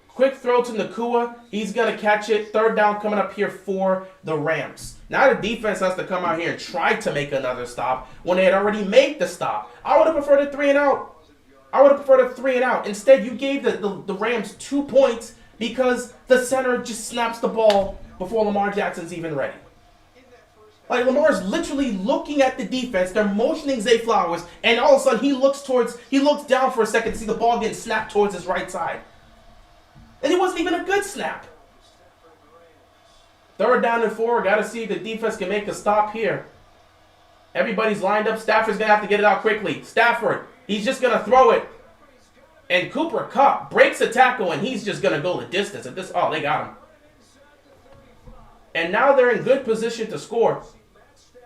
Quick throw to Nakua. He's going to catch it. Third down coming up here for the Rams. Now the defense has to come out here and try to make another stop when they had already made the stop. I would have preferred a 3 and out. Instead, you gave the Rams 2 points because the center just snaps the ball before Lamar Jackson's even ready. Like, Lamar's literally looking at the defense. They're motioning Zay Flowers, and all of a sudden he looks down for a second to see the ball getting snapped towards his right side. And it wasn't even a good snap. Third down and 4. Got to see if the defense can make a stop here. Everybody's lined up. Stafford's going to have to get it out quickly. Stafford, he's just going to throw it. And Cooper Kupp breaks a tackle, and he's just going to go the distance. They got him. And now they're in good position to score.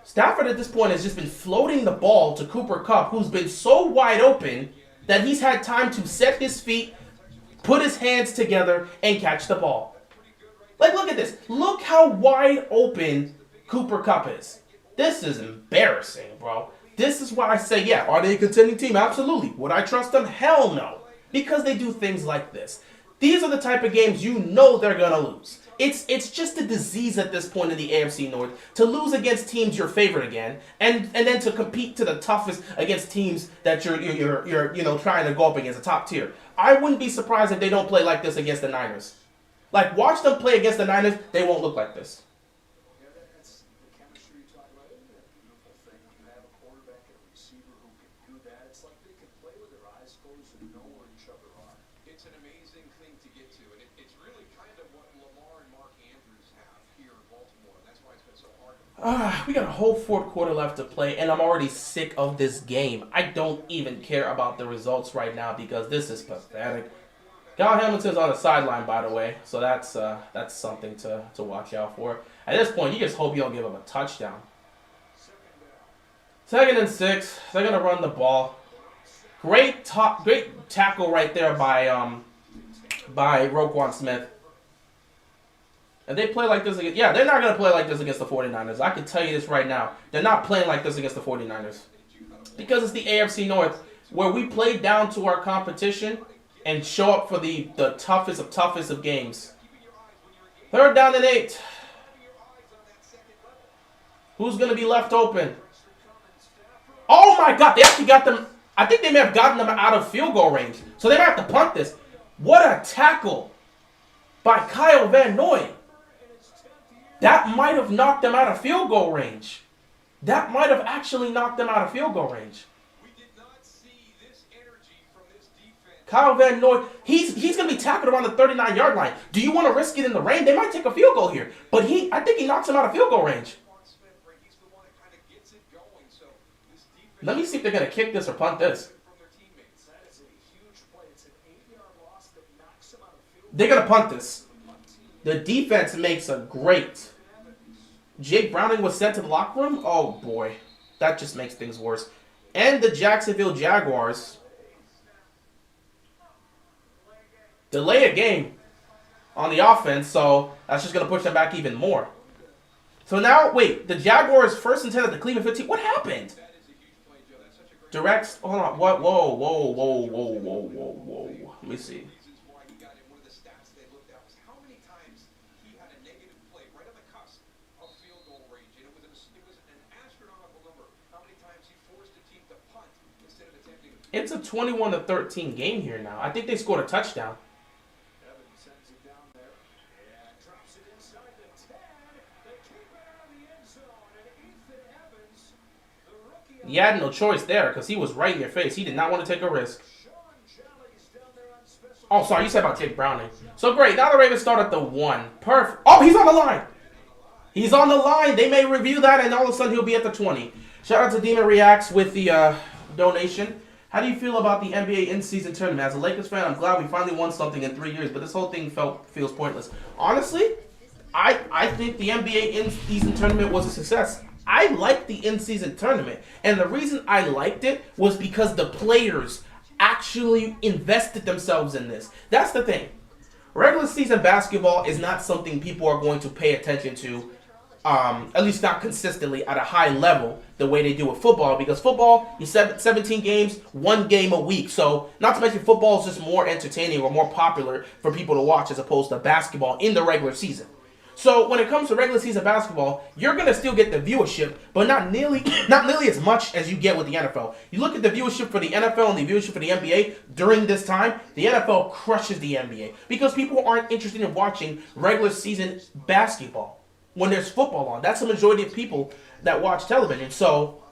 Stafford at this point has just been floating the ball to Cooper Kupp, who's been so wide open that he's had time to set his feet, put his hands together, and catch the ball. Like, look at this. Look how wide open Cooper Kupp is. This is embarrassing, bro. This is why I say, yeah, are they a contending team? Absolutely. Would I trust them? Hell no. Because they do things like this. These are the type of games you know they're going to lose. It's just a disease at this point in the AFC North to lose against teams you're favored again, and then to compete to the toughest against teams that you're trying to go up against, a top tier. I wouldn't be surprised if they don't play like this against the Niners. Like, watch them play against the Niners, they won't look like this. Yeah, that's the chemistry you talk about. Isn't that a beautiful thing? You have a quarterback and a receiver who can do that. It's like they can play with their eyes closed and know where each other are. It's an amazing thing to get to, and it's really kind of what Lamar and Mark Andrews have here in Baltimore, and that's why it's been so hard. We got a whole fourth quarter left to play, and I'm already sick of this game. I don't even care about the results right now because this is pathetic. Kyle Hamilton's on the sideline, by the way, so that's something to watch out for. At this point, you just hope you don't give him a touchdown. 2nd and 6. They're gonna run the ball. Great tackle right there by Roquan Smith. And they play like this against... Yeah, they're not going to play like this against the 49ers. I can tell you this right now. They're not playing like this against the 49ers. Because it's the AFC North, where we play down to our competition and show up for the toughest of games. 3rd down and 8. Who's going to be left open? Oh my God, they actually got them. I think they may have gotten them out of field goal range. So they might have to punt this. What a tackle by Kyle Van Noy. That might have knocked them out of field goal range. That might have actually knocked them out of field goal range. We did not see this energy from this defense. Kyle Van Noy, he's going to be tackled around the 39-yard line. Do you want to risk it in the rain? They might take a field goal here. But I think he knocks him out of field goal range. He's the one that kind of gets it going. So this defense Let me see if they're going to kick this or punt this. from their teammates. That is a huge play. It's an 8-yard loss that knocks him out of field goal. They're going to punt this. The defense makes a great. Jake Browning was sent to the locker room? Oh, boy. That just makes things worse. And the Jacksonville Jaguars delay a game on the offense, so that's just going to push them back even more. So now, wait, the Jaguars first and 10 at the Cleveland 15. What happened? That is a huge play, Joe. That's such a great Direct, hold on, what? Whoa. Let me see. reasons why he got in. One of the stats they looked at was how many times he had a negative play right on the cusp of field goal range. And it was an astronomical number. How many times he forced a team to punt instead of attempting to. It's a 21-13 game here now. I think they scored a touchdown. Evans sends it down there. Yeah, drops it inside the 10. They keep it out of the end zone. And Ethan Evans, the rookie. He had no choice there because he was right in your face. He did not want to take a risk. Sean Jelly's down there on special. Oh, sorry, you said about Jake Browning. So great, now the Ravens start at the 1. Perfect. Oh, he's on the line. He's on the line. They may review that, and all of a sudden he'll be at the 20. Shout out to Demon Reacts with the donation. How do you feel about the NBA in-season tournament? As a Lakers fan, I'm glad we finally won something in 3 years, but this whole thing feels pointless. Honestly, I think the NBA in-season tournament was a success. I liked the in-season tournament, and the reason I liked it was because the players actually invested themselves in this. That's the thing. Regular season basketball is not something people are going to pay attention to, at least not consistently at a high level the way they do with football, because football, you 17 games, 1 game a week. So not to mention football is just more entertaining or more popular for people to watch as opposed to basketball in the regular season. So when it comes to regular season basketball, you're going to still get the viewership, but not nearly as much as you get with the NFL. You look at the viewership for the NFL and the viewership for the NBA during this time, the NFL crushes the NBA because people aren't interested in watching regular season basketball when there's football on. That's the majority of people that watch television. So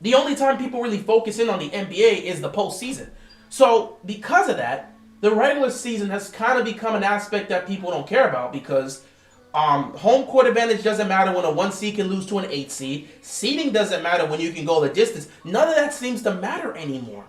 the only time people really focus in on the NBA is the postseason. So because of that, the regular season has kind of become an aspect that people don't care about because home court advantage doesn't matter when a 1 seed can lose to an 8 seed. Seeding doesn't matter when you can go the distance. None of that seems to matter anymore.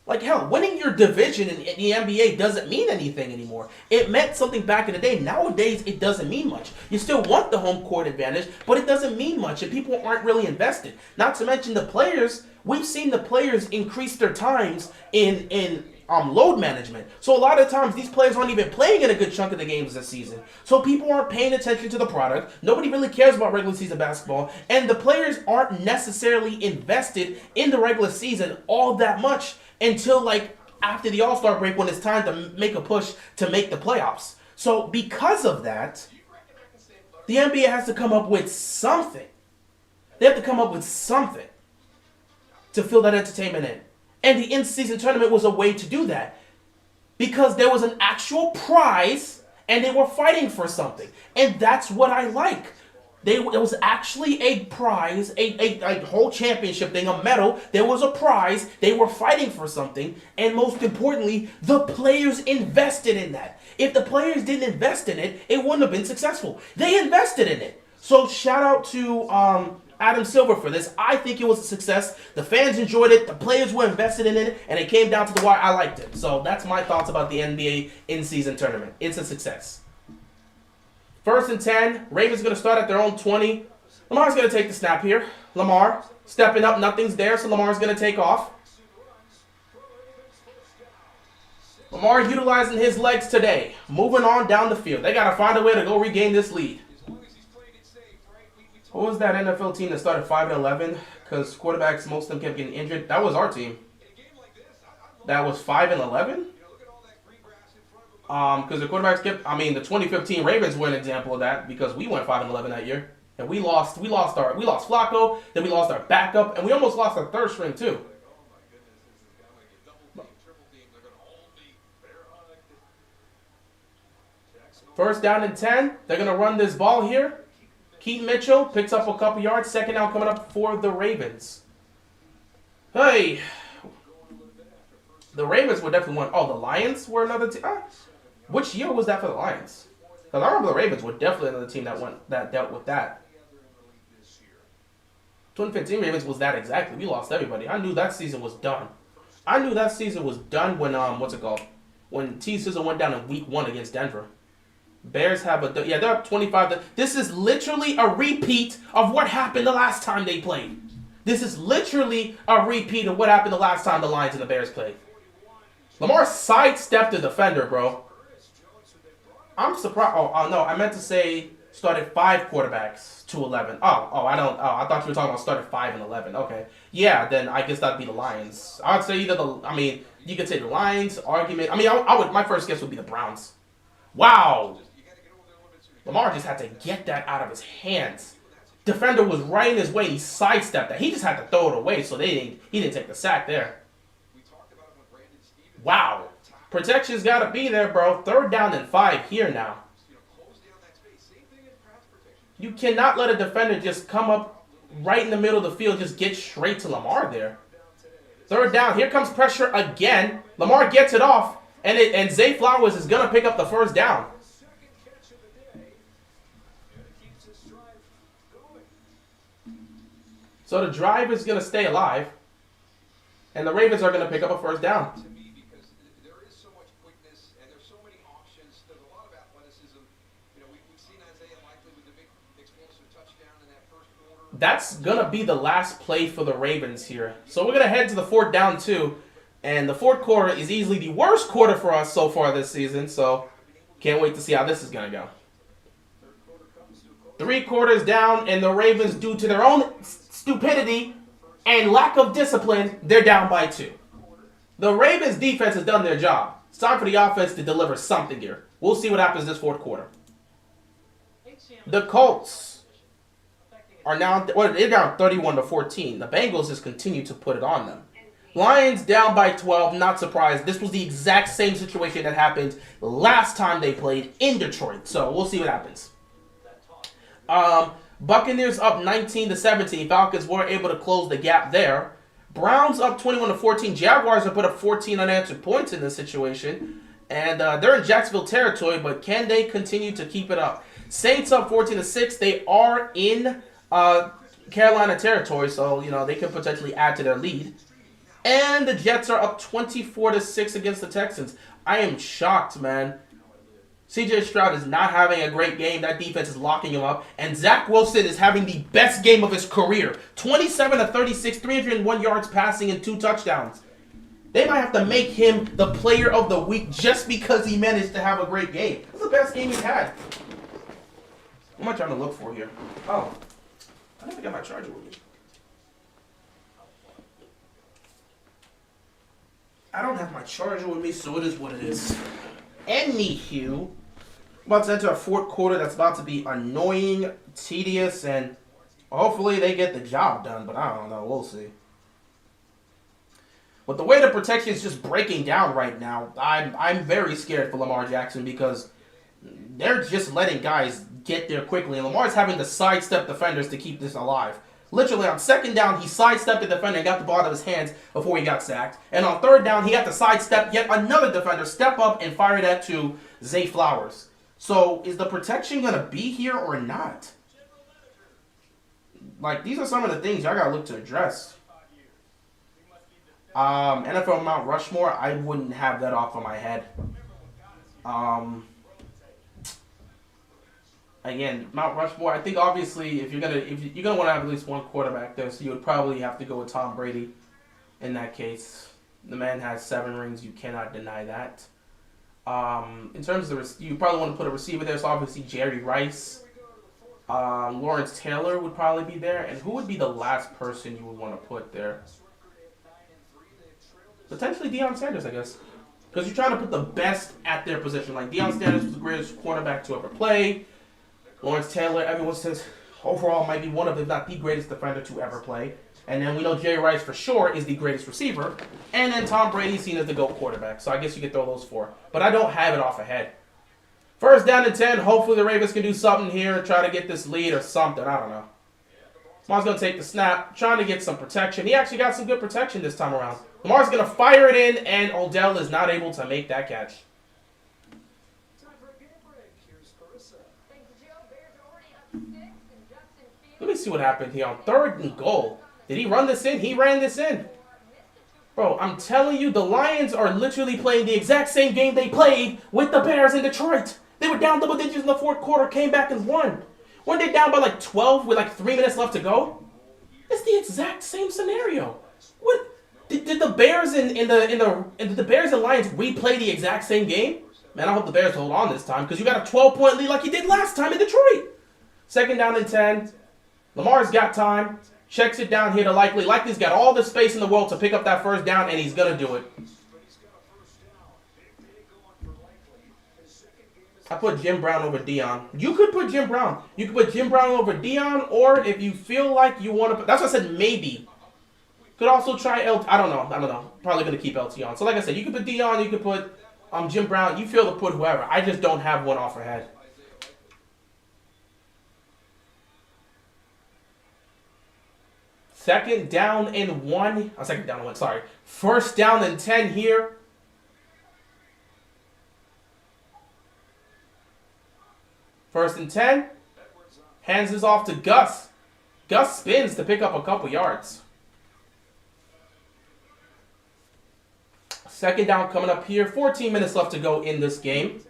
Like hell, winning your division in the NBA doesn't mean anything anymore. It meant something back in the day. Nowadays, it doesn't mean much. You still want the home court advantage, but it doesn't mean much, and people aren't really invested. Not to mention the players. We've seen the players increase their times in load management. So a lot of times these players aren't even playing in a good chunk of the games this season. So people aren't paying attention to the product. Nobody really cares about regular season basketball. And the players aren't necessarily invested in the regular season all that much until like after the All-Star break when it's time to make a push to make the playoffs. So because of that, the NBA has to come up with something. They have to come up with something to fill that entertainment in. And the in-season tournament was a way to do that. Because there was an actual prize and they were fighting for something. And that's what I like. There was actually a prize, a whole championship thing, a medal. There was a prize. They were fighting for something. And most importantly, the players invested in that. If the players didn't invest in it, it wouldn't have been successful. They invested in it. So shout out to Adam Silver for this. I think it was a success. The fans enjoyed it. The players were invested in it. And it came down to the wire. I liked it. So that's my thoughts about the NBA in-season tournament. It's a success. First and 10. Ravens going to start at their own 20. Lamar's going to take the snap here. Lamar stepping up. Nothing's there. So Lamar's going to take off. Lamar utilizing his legs today. Moving on down the field. They got to find a way to go regain this lead. What was that NFL team that started 5-11? Because quarterbacks, most of them kept getting injured. That was our team. That was 5-11? Because the quarterbacks kept... I mean, the 2015 Ravens were an example of that because we went 5-11 that year. And we lost Flacco, then we lost our backup, and we almost lost our third string too. First down and 10. They're going to run this ball here. Keaton Mitchell picks up a couple yards. Second down coming up for the Ravens. Hey. The Ravens were definitely one. Oh, the Lions were another team. Which year was that for the Lions? Because I remember the Ravens were definitely another team that dealt with that. 2015 Ravens was that exactly. We lost everybody. I knew that season was done. I knew that season was done when when T. Sizzle went down in week 1 against Denver. Bears have they're up 25. This is literally a repeat of what happened the last time they played. This is literally a repeat of what happened the last time the Lions and the Bears played. Lamar sidestepped the defender, bro. I'm surprised. Oh no, I meant to say started 5 quarterbacks to 11. I thought you were talking about started 5 and 11. Okay. Yeah, then I guess that'd be the Lions. I would say you could say the Lions, argument. My first guess would be the Browns. Wow. Lamar just had to get that out of his hands. Defender was right in his way. He sidestepped that. He just had to throw it away, so he didn't take the sack there. Wow. Protection's got to be there, bro. 3rd down and 5 here now. You cannot let a defender just come up right in the middle of the field, just get straight to Lamar there. 3rd down. Here comes pressure again. Lamar gets it off, and Zay Flowers is going to pick up the 1st down. So the drive is going to stay alive, and the Ravens are going to pick up a 1st down. To me, because there is so much quickness and there's so many options. There's a lot of athleticism. We've seen Isaiah Likely with the big explosive touchdown in that 1st quarter. That's going to be the last play for the Ravens here. So we're going to head to the 4th down too, and the 4th quarter is easily the worst quarter for us so far this season. So can't wait to see how this is going to go. 3 quarters down, and the Ravens, due to their own stupidity and lack of discipline, they're down by 2. The Ravens defense has done their job. It's time for the offense to deliver something here. We'll see what happens this 4th quarter. The Colts are now, they're down 31-14. The Bengals just continue to put it on them. Lions down by 12, not surprised. This was the exact same situation that happened last time they played in Detroit. So we'll see what happens. Buccaneers up 19-17. Falcons were able to close the gap there. Browns up 21-14. Jaguars have put up 14 unanswered points in this situation. And they're in Jacksonville territory, but can they continue to keep it up? Saints up 14-6. They are in Carolina territory, so they can potentially add to their lead. And the Jets are up 24-6 against the Texans. I am shocked, man. CJ Stroud is not having a great game. That defense is locking him up. And Zach Wilson is having the best game of his career. 27-36, 301 yards passing and 2 touchdowns. They might have to make him the player of the week just because he managed to have a great game. That's the best game he's had. What am I trying to look for here? Oh, I never got my charger with me. I don't have my charger with me, so it is what it is. Anywho, about to enter a 4th quarter that's about to be annoying, tedious, and hopefully they get the job done, but I don't know. We'll see. But the way the protection is just breaking down right now, I'm very scared for Lamar Jackson because they're just letting guys get there quickly, and Lamar's having to sidestep defenders to keep this alive. Literally, on 2nd down, he sidestepped the defender and got the ball out of his hands before he got sacked. And on 3rd down, he had to sidestep yet another defender, step up, and fire that to Zay Flowers. So, is the protection going to be here or not? These are some of the things y'all got to look to address. NFL Mount Rushmore, I wouldn't have that off of my head. Again, Mount Rushmore, I think obviously if you're gonna want to have at least one quarterback there, so you would probably have to go with Tom Brady in that case. The man has 7 rings, you cannot deny that. In terms of you probably want to put a receiver there, so obviously Jerry Rice. Lawrence Taylor would probably be there, and who would be the last person you would want to put there? Potentially Deion Sanders, I guess. Because you're trying to put the best at their position. Like Deion Sanders was the greatest quarterback to ever play. Lawrence Taylor, everyone says, overall might be one of, if not the greatest defender to ever play. And then we know Jerry Rice for sure is the greatest receiver. And then Tom Brady's seen as the GOAT quarterback. So I guess you could throw those 4. But I don't have it off ahead. First down and 10. Hopefully the Ravens can do something here. Try to get this lead or something. I don't know. Lamar's going to take the snap. Trying to get some protection. He actually got some good protection this time around. Lamar's going to fire it in. And Odell is not able to make that catch. Let me see what happened here on 3rd and goal. Did he run this in? He ran this in. Bro, I'm telling you, the Lions are literally playing the exact same game they played with the Bears in Detroit. They were down double digits in the 4th quarter, came back and won. Weren't they down by like 12 with like 3 minutes left to go? It's the exact same scenario. What did the Bears and the Bears and Lions replay the exact same game? Man, I hope the Bears hold on this time because you got a 12-point lead like you did last time in Detroit. 2nd down and 10. Lamar's got time. Checks it down here to Likely. Likely's got all the space in the world to pick up that 1st down, and he's going to do it. I put Jim Brown over Dion. You could put Jim Brown. You could put Jim Brown over Dion, or if you feel like you want to... That's what I said, maybe. Could also try LT. I don't know. Probably going to keep LT on. So like I said, you could put Dion. You could put Jim Brown. You feel to put whoever. I just don't have one off ahead. Second down and 1. Oh, 2nd down and 1, sorry. 1st down and 10 here. First and 10. Hands this off to Gus. Gus spins to pick up a couple yards. 2nd down coming up here. 14 minutes left to go in this game.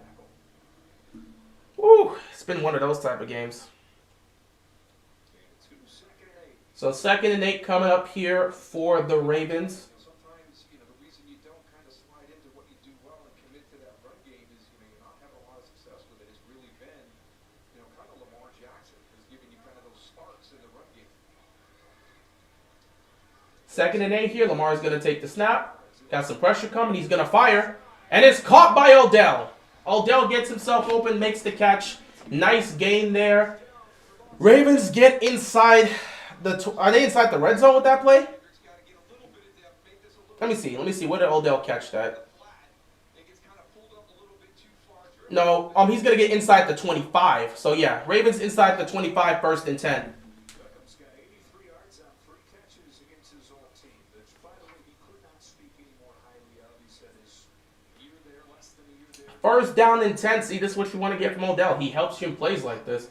Woo, it's been one of those type of games. So 2nd and 8 coming up here for the Ravens. Sometimes, the reason you don't kind of slide into what you do well and commit to that run game is, you're not having a lot of success with it. It's really been, kind of Lamar Jackson has given you kind of those sparks in the run game. 2nd and 8 here. Lamar's going to take the snap. Got some pressure coming. He's going to fire. And it's caught by Odell. Odell gets himself open, makes the catch. Nice gain there. Ravens get inside... Are they inside the red zone with that play? Let me see. Where did Odell catch that? No, he's going to get inside the 25. So, yeah, Ravens inside the 25, 1st and 10. First down and 10. See, this is what you want to get from Odell. He helps you in plays like this.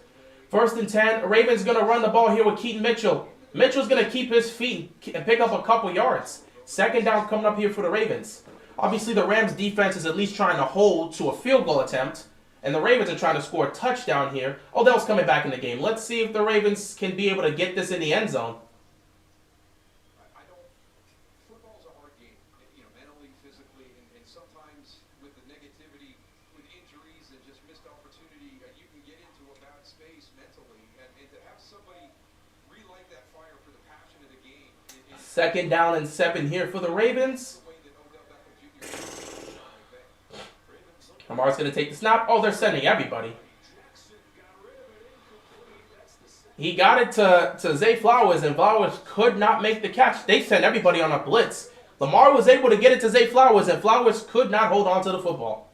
1st and 10. Ravens going to run the ball here with Keaton Mitchell. Mitchell's going to keep his feet and pick up a couple yards. 2nd down coming up here for the Ravens. Obviously, the Rams defense is at least trying to hold to a field goal attempt. And the Ravens are trying to score a touchdown here. Odell's coming back in the game. Let's see if the Ravens can be able to get this in the end zone. Football's a hard game, mentally, physically, and sometimes with the negativity, with injuries and just missed opportunity, you can get into a bad space mentally. And to have somebody relight that fire for the passion of the game. 2nd down and 7 here for the Ravens. Lamar's going to take the snap. Oh, they're sending everybody. He got it to Zay Flowers, and Flowers could not make the catch. They sent everybody on a blitz. Lamar was able to get it to Zay Flowers, and Flowers could not hold on to the football.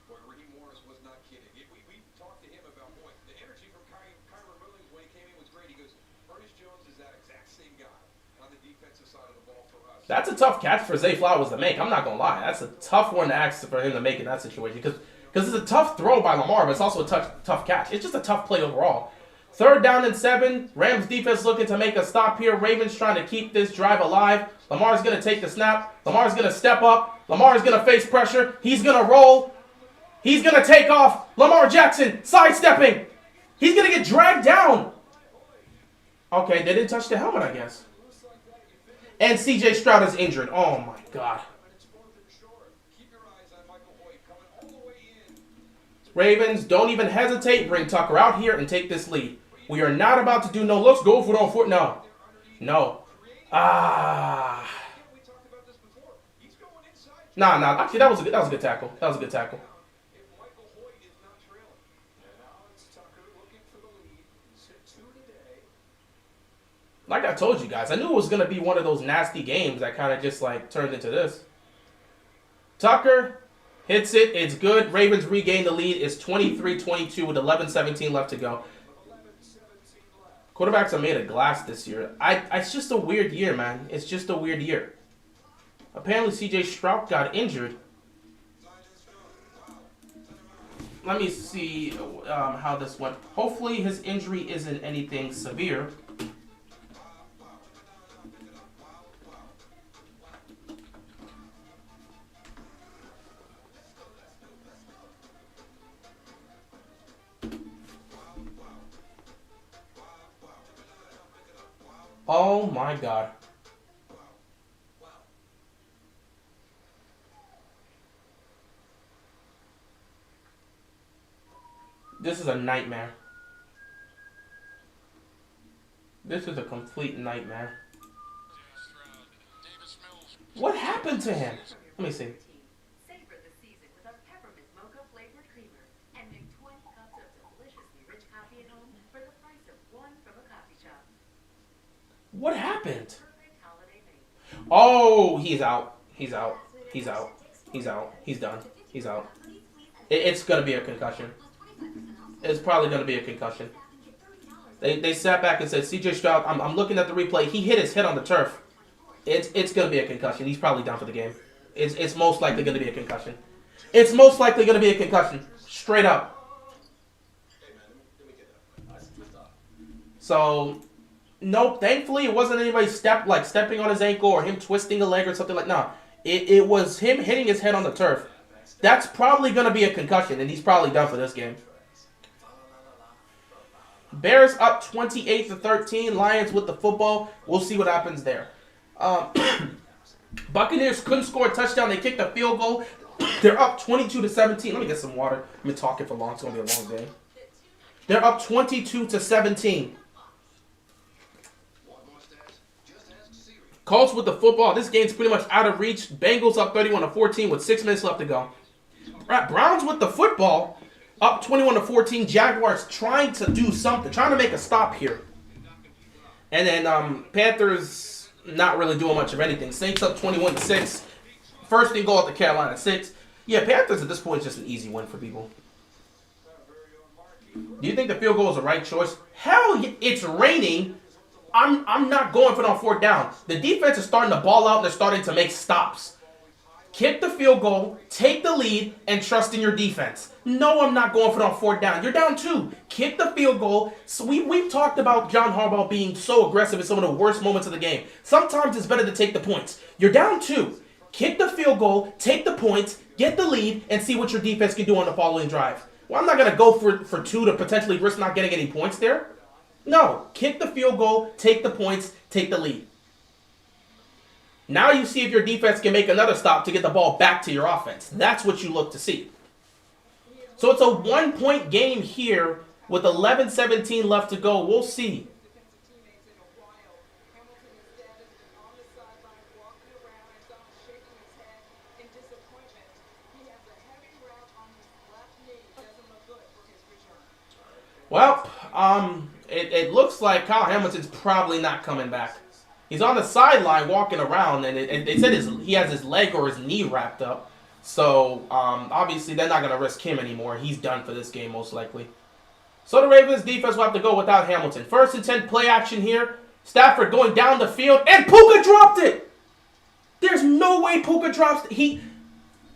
Raheem Morris was not kidding. We talked to him about, the energy from Kyron Williams when he came in was great. He goes, Ernest Jones is that exact same guy on the defensive side of the ball for us. That's a tough catch for Zay Flowers to make. I'm not going to lie. That's a tough one to ask for him to make in that situation. Because it's a tough throw by Lamar, but it's also a tough catch. It's just a tough play overall. 3rd down and 7. Rams defense looking to make a stop here. Ravens trying to keep this drive alive. Lamar's going to take the snap. Lamar's going to step up. Lamar's going to face pressure. He's going to roll. He's going to take off. Lamar Jackson sidestepping. He's going to get dragged down. Okay, they didn't touch the helmet, I guess. And C.J. Stroud is injured. Oh, my God. Ravens, don't even hesitate. Bring Tucker out here and take this lead. We are not about to do no looks. Go for it on foot. No. Nah. Actually, that was a good tackle. Like I told you guys, I knew it was going to be one of those nasty games that kind of just like turned into this. Tucker hits it. It's good. Ravens regain the lead. It's 23-22 with 11:17 left to go. Quarterbacks are made of glass this year. It's just a weird year, man. It's just a weird year. Apparently, C.J. Stroud got injured. Let me see how this went. Hopefully, his injury isn't anything severe. Oh my God. This is a nightmare. This is a complete nightmare. What happened to him? Let me see. Savor the season with a peppermint mocha flavored creamer and make 20 cups of deliciously rich coffee at home for the price of one from a coffee shop. What happened? Perfect holiday made. Oh, he's out. He's out. He's out. He's out. He's done. He's out. It's going to be a concussion. It's probably going to be a concussion. They sat back and said, C.J. Stroud, I'm looking at the replay. He hit his head on the turf. It's going to be a concussion. He's probably done for the game. It's most likely going to be a concussion. It's most likely going to be a concussion. Straight up. So, nope. Thankfully, it wasn't anybody stepping on his ankle or him twisting a leg or something like that. No. It was him hitting his head on the turf. That's probably going to be a concussion, and he's probably done for this game. Bears up 28-13. Lions with the football. We'll see what happens there. Buccaneers couldn't score a touchdown. They kicked a field goal. They're up 22-17. Let me get some water. I've been talking for long. It's going to be a long day. They're up 22-17. Colts with the football. This game's pretty much out of reach. Bengals up 31-14 with 6 minutes left to go. Browns with the football. Up 21-14. Jaguars trying to do something. Trying to make a stop here. And then Panthers not really doing much of anything. Saints up 21-6. First and goal at the Carolina 6. Yeah, Panthers at this point is just an easy win for people. Do you think the field goal is the right choice? Hell, it's raining. I'm not going for it on 4th down. The defense is starting to ball out and they're starting to make stops. Kick the field goal, take the lead, and trust in your defense. No, I'm not going for it on 4th down. You're down 2. Kick the field goal. So we've talked about John Harbaugh being so aggressive in some of the worst moments of the game. Sometimes it's better to take the points. You're down 2. Kick the field goal, take the points, get the lead, and see what your defense can do on the following drive. Well, I'm not going to go for 2 to potentially risk not getting any points there. No, kick the field goal, take the points, take the lead. Now you see if your defense can make another stop to get the ball back to your offense. That's what you look to see. So it's a 1-point game here with 11:17 left to go. We'll see. Well, it looks like Kyle Hamilton's probably not coming back. He's on the sideline walking around, and they said he has his leg or his knee wrapped up. So, obviously, they're not going to risk him anymore. He's done for this game, most likely. So, the Ravens defense will have to go without Hamilton. 1st and 10 play action here. Stafford going down the field, and Puka dropped it! There's no way Puka drops it.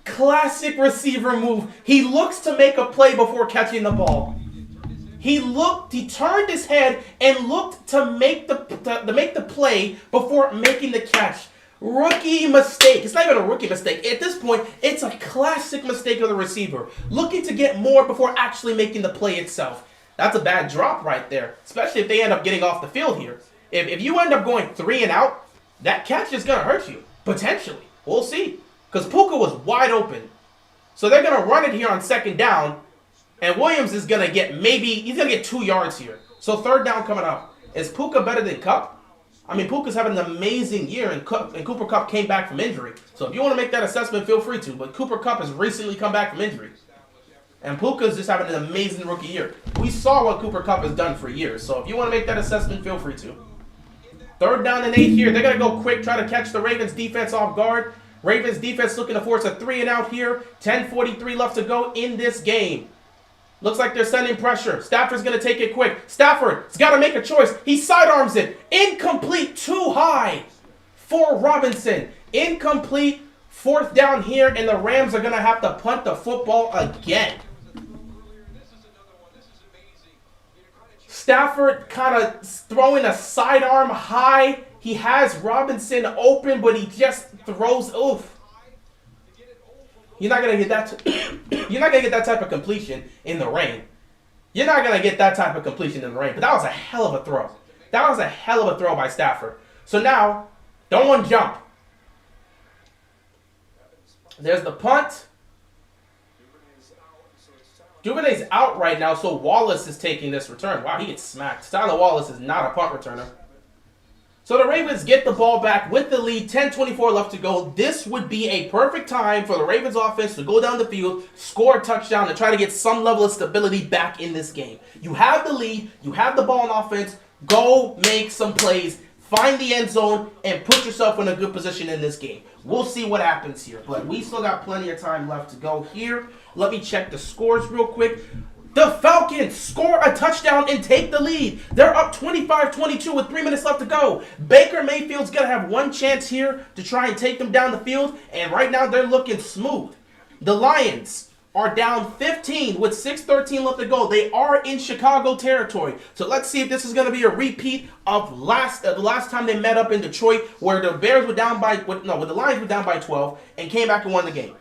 Classic receiver move. He looks to make a play before catching the ball. He turned his head and looked to make the play before making the catch. Rookie mistake. It's not even a rookie mistake. At this point, it's a classic mistake of the receiver. Looking to get more before actually making the play itself. That's a bad drop right there, especially if they end up getting off the field here. If you end up going 3 and out, that catch is going to hurt you, potentially. We'll see, because Puka was wide open. So they're going to run it here on 2nd down, and Williams is going to get he's going to get 2 yards here. So 3rd down coming up. Is Puka better than Kupp? I mean, Puka's having an amazing year, and Cooper Kupp came back from injury. So if you want to make that assessment, feel free to. But Cooper Kupp has recently come back from injury. And Puka's just having an amazing rookie year. We saw what Cooper Kupp has done for years. So if you want to make that assessment, feel free to. 3rd down and 8 here. They're going to go quick, try to catch the Ravens defense off guard. Ravens defense looking to force a 3-and-out here. 10:43 left to go in this game. Looks like they're sending pressure. Stafford's going to take it quick. Stafford's got to make a choice. He sidearms it. Incomplete, too high for Robinson. Incomplete, 4th down here, and the Rams are going to have to punt the football again. Stafford kind of throwing a sidearm high. He has Robinson open, but he just throws. Oof. You're not gonna get that. You're not gonna get that type of completion in the rain. You're not gonna get that type of completion in the rain. But that was a hell of a throw. That was a hell of a throw by Stafford. So now, don't want to jump. There's the punt. Duvernay's out right now, so Wallace is taking this return. Wow, he gets smacked. Tyler Wallace is not a punt returner. So the Ravens get the ball back with the lead. 10:24 left to go. This would be a perfect time for the Ravens offense to go down the field, score a touchdown, and try to get some level of stability back in this game. You have the lead. You have the ball on offense. Go make some plays. Find the end zone and put yourself in a good position in this game. We'll see what happens here. But we still got plenty of time left to go here. Let me check the scores real quick. The Falcons score a touchdown and take the lead. They're up 25-22 with 3 minutes left to go. Baker Mayfield's going to have one chance here to try and take them down the field. And right now they're looking smooth. The Lions are down 15 with 6:13 left to go. They are in Chicago territory. So let's see if this is going to be a repeat of the last time they met up in Detroit, where the Bears were down by, where the Lions were down by 12 and came back and won the game.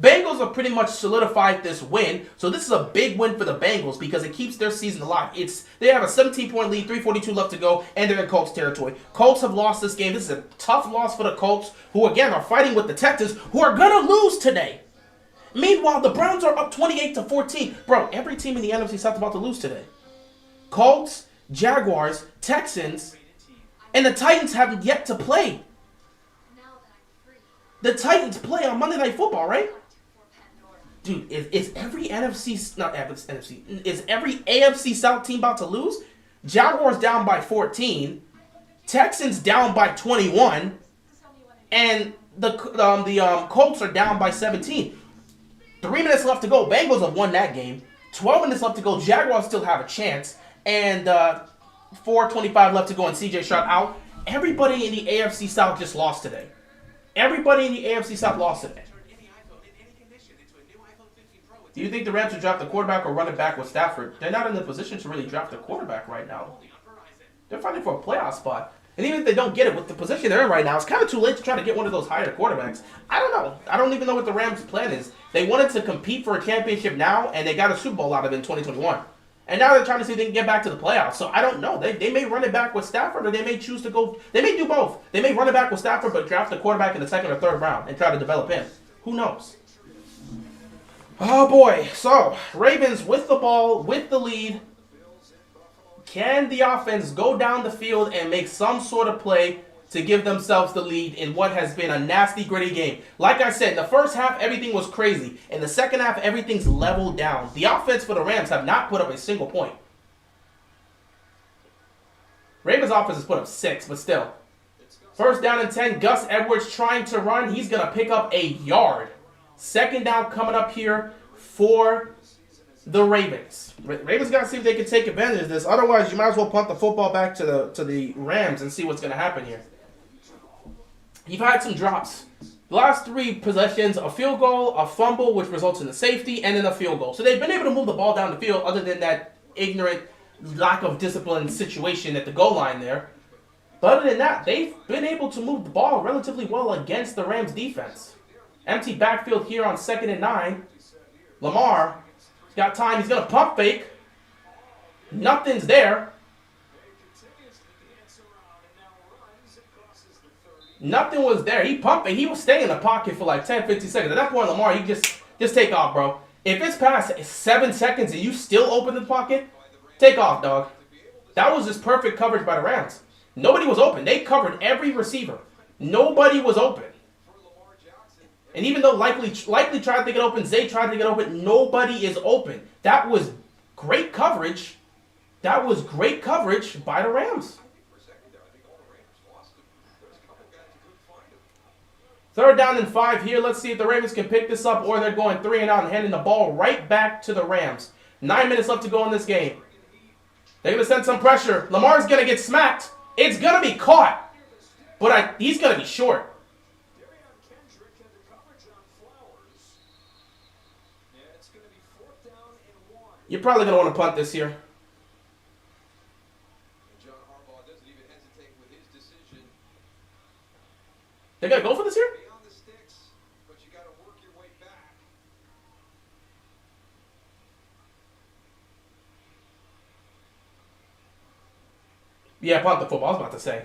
Bengals have pretty much solidified this win, so this is a big win for the Bengals because it keeps their season alive. They have a 17-point lead, 3:42 left to go, and they're in Colts territory. Colts have lost this game. This is a tough loss for the Colts, who again are fighting with the Texans, who are gonna lose today. Meanwhile, the Browns are up 28-14. Bro, every team in the NFC South is about to lose today. Colts, Jaguars, Texans, and the Titans have yet to play. The Titans play on Monday Night Football, right? Dude, is every is every AFC South team about to lose? Jaguars down by 14, Texans down by 21, and the Colts are down by 17. 3 minutes left to go. Bengals have won that game. 12 minutes left to go. Jaguars still have a chance, and 4:25 left to go. And CJ Stroud out. Everybody in the AFC South just lost today. Everybody in the AFC South lost today. Do you think the Rams would draft the quarterback or run it back with Stafford? They're not in the position to really draft a quarterback right now. They're fighting for a playoff spot. And even if they don't get it with the position they're in right now, it's kind of too late to try to get one of those higher quarterbacks. I don't know. I don't even know what the Rams' plan is. They wanted to compete for a championship now, and they got a Super Bowl out of it in 2021. And now they're trying to see if they can get back to the playoffs. So I don't know. They may run it back with Stafford, or they may choose to go. They may do both. They may run it back with Stafford, but draft a quarterback in the 2nd or 3rd round and try to develop him. Who knows? Oh boy. So Ravens with the ball, with the lead. Can the offense go down the field and make some sort of play to give themselves the lead in what has been a nasty, gritty game? Like I said, in the first half, everything was crazy. In the second half, everything's leveled down. The offense for the Rams have not put up a single point. Ravens offense has put up 6, but still. 1st down and 10, Gus Edwards trying to run. He's going to pick up a yard. 2nd down coming up here for the Ravens. Ravens got to see if they can take advantage of this. Otherwise, you might as well punt the football back to the Rams and see what's going to happen here. You've had some drops. The last 3 possessions, a field goal, a fumble, which results in a safety, and then a field goal. So they've been able to move the ball down the field other than that ignorant, lack of discipline situation at the goal line there. But other than that, they've been able to move the ball relatively well against the Rams defense. Empty backfield here on 2nd and 9. Lamar got time. He's going to pump fake. Nothing's there. Nothing was there. He pumped it. He was staying in the pocket for like 10, 15 seconds. At that point, Lamar, you just take off, bro. If it's past 7 seconds and you still open the pocket, take off, dog. That was just perfect coverage by the Rams. Nobody was open. They covered every receiver. Nobody was open. And even though likely tried to get open, Zay tried to get open, nobody is open. That was great coverage. That was great coverage by the Rams. 3rd down and 5 here. Let's see if the Ravens can pick this up or they're going 3 and out and handing the ball right back to the Rams. 9 minutes left to go in this game. They're going to send some pressure. Lamar's going to get smacked. It's going to be caught. But he's going to be short. You're probably going to want to punt this here. They got to go for this here? Beyond the sticks, but you got to work your way back. Yeah, punt the football. I was about to say.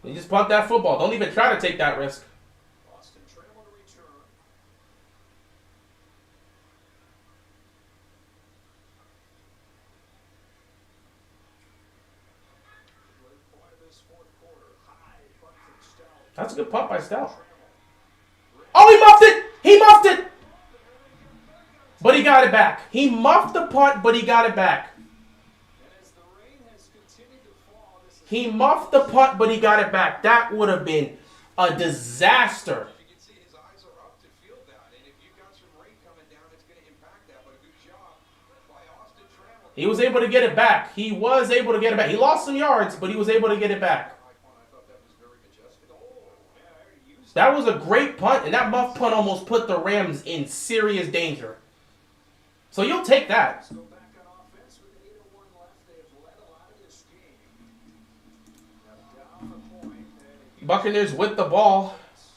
You just punt that football. Don't even try to take that risk. That's a good punt by Stout. Oh, he muffed it! He muffed it! But he got it back. He muffed the punt, but he got it back. He muffed the punt, but he got it back. That would have been a disaster. You can see his eyes are up to feel that, and if you've got some rain coming down, it's going to impact that. But a good job by Austin Trammell. He was able to get it back. He was able to get it back. He lost some yards, but he was able to get it back. That was a great punt, and that muff punt almost put the Rams in serious danger. So you'll take that. Buccaneers with the ball.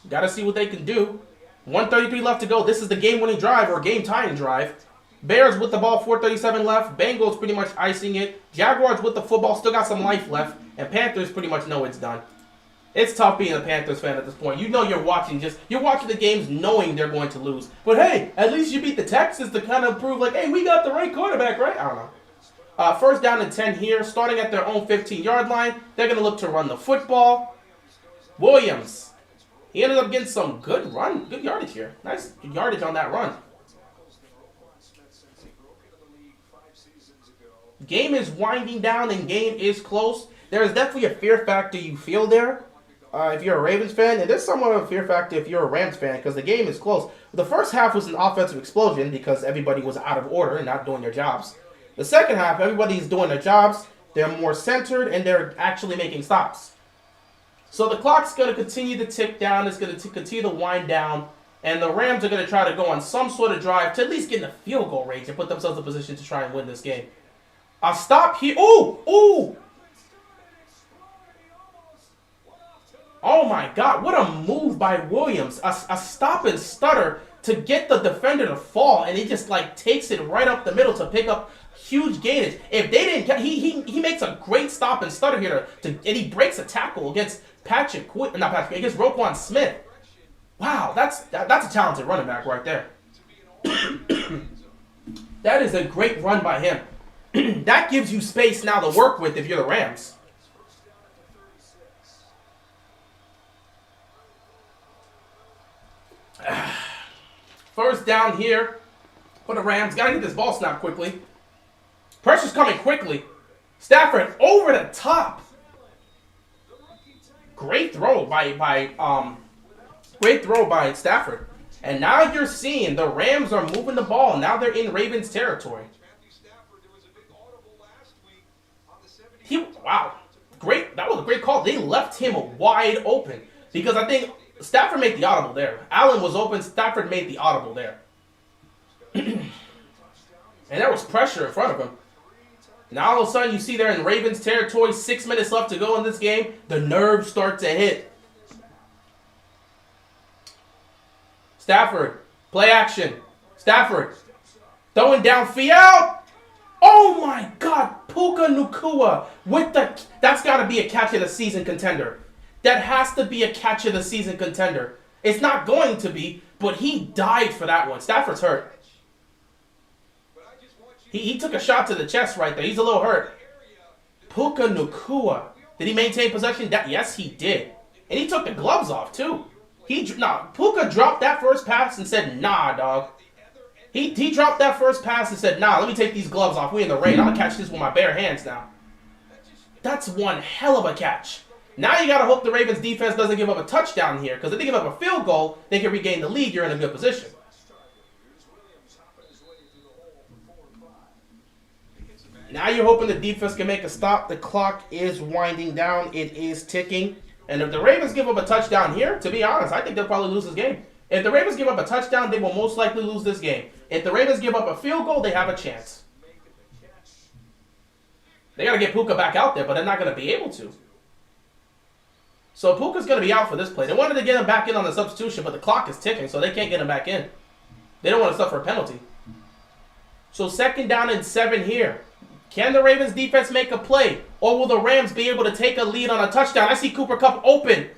Got to see what they can do. 1:33 left to go. This is the game-winning drive or game-tying drive. Bears with the ball, 4:37 left. Bengals pretty much icing it. Jaguars with the football, still got some life left. And Panthers pretty much know it's done. It's tough being a Panthers fan at this point. You know you're watching the games knowing they're going to lose. But hey, at least you beat the Texans to kind of prove like, hey, we got the right quarterback, right? I don't know. 1st down and 10 here, starting at their own 15-yard line. They're going to look to run the football. Williams. He ended up getting some good yardage here. Nice yardage on that run. Game is winding down and game is close. There is definitely a fear factor you feel there. If you're a Ravens fan, and there's somewhat of a fear factor if you're a Rams fan because the game is close. The first half was an offensive explosion because everybody was out of order and not doing their jobs. The second half, everybody's doing their jobs. They're more centered and they're actually making stops. So the clock's going to continue to tick down. It's going to continue to wind down. And the Rams are going to try to go on some sort of drive to at least get in the field goal range and put themselves in a position to try and win this game. A stop here. Ooh! Ooh! Oh my God, what a move by Williams. A stop and stutter to get the defender to fall, and he just like takes it right up the middle to pick up huge gainage. If they didn't, he makes a great stop and stutter here and he breaks a tackle against against Roquan Smith. Wow, that's a talented running back right there. That is a great run by him. That gives you space now to work with if you're the Rams. First down here for the Rams. Got to get this ball snapped quickly. Pressure's coming quickly. Stafford over the top. Great throw by Stafford. And now you're seeing the Rams are moving the ball. Now they're in Ravens territory. Wow. Great. That was a great call. They left him wide open because I think Stafford made the audible there. Allen was open. Stafford made the audible there. And there was pressure in front of him. Now all of a sudden you see they're in Ravens territory. 6 minutes left to go in this game. The nerves start to hit. Stafford. Play action. Stafford. Throwing downfield. Oh my God. Puka Nacua with the... That's got to be a catch of the season contender. That has to be a catch of the season contender. It's not going to be, but he died for that one. Stafford's hurt. He took a shot to the chest right there. He's a little hurt. Puka Nacua. Did he maintain possession? Yes, he did. And he took the gloves off, too. Puka dropped that first pass and said, nah, dog. He dropped that first pass and said, nah, let me take these gloves off. We in the rain. I'm going to catch this with my bare hands now. That's one hell of a catch. Now you got to hope the Ravens defense doesn't give up a touchdown here, because if they give up a field goal, they can regain the lead. You're in a good position. Now you're hoping the defense can make a stop. The clock is winding down. It is ticking. And if the Ravens give up a touchdown here, to be honest, I think they'll probably lose this game. If the Ravens give up a touchdown, they will most likely lose this game. If the Ravens give up a field goal, they have a chance. They got to get Puka back out there, but they're not going to be able to. So Puka's going to be out for this play. They wanted to get him back in on the substitution, but the clock is ticking, so they can't get him back in. They don't want to suffer a penalty. So 2nd down and 7 here. Can the Ravens defense make a play? Or will the Rams be able to take a lead on a touchdown? I see Cooper Kupp open.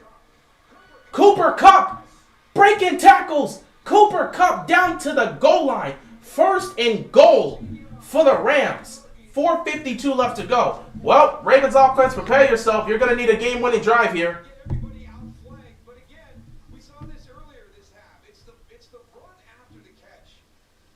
Cooper Kupp breaking tackles. Cooper Kupp down to the goal line. 1st and goal for the Rams. 4:52 left to go. Well, Ravens offense, prepare yourself. You're going to need a game-winning drive here. Everybody outflanked, but again, we saw this earlier this half. It's the run after the catch.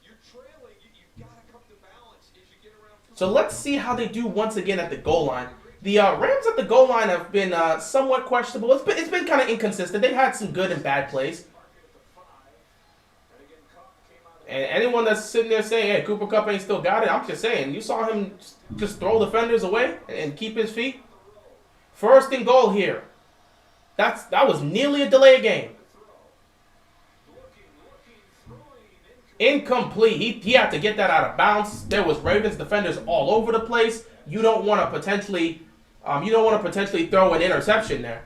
You're trailing. You've got to come to balance as you get around. So let's see how they do once again at the goal line. The Rams at the goal line have been somewhat questionable. It's been kind of inconsistent. They've had some good and bad plays. And anyone that's sitting there saying, hey, Cooper Kupp ain't still got it, I'm just saying, you saw him just throw defenders away and keep his feet. 1st and goal here. That was nearly a delay of game. Incomplete. He had to get that out of bounds. There was Ravens defenders all over the place. You don't want to potentially throw an interception there.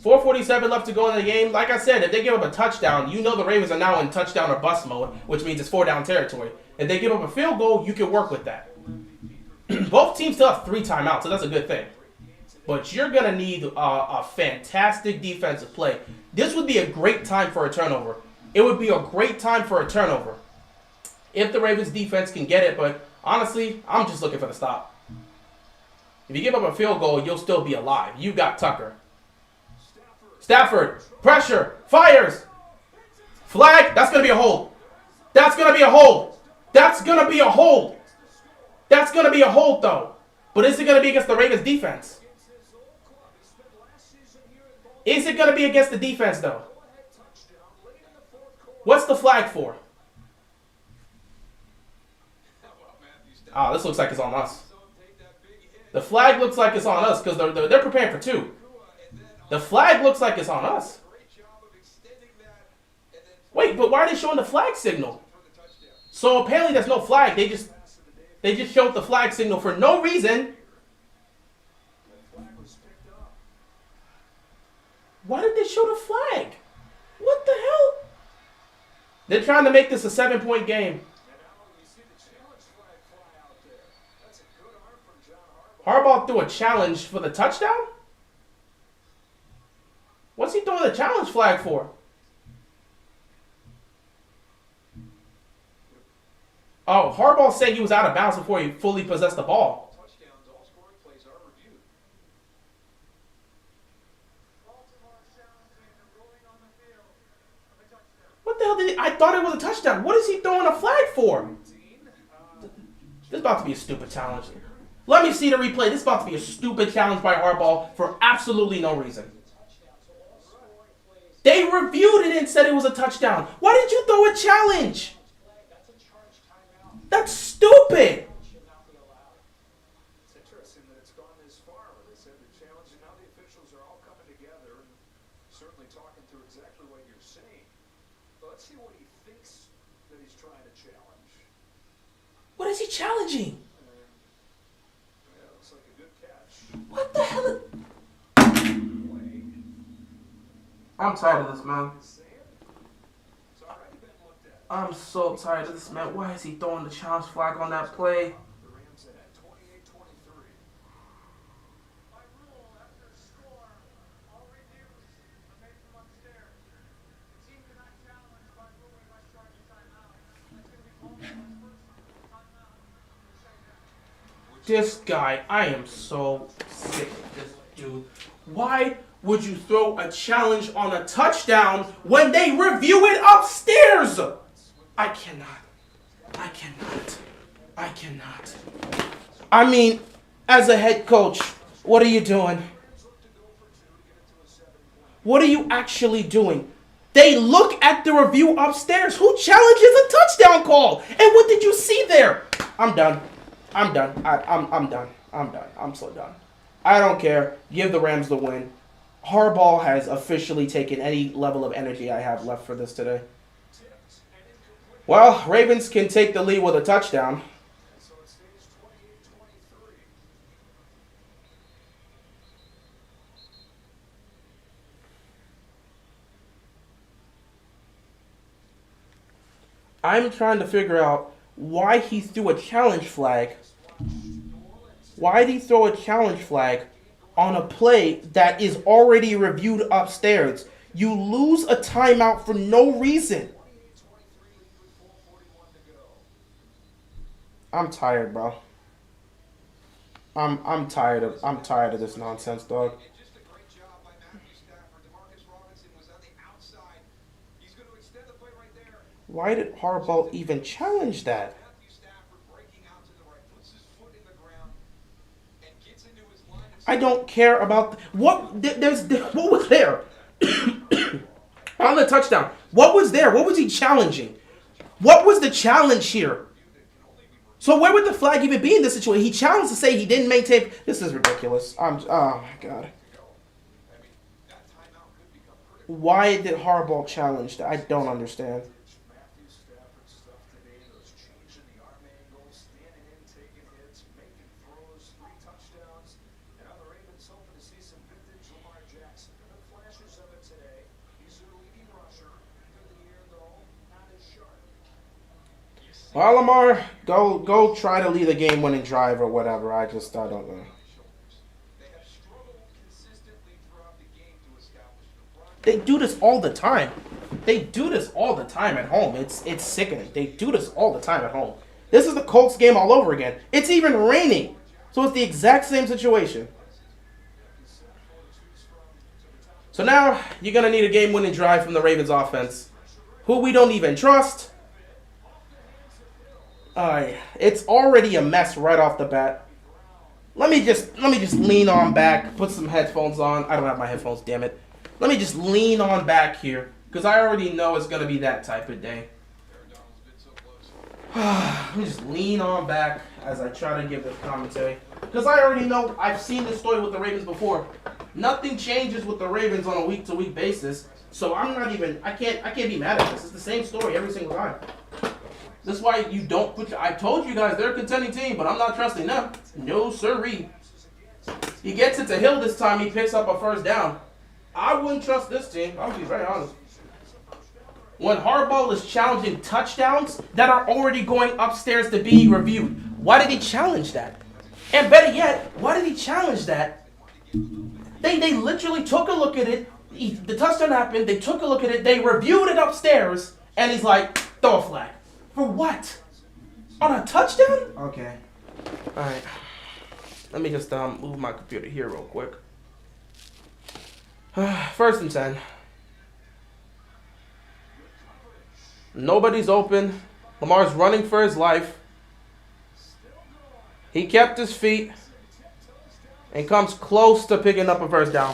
4:47 left to go in the game. Like I said, if they give up a touchdown, you know the Ravens are now in touchdown or bust mode, which means it's 4-down territory. If they give up a field goal, you can work with that. Both teams still have 3 timeouts, so that's a good thing. But you're going to need a fantastic defensive play. This would be a great time for a turnover. It would be a great time for a turnover if the Ravens defense can get it. But honestly, I'm just looking for the stop. If you give up a field goal, you'll still be alive. You got Tucker. Stafford, pressure, fires. Flag, that's going to be a hold. That's going to be a hold. That's going to be a hold. That's going to be a hold, though. But is it going to be against the Ravens defense? Is it going to be against the defense, though? What's the flag for? Oh, this looks like it's on us. The flag looks like it's on us because they're preparing for 2. The flag looks like it's on us. Wait, but why are they showing the flag signal? So apparently there's no flag. They just showed the flag signal for no reason. Why did they show the flag? What the hell? They're trying to make this a 7-point game. Harbaugh threw a challenge for the touchdown? What's he throwing the challenge flag for? Oh, Harbaugh saying he was out of bounds before he fully possessed the ball. What the hell did he... I thought it was a touchdown. What is he throwing a flag for? This is about to be a stupid challenge. Let me see the replay. This is about to be a stupid challenge by Harbaugh for absolutely no reason. They reviewed it and said it was a touchdown. Why did you throw a challenge? That's stupid. It's interesting that it's gone this far where they said the challenge, and now the officials are all coming together and certainly talking through exactly what you're saying. But let's see what he thinks that he's trying to challenge. What is he challenging? Yeah, looks like a good catch. What the hell? I'm tired of this, man. I'm so tired of this, man. Why is he throwing the challenge flag on that play? The Rams at 28-23. By rule, after a score, all reviews are made from upstairs. The team cannot challenge by rule unless charged a timeout. That's going to be Baltimore's first timeout in the second half. This guy, I am so sick of this dude. Why would you throw a challenge on a touchdown when they review it upstairs? I cannot. I mean, as a head coach, what are you doing? What are you actually doing? They look at the review upstairs. Who challenges a touchdown call? And what did you see there? I'm done. I'm done. I'm done. I'm done. I'm so done. I don't care. Give the Rams the win. Harbaugh has officially taken any level of energy I have left for this today. Well, Ravens can take the lead with a touchdown. So it stays 28-23. I'm trying to figure out why he threw a challenge flag. Why did he throw a challenge flag on a play that is already reviewed upstairs? You lose a timeout for no reason. I'm tired, bro. I'm tired of this nonsense, dog. Just a great job by Matthew Stafford. DeMarcus Robinson was on the outside. He's going to extend the play right there. Why did Harbaugh even challenge that? Matthew Stafford breaking out to the right, puts his foot in the ground, and gets into his line of I don't care about what what was there on the touchdown. What was there? What was he challenging? What was the challenge here? So where would the flag even be in this situation? He challenged to say he didn't maintain. This is ridiculous. Oh my god. Why did Harbaugh challenge that? I don't understand. Matthew Stafford stuff today. Those changing the arm angles, standing in, taking hits, making throws, 3 touchdowns. And now the Ravens hoping to see some vintage Lamar Jackson. The flashes of it today. He's their leading rusher. Through the air, though, not as sharp. Well, Lamar, go try to lead a game-winning drive or whatever. I don't know. They have struggled consistently throughout the game to establish the run. They do this all the time. They do this all the time at home. It's sickening. They do this all the time at home. This is the Colts game all over again. It's even raining. So it's the exact same situation. So now you're going to need a game-winning drive from the Ravens offense, who we don't even trust. It's already a mess right off the bat. Let me just lean on back, put some headphones on. I don't have my headphones, damn it. Let me just lean on back here, because I already know it's going to be that type of day. Let me just lean on back as I try to give this commentary. Because I already know, I've seen this story with the Ravens before. Nothing changes with the Ravens on a week-to-week basis. So I can't be mad at this. It's the same story every single time. This is why you don't put. I told you guys they're a contending team, but I'm not trusting them. No sirree. He gets it to Hill this time. He picks up a first down. I wouldn't trust this team. I'll be very honest. When Harbaugh is challenging touchdowns that are already going upstairs to be reviewed, why did he challenge that? And better yet, why did he challenge that? They literally took a look at it. The touchdown happened. They took a look at it. They reviewed it upstairs, and he's like, throw a flag. For what? On a touchdown? Okay. All right. Let me just move my computer here real quick. 1st and 10. Nobody's open. Lamar's running for his life. He kept his feet and comes close to picking up a first down.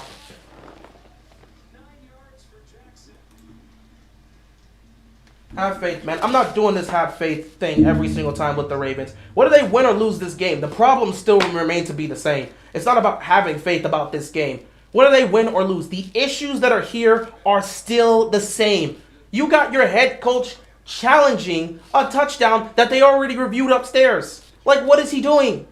Have faith, man. I'm not doing this have faith thing every single time with the Ravens. Whether they win or lose this game, the problems still remain to be the same. It's not about having faith about this game. Whether they win or lose, the issues that are here are still the same. You got your head coach challenging a touchdown that they already reviewed upstairs. Like, what is he doing?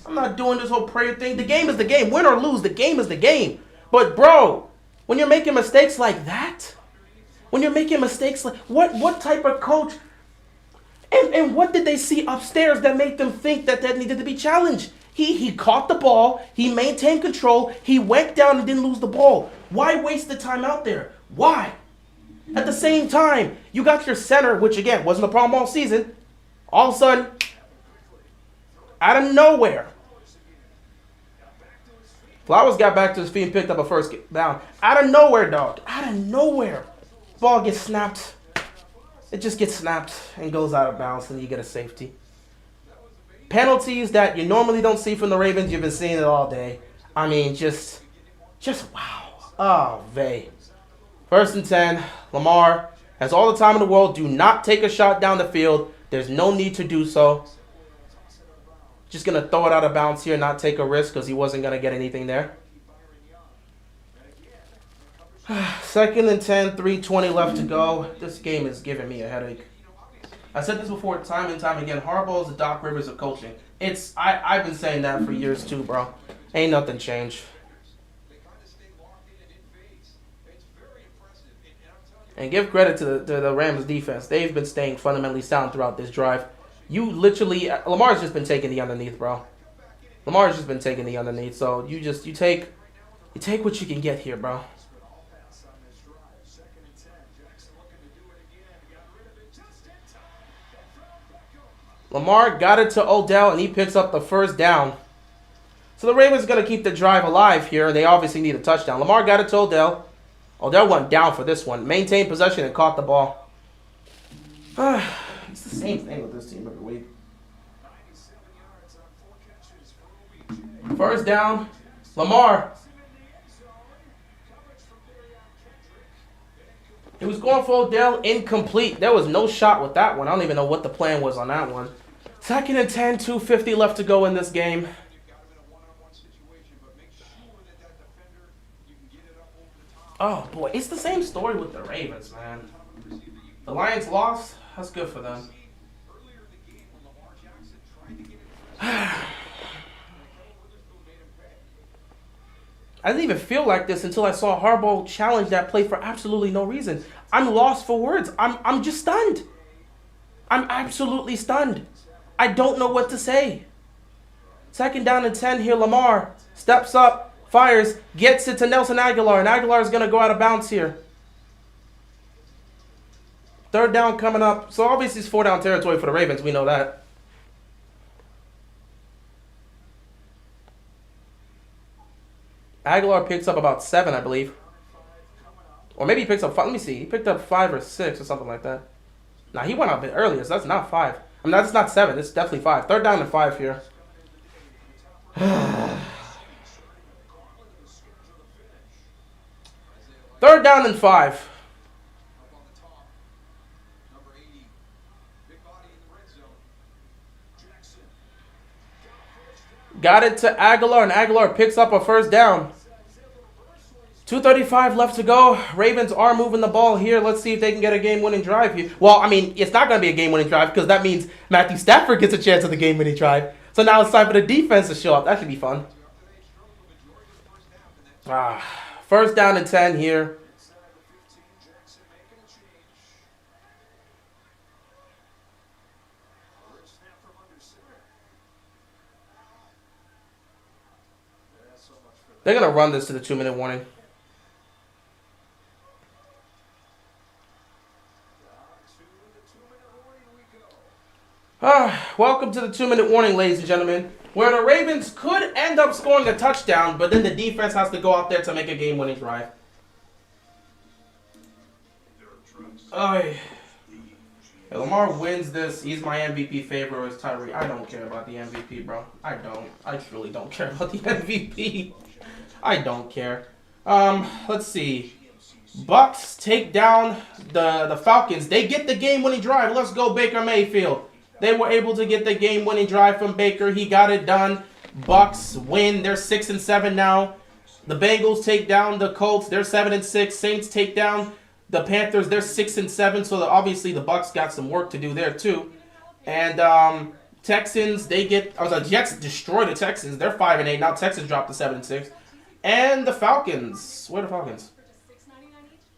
I'm not doing this whole prayer thing. The game is the game. Win or lose, the game is the game. But, bro, when you're making mistakes like that, when you're making mistakes like what type of coach and what did they see upstairs that made them think that needed to be challenged? He caught the ball, he maintained control, he went down and didn't lose the ball. Why waste the time out there? Why? At the same time, you got your center, which again wasn't a problem all season. All of a sudden, out of nowhere, Flowers got back to his feet and picked up a first down. Out of nowhere, dog. Out of nowhere. Ball gets snapped. It just gets snapped and goes out of bounds, and you get a safety. Penalties that you normally don't see from the Ravens, you've been seeing it all day. I mean, just Just wow. Oh, vey. 1st and 10. Lamar has all the time in the world. Do not take a shot down the field. There's no need to do so. Just going to throw it out of bounds here, not take a risk because he wasn't going to get anything there. 2nd and 10, 3:20 left to go. This game is giving me a headache. I said this before time and time again. Harbaugh is the Doc Rivers of coaching. I've been saying that for years too, bro. Ain't nothing changed. And give credit to the Rams defense. They've been staying fundamentally sound throughout this drive. You literally, Lamar's just been taking the underneath, bro. Lamar's just been taking the underneath. So you take what you can get here, bro. Lamar got it to Odell, and he picks up the 1st down. So the Ravens are going to keep the drive alive here, and they obviously need a touchdown. Lamar got it to Odell. Odell went down for this one. Maintained possession and caught the ball. It's the same thing with this team every week. 1st down. Lamar. He was going for Odell, incomplete. There was no shot with that one. I don't even know what the plan was on that one. 2nd and 10, 2:50 left to go in this game. Oh, boy. It's the same story with the Ravens, man. The Lions lost. That's good for them. I didn't even feel like this until I saw Harbaugh challenge that play for absolutely no reason. I'm lost for words. I'm just stunned. I'm absolutely stunned. I don't know what to say. 2nd down and 10 here. Lamar steps up, fires, gets it to Nelson Aguilar, and Aguilar is going to go out of bounds here. 3rd down coming up. So obviously it's 4 down territory for the Ravens. We know that. Aguilar picks up about 7, I believe. Or maybe he picks up 5. Let me see. He picked up 5 or 6 or something like that. Nah, he went out a bit earlier, so that's not 5. I mean, that's not 7. It's definitely 5. 3rd down and 5 here. 3rd down and 5. Got it to Aguilar, and Aguilar picks up a 1st down. 2:35 left to go. Ravens are moving the ball here. Let's see if they can get a game-winning drive here. Well, I mean, it's not going to be a game-winning drive because that means Matthew Stafford gets a chance at the game-winning drive. So now it's time for the defense to show up. That should be fun. 1st down and 10 here. They're going to run this to the 2-minute warning. Welcome to the 2-minute warning, ladies and gentlemen, where the Ravens could end up scoring a touchdown, but then the defense has to go out there to make a game-winning drive. Hey, Lamar wins this. He's my MVP favorite, or is Tyree. I don't care about the MVP, bro. I don't. I truly don't care about the MVP. I don't care. Let's see. Bucks take down the Falcons. They get the game-winning drive. Let's go, Baker Mayfield. They were able to get the game-winning drive from Baker. He got it done. Bucks win. They're 6-7 now. The Bengals take down the Colts. They're 7-6. Saints take down the Panthers. They're 6-7. So obviously the Bucks got some work to do there too. And Texans, they get. Jets destroy the Texans. They're 5-8 now. Texans dropped to 7-6. And the Falcons. Where are the Falcons?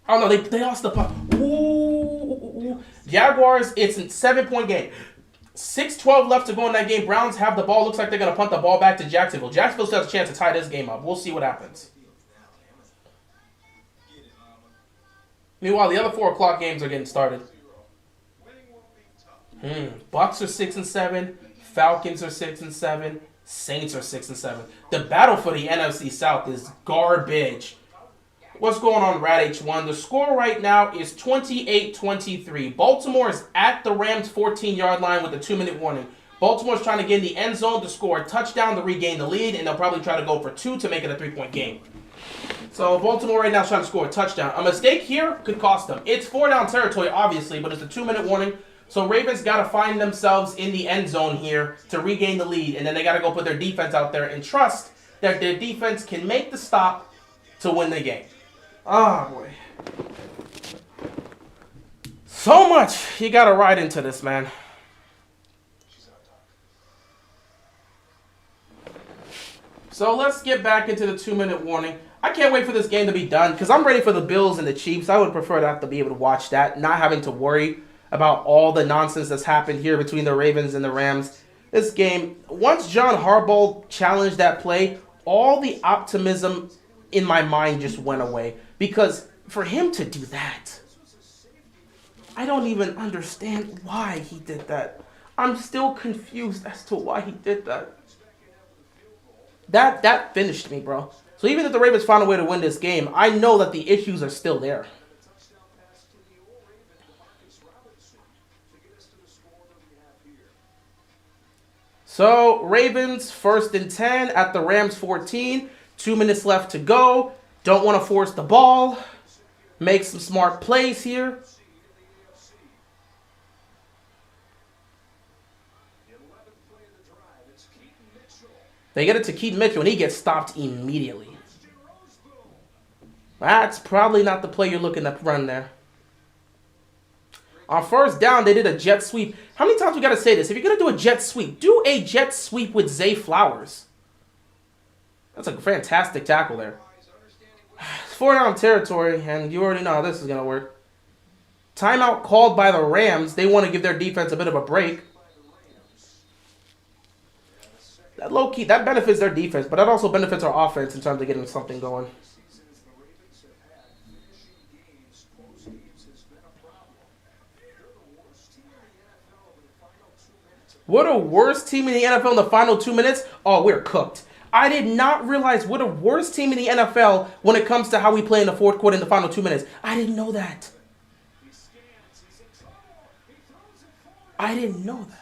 Oh no, they lost the puck. Ooh. Jaguars. It's a 7-point game. 6:12 left to go in that game. Browns have the ball. Looks like they're going to punt the ball back to Jacksonville. Jacksonville still has a chance to tie this game up. We'll see what happens. Meanwhile, the other 4 o'clock games are getting started. Bucks are 6-7. Falcons are 6-7. Saints are 6-7. The battle for the NFC South is garbage. What's going on, Rad H1? The score right now is 28-23. Baltimore is at the Rams' 14-yard line with a 2-minute warning. Baltimore's trying to get in the end zone to score a touchdown to regain the lead, and they'll probably try to go for 2 to make it a 3-point game. So Baltimore right now is trying to score a touchdown. A mistake here could cost them. It's 4-down territory, obviously, but it's a 2-minute warning. So Ravens got to find themselves in the end zone here to regain the lead, and then they got to go put their defense out there and trust that their defense can make the stop to win the game. Oh, boy. So much you got to ride into this, man. So let's get back into the 2-minute warning. I can't wait for this game to be done because I'm ready for the Bills and the Chiefs. I would prefer to have to be able to watch that, not having to worry about all the nonsense that's happened here between the Ravens and the Rams. This game, once John Harbaugh challenged that play, all the optimism in my mind just went away. Because for him to do that, I don't even understand why he did that. I'm still confused as to why he did that. That finished me, bro. So even if the Ravens found a way to win this game, I know that the issues are still there. So Ravens 1st and 10 at the Rams 14. 2 minutes left to go. Don't want to force the ball. Make some smart plays here. They get it to Keaton Mitchell, and he gets stopped immediately. That's probably not the play you're looking to run there. On 1st down, they did a jet sweep. How many times we got to say this? If you're going to do a jet sweep, do a jet sweep with Zay Flowers. That's a fantastic tackle there. It's 4-down territory, and you already know how this is going to work. Timeout called by the Rams. They want to give their defense a bit of a break. That low-key, that benefits their defense, but that also benefits our offense in terms of getting something going. What a worst team in the NFL in the final 2 minutes. Oh, we're cooked. I did not realize what a worst team in the NFL when it comes to how we play in the fourth quarter in the final 2 minutes. I didn't know that. I didn't know that.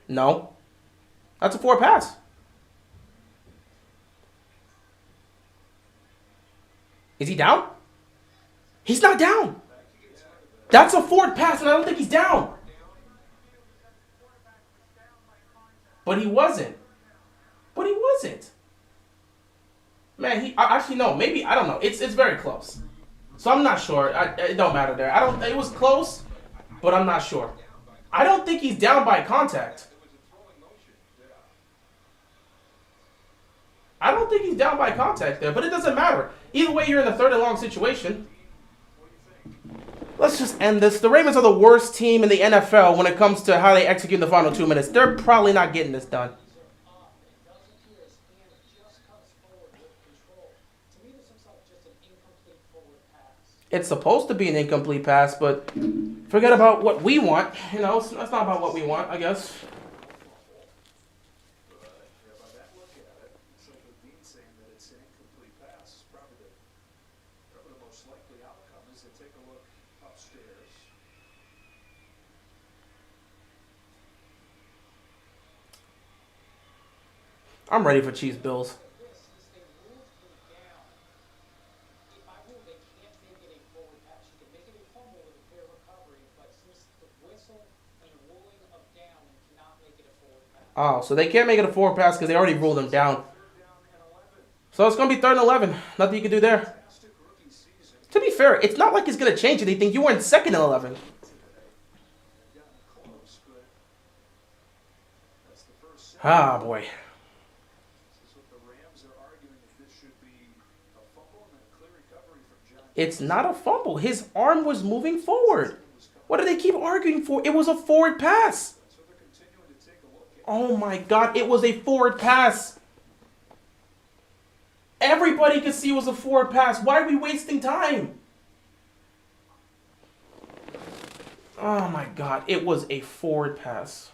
No. That's a forward pass. Is he down? He's not down. That's a forward pass, and I don't think he's down. But he wasn't. But he wasn't. Man, actually, no. Maybe, I don't know. It's very close. So I'm not sure. It don't matter there. It was close, but I'm not sure. I don't think he's down by contact. I don't think he's down by contact there, but it doesn't matter. Either way, you're in a 3rd and long situation. Let's just end this. The Ravens are the worst team in the NFL when it comes to how they execute in the final 2 minutes. They're probably not getting this done. It's supposed to be an incomplete pass, but forget about what we want. You know, that's not about what we want, I guess. I'm ready for Chiefs Bills. Oh, so they can't make it a forward pass because they already ruled them down. So it's going to be 3rd and 11. Nothing you can do there. To be fair, it's not like it's going to change anything. You were in 2nd and 11. Ah, boy. It's not a fumble. His arm was moving forward. What do they keep arguing for? It was a forward pass. Oh my God, it was a forward pass. Everybody could see it was a forward pass. Why are we wasting time? Oh my God, it was a forward pass.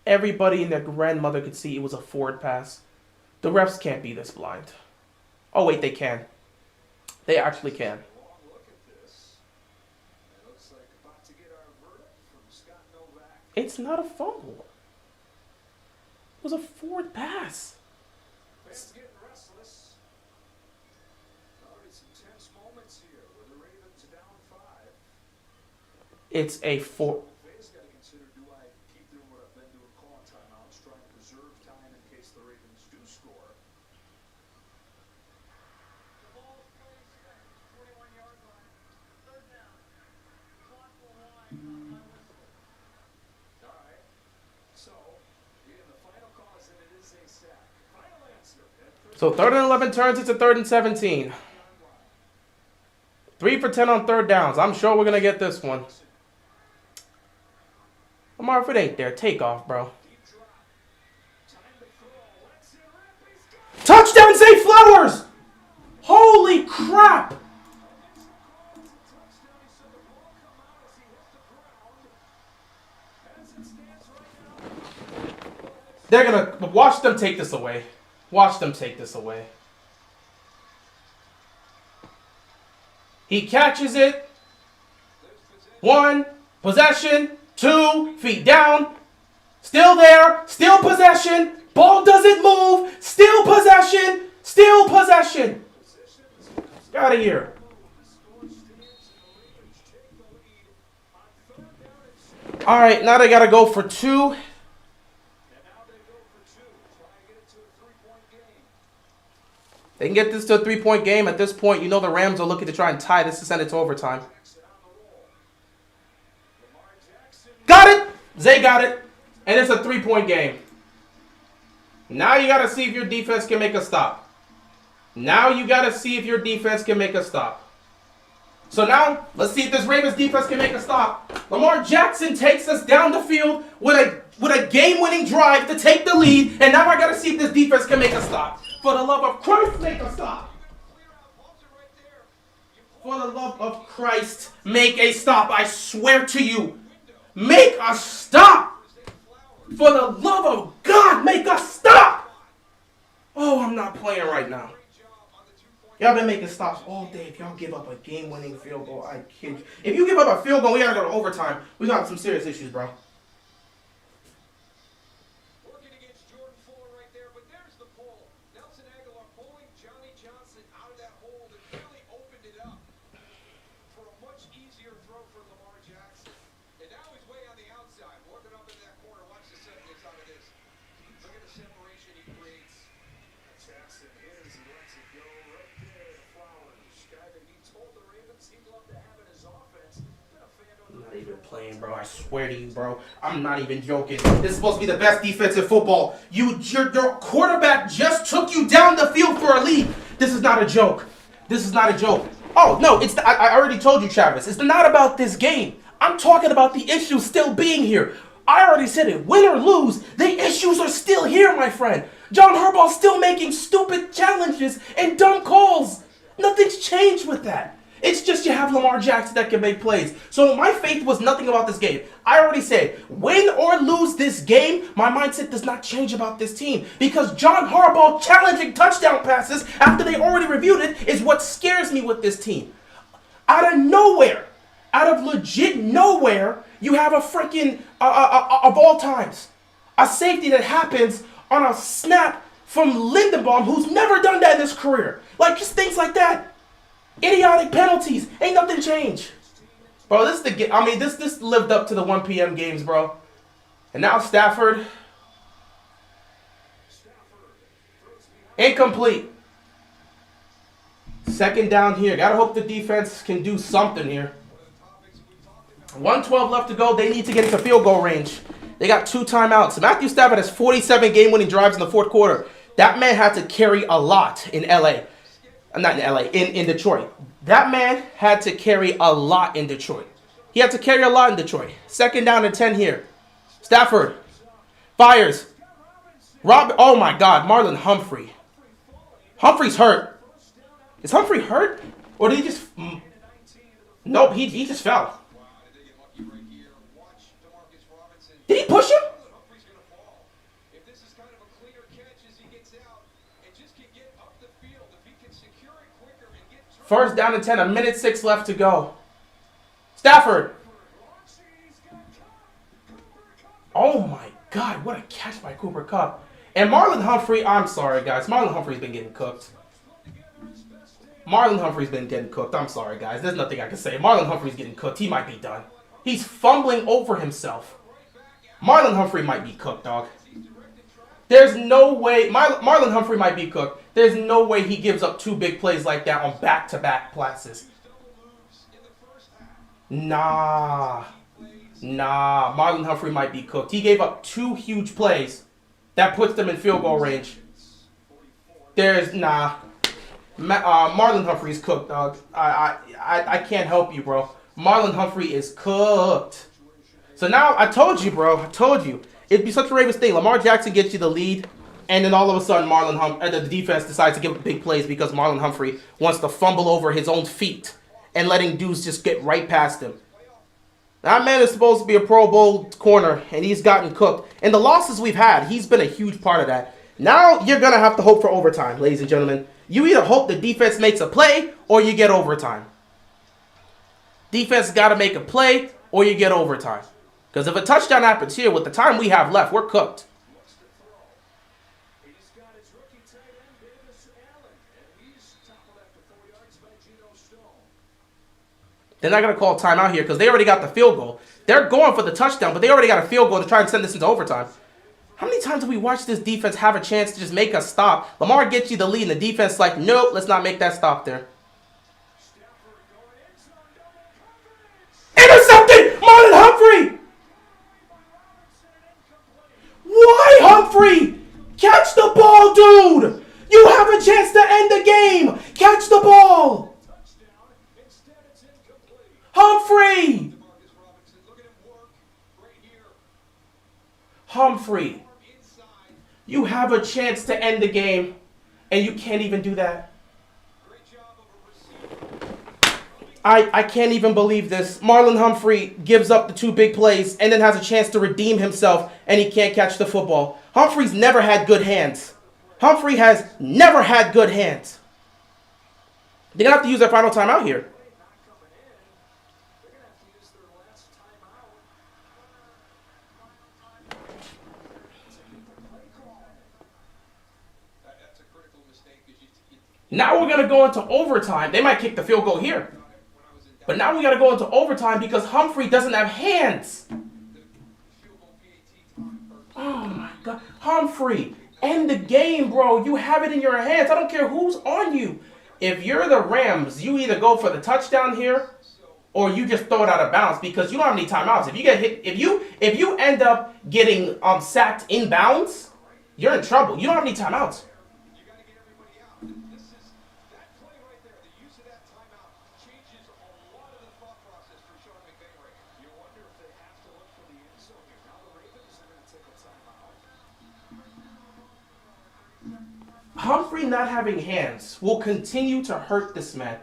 Everybody and their grandmother could see it was a forward pass. The refs can't be this blind. Oh wait, they can. They actually can. It's not a fumble. It was a forward pass. Fans getting restless. Already some tense moments here where the Ravens are down 5. It's a four. Fans got to consider, do I keep doing what I've been doing, calling timeouts, trying to preserve time in case the Ravens do score? The ball is placed at the 21-yard line. Third down. Clock will wind on my whistle. All right. So, again, the final call is that it is a sack. Final answer. So 3rd and 11 turns into 3rd and 17. 3 for 10 on 3rd downs. I'm sure we're going to get this one. Lamar, if it ain't there, take off, bro. Touchdown, Zay Flowers! Holy crap! They're going to watch them take this away. Watch them take this away. He catches it. 1, possession. 2, feet down. Still there. Still possession. Ball doesn't move. Still possession. Still possession. Get out of here. All right, now they got to go for 2. They can get this to a 3-point game. At this point, you know the Rams are looking to try and tie this to send it to overtime. Got it! Zay got it. And it's a 3-point game. Now you got to see if your defense can make a stop. Now you got to see if your defense can make a stop. So now, let's see if this Ravens defense can make a stop. Lamar Jackson takes us down the field with a game-winning drive to take the lead. And now I got to see if this defense can make a stop. For the love of Christ, make a stop. For the love of Christ, make a stop. I swear to you. Make a stop. For the love of God, make a stop. Oh, I'm not playing right now. Y'all been making stops all day. If y'all give up a game-winning field goal, I kid you. If you give up a field goal, we got to go to overtime. We got some serious issues, bro. Playing, bro. I swear to you, bro. I'm not even joking. This is supposed to be the best defense in football. Your quarterback just took you down the field for a lead. This is not a joke. This is not a joke. Oh, no. I already told you, Travis. It's not about this game. I'm talking about the issues still being here. I already said it. Win or lose, the issues are still here, my friend. John Harbaugh's still making stupid challenges and dumb calls. Nothing's changed with that. It's just you have Lamar Jackson that can make plays. So my faith was nothing about this game. I already said, win or lose this game, my mindset does not change about this team. Because John Harbaugh challenging touchdown passes after they already reviewed it is what scares me with this team. Out of nowhere, out of legit nowhere, you have a freaking, of all times, a safety that happens on a snap from Lindenbaum, who's never done that in his career. Like, just things like that. Idiotic penalties. Ain't nothing changed. Bro, this lived up to the 1 p.m. games, bro. And now Stafford. Incomplete. 2nd down here. Gotta hope the defense can do something here. 1:12 left to go. They need to get into field goal range. They got 2 timeouts. Matthew Stafford has 47 game-winning drives in the 4th quarter. That man had to carry a lot in L.A. Not in L.A., in Detroit. That man had to carry a lot in Detroit. He had to carry a lot in Detroit. 2nd down and 10 here. Stafford fires. Oh my God, Marlon Humphrey. Humphrey's hurt. Is Humphrey hurt? Or did he just... Nope, he just fell. Did he push him? First down and 10, 1:06 left to go. Stafford. Oh my God, what a catch by Cooper Kupp. And Marlon Humphrey, I'm sorry guys, Marlon Humphrey's been getting cooked. Marlon Humphrey's been getting cooked. I'm sorry guys, there's nothing I can say. Marlon Humphrey's getting cooked. He might be done. He's fumbling over himself. Marlon Humphrey might be cooked, dog. There's no way. Marlon Humphrey might be cooked. There's no way he gives up 2 big plays like that on back-to-back passes. Nah. Marlon Humphrey might be cooked. He gave up 2 huge plays that puts them in field goal range. Marlon Humphrey's cooked, dog. I can't help you, bro. Marlon Humphrey is cooked. So now, I told you, bro. I told you. It'd be such a Ravens thing. Lamar Jackson gets you the lead, and then all of a sudden, the defense decides to give up big plays because Marlon Humphrey wants to fumble over his own feet and letting dudes just get right past him. That man is supposed to be a Pro Bowl corner, and he's gotten cooked. And the losses we've had, he's been a huge part of that. Now you're going to have to hope for overtime, ladies and gentlemen. You either hope the defense makes a play, or you get overtime. Defense got to make a play, or you get overtime. Because if a touchdown happens here, with the time we have left, we're cooked. They're not going to call timeout here because they already got the field goal. They're going for the touchdown, but they already got a field goal to try and send this into overtime. How many times have we watched this defense have a chance to just make us stop? Lamar gets you the lead, and the defense is like, nope, let's not make that stop there. Intercepted! Marlon Humphrey! Why, Humphrey? Catch the ball, dude! You have a chance to end the game! Catch the ball! Humphrey! Humphrey, you have a chance to end the game, and you can't even do that. I can't even believe this. Marlon Humphrey gives up the 2 big plays and then has a chance to redeem himself, and he can't catch the football. Humphrey's never had good hands. Humphrey has never had good hands. They're going to have to use their final timeout here. Now we're going to go into overtime. They might kick the field goal here. But now we got to go into overtime because Humphrey doesn't have hands. Oh, my God. Humphrey, end the game, bro. You have it in your hands. I don't care who's on you. If you're the Rams, you either go for the touchdown here or you just throw it out of bounds because you don't have any timeouts. If you get hit, if you end up getting sacked inbounds, you're in trouble. You don't have any timeouts. Humphrey not having hands will continue to hurt this man.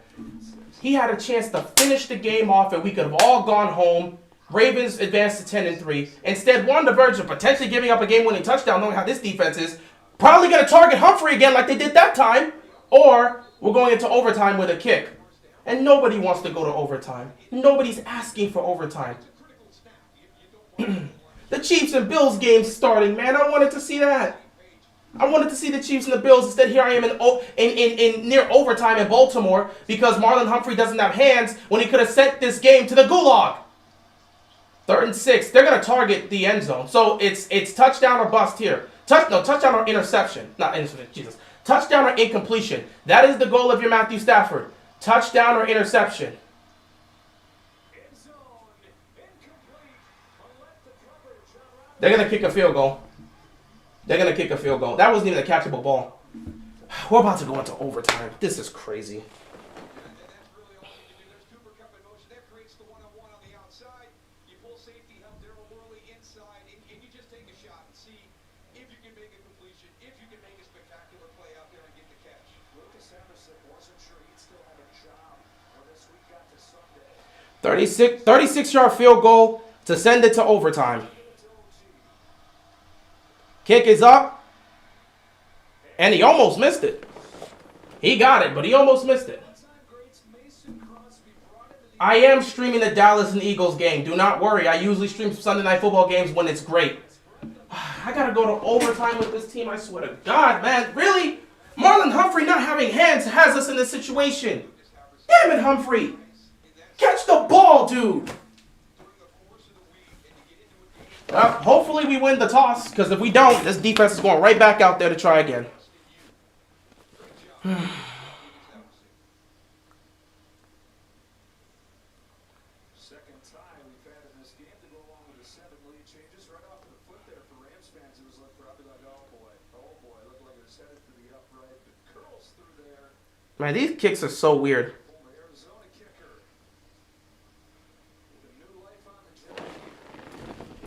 He had a chance to finish the game off and we could have all gone home. Ravens advanced to 10-3. Instead, we're on the verge of potentially giving up a game-winning touchdown, knowing how this defense is. Probably going to target Humphrey again like they did that time. Or we're going into overtime with a kick. And nobody wants to go to overtime. Nobody's asking for overtime. The Chiefs and Bills game starting, man. I wanted to see that. I wanted to see the Chiefs and the Bills. Instead, here I am in near overtime in Baltimore because Marlon Humphrey doesn't have hands when he could have sent this game to the gulag. 3rd and 6. They're going to target the end zone. So it's touchdown or bust here. Touchdown or interception. Not interception, Jesus. Touchdown or incompletion. That is the goal of your Matthew Stafford. Touchdown or interception. They're going to kick a field goal. They're going to kick a field goal. That wasn't even a catchable ball. We're about to go into overtime. This is crazy. Sunday. 36-yard field goal to send it to overtime. Kick is up. And he almost missed it. He got it, but he almost missed it. I am streaming the Dallas and Eagles game. Do not worry. I usually stream Sunday Night Football games when it's great. I gotta go to overtime with this team. I swear to God, man. Really? Marlon Humphrey not having hands has us in this situation. Damn it, Humphrey. Catch the ball, dude. Well, hopefully we win the toss, because if we don't, this defense is going right back out there to try again. Second time we've had in this game to go along with the 7 lead changes right off the foot there for Rams fans. It was probably like, oh boy, looked like it was headed for the upright, but curls through there. Man, these kicks are so weird. Former Arizona kicker with a new life on the job.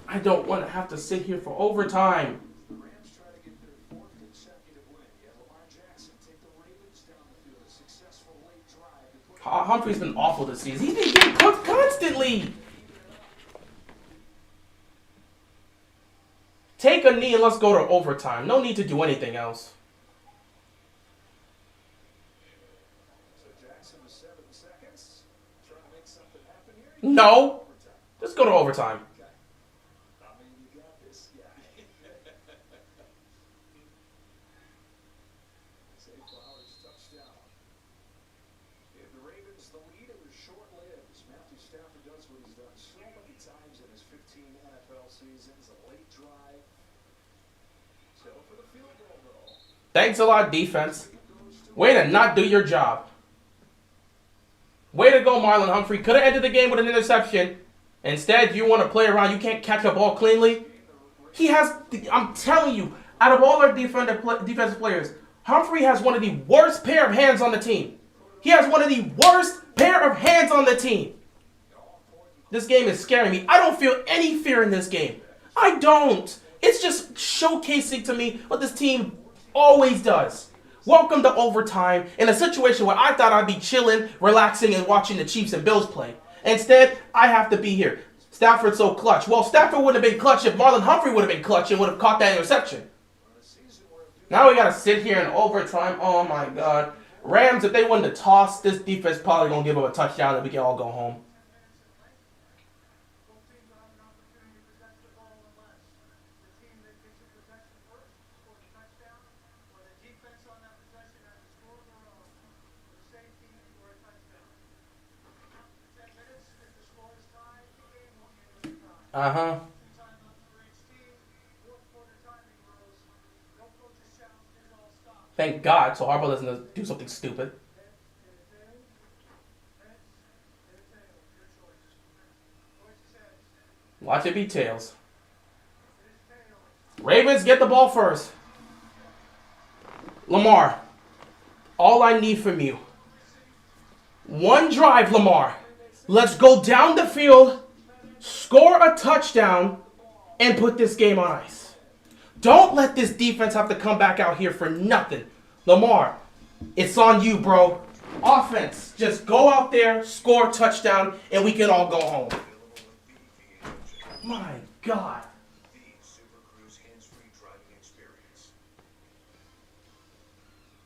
I don't want to have to sit here for overtime. The Rams try to get their 4th consecutive win. You have Lamar Jackson take the Ravens down the field. A successful late drive to put Humphrey's been awful this season. He's been getting cooked constantly. Take a knee and let's go to overtime. No need to do anything else. So Jackson with 7 seconds. Trying to make something happen here. No. Let's go to overtime. I mean, you got this guy. Zay Flowers touchdown. Gave the Ravens the lead. It was short-lived. Matthew Stafford does what he's done so many times in his 15 NFL seasons. A late drive. So for the field goal, though. Thanks a lot, defense. Way to not do your job. Way to go, Marlon Humphrey. Could have ended the game with an interception. Instead, you want to play around. You can't catch a ball cleanly. He has, I'm telling you, out of all our defensive players, Humphrey has one of the worst pair of hands on the team. He has one of the worst pair of hands on the team. This game is scaring me. I don't feel any fear in this game. I don't. It's just showcasing to me what this team always does. Welcome to overtime in a situation where I thought I'd be chilling, relaxing, and watching the Chiefs and Bills play. Instead, I have to be here. Stafford's so clutch. Well, Stafford wouldn't have been clutch if Marlon Humphrey would have been clutch and would have caught that interception. Now we got to sit here in overtime. Oh, my God. Rams, if they win the toss, this defense probably going to give up a touchdown and we can all go home. Both teams will have an opportunity to possess the ball unless the team that gets the possession first scores a touchdown, or the defense on that possession has to score their own with a safety or a touchdown. 10 minutes, if the score is tied, the game will end with a tie. Uh-huh. 2 timeouts for each team. Fourth quarter timing rules. No coaches challenges all stop. Thank God, so Harbaugh doesn't do something stupid. Watch it be tails. Ravens, get the ball first. Lamar, all I need from you. One drive, Lamar. Let's go down the field, score a touchdown, and put this game on ice. Don't let this defense have to come back out here for nothing. Lamar, it's on you, bro. Offense, just go out there, score a touchdown, and we can all go home. My God. The Super Cruise hands-free driving experience.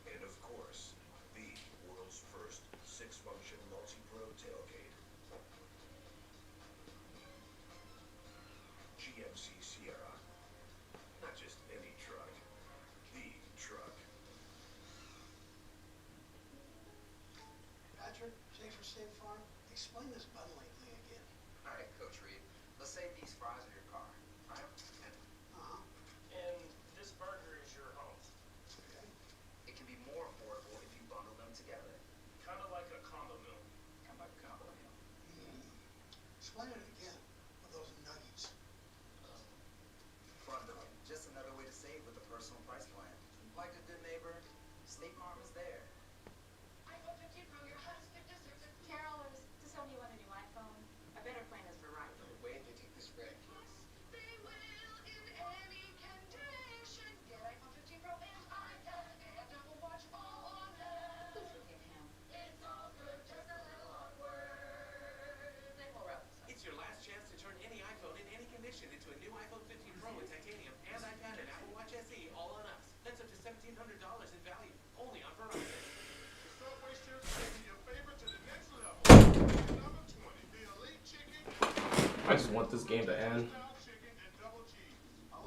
And of course, the world's first 6-function multi-pro tailgate. GMC Sierra. Not just any truck. The truck. Patrick, Jay for State Farm, explain this bundling thing again. All right, Coach Reed. Let's say these fries are your car, right? And this burger is your home. okay. It can be more affordable if you bundle them together. Kind of like a combo meal. Kind of like a combo meal. Explain it again with those nuggies. Bundling. Just another way to save with a personal price plan. Like a good neighbor, State Farm is there. iPhone 15 Pro, your husband deserves it. Carol was to tell me you want a new iPhone. A better plan is Verizon. Wait till you take this red piece. They will in any condition. Get iPhone 15 Pro and iPad and Apple Watch all on them. Please forgive him. It's all good, just a little awkward. Then we'll wrap this up. It's your last chance to turn any iPhone in any condition into a new iPhone 15 Pro with titanium and iPad and Apple Watch SE all on us. That's up to $1,700 in value. Only on game to end.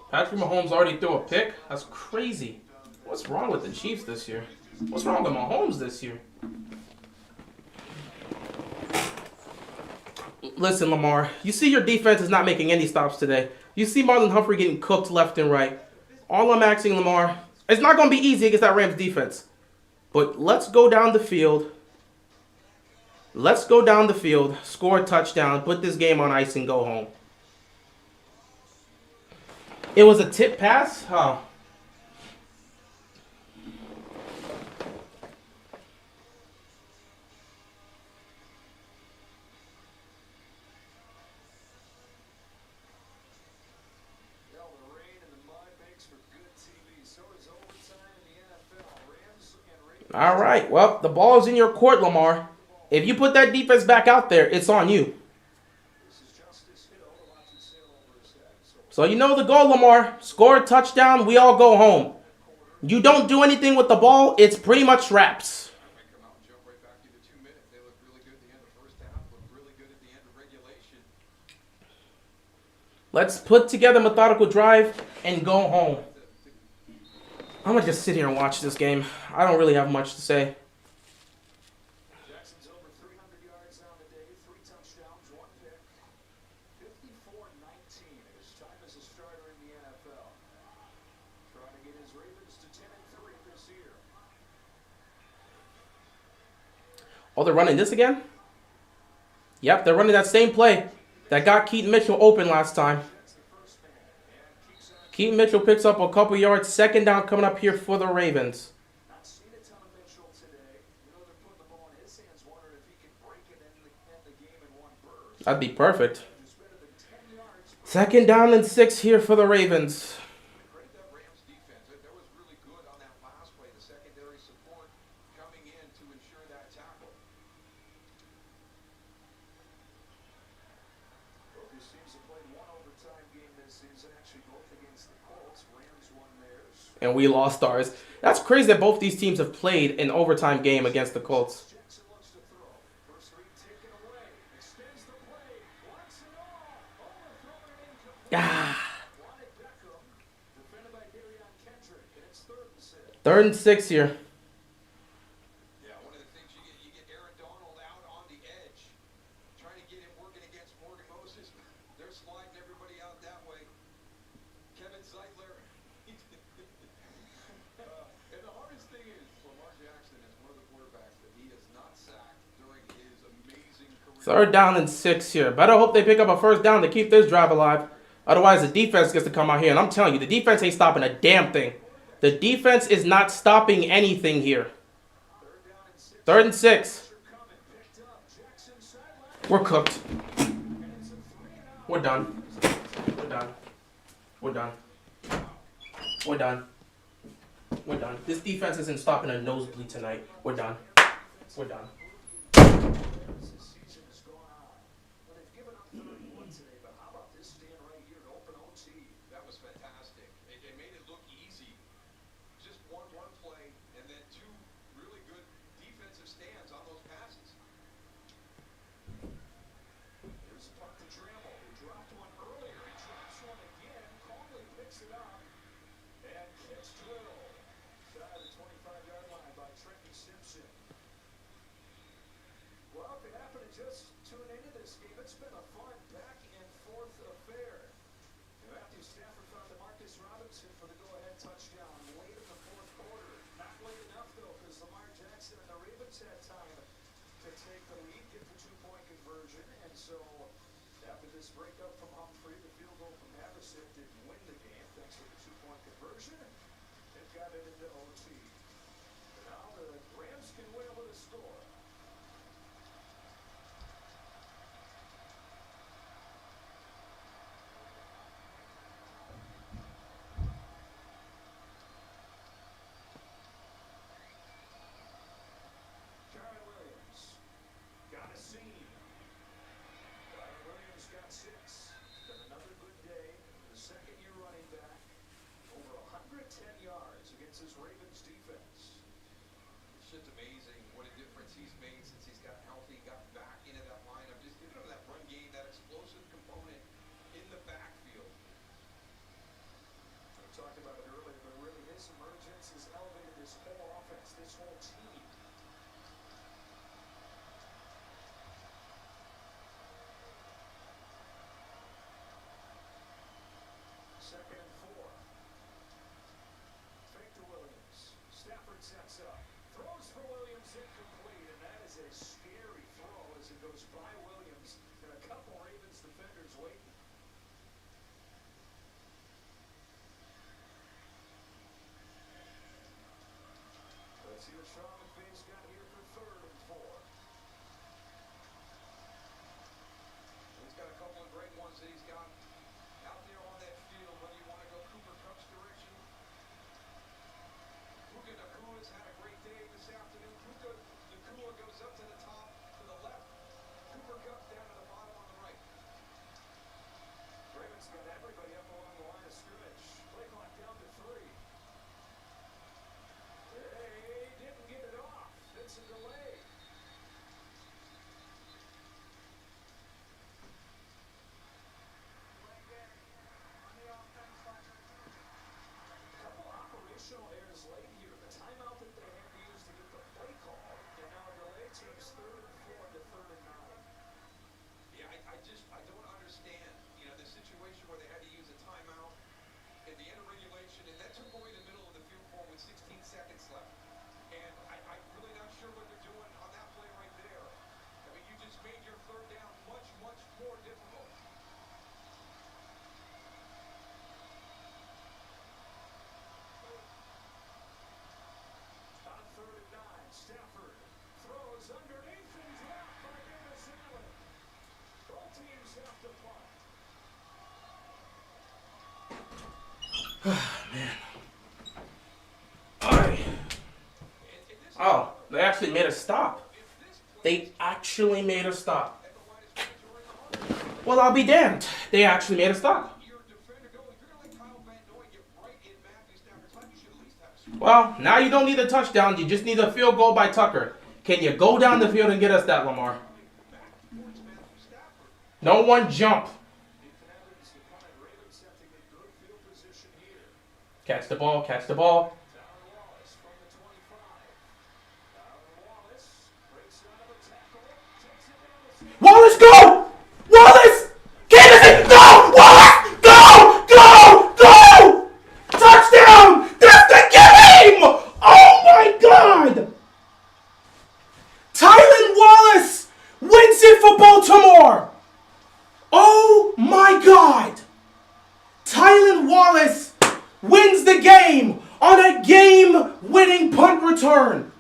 Patrick Mahomes already threw a pick? That's crazy. What's wrong with the Chiefs this year? What's wrong with Mahomes this year? Listen, Lamar, you see your defense is not making any stops today. You see Marlon Humphrey getting cooked left and right. All I'm asking, Lamar, it's not going to be easy against that Rams defense. But let's go down the field. Let's go down the field, score a touchdown, put this game on ice, and go home. It was a tip pass? Huh. All right, well, the ball's in your court, Lamar. If you put that defense back out there, it's on you. So you know the goal, Lamar. Score a touchdown, we all go home. You don't do anything with the ball, it's pretty much wraps. Let's put together a methodical drive and go home. I'm going to just sit here and watch this game. I don't really have much to say. Jackson's over 300 yards on the day, 3 touchdowns, 1 pick. 54-19. His time as a starter in the NFL. Trying to get his Ravens to 10-3 this year. Oh, they're running this again? Yep, they're running that same play that got Keaton Mitchell open last time. Keaton Mitchell picks up a couple yards. Second down coming up here for the Ravens. Not seen a ton of Mitchell today. You know, they're putting the ball in his hands, wondering if he can break it and end the game in one burst. That'd be perfect. Second down and 6 here for the Ravens. Great that Rams defense. That was really good on that last play. The secondary support coming in to ensure that tackle. Both these teams have played one overtime game this season, actually both against the Colts. Rams won theirs. And we lost ours. That's crazy that both these teams have played an overtime game against the Colts. Jackson looks to throw. First read taken away. Extends the play. Blocks it all. Overthrown and incomplete. Odell Beckham, defended by Darion Kendrick, and it's 3rd and 6. 3rd and 6 here. Yeah, one of the things you get Aaron Donald out on the edge, trying to get him working against Morgan Moses. They're sliding everybody out that way. Kevin Zeitler. And the hardest thing is, Lamar Jackson is one of the quarterbacks that he has not sacked during his amazing career. 3rd down and 6 here. Better hope they pick up a 1st down to keep this drive alive. Otherwise, the defense gets to come out here. And I'm telling you, the defense ain't stopping a damn thing. The defense is not stopping anything here. 3rd and 6. We're cooked. We're done. We're done. We're done. We're done. We're done. This defense isn't stopping a nosebleed tonight. We're done. We're done. Season has gone on. Well, they've given up 31 today, but how about this stand right here in open OT? That was fantastic. It made it look easy. Just one play, and then 2 really good defensive stands on those passes. Here's a punt to Trammell, who dropped one earlier. He drops one again, calmly picks it up, and kicks drill. Shy of the 25-yard line by Trenton Simpson. Well, if you happen to just tune into this game, it's been a fun back-and-forth affair. Matthew Stafford found DeMarcus Robinson for the go-ahead touchdown late in the 4th quarter. Not late enough, though, because Lamar Jackson and the Ravens had time to take the lead, get the 2-point conversion. And so, after this breakup from Humphrey, the field goal from Haverset didn't win the game, thanks to the 2-point conversion. It got it into OT. And now the Rams can win with a score. Kyron Williams got a seam. Kyron Williams got 6. Been another good day. The second-year running back. Over 110 yards against his Ravens defense. It's just amazing what a difference he's made since he's got healthy, got back into that lineup. Just giving him that run game, that explosive component in talked about it earlier, but really his emergence has elevated this whole offense, this whole team. Second and 4. Fake to Williams. Stafford sets up. Throws for Williams, incomplete, and that is a scary throw as it goes by Williams and a couple Ravens defenders waiting. Let's see what Sean McVay's got here for third and 4. He's got a couple of great ones that he's got out there on that field, whether you want to go Cooper Kupp's direction. Puka Nakua's had a great day this afternoon. Puka Nakua goes up to the top, to the left. Cooper Kupp's down to the bottom on the right. Ravens got everybody up along the line of scrimmage. Play clock down to 3. They didn't get it off. It's a delay. On the offense side. Couple operational errors late here. The timeout that they had to use to get the play call, and now a delay takes third and 4 to third and 9. Yeah, I don't understand, the situation where they had to use a timeout at the end of regulation, and that took away the middle of the field goal with 16 seconds left. And I'm really not sure what they're doing on that play right there. I mean, you just made your third down much, much more difficult. On third and 9, Stafford throws underneath and dropped by Davis Allen. Both teams have to punt. Man. Oh, they actually made a stop. They actually made a stop. Well, I'll be damned. They actually made a stop. Well, now you don't need a touchdown. You just need a field goal by Tucker. Can you go down the field and get us that, Lamar? No one jump. Catch the ball, catch the ball. Wallace, go! Wallace! Candace, go! Wallace, go! Go! Go! Touchdown! That's the game! Oh my God! Tylan Wallace wins it for Baltimore! Oh my God! Tylan Wallace wins the game on a game-winning punt return.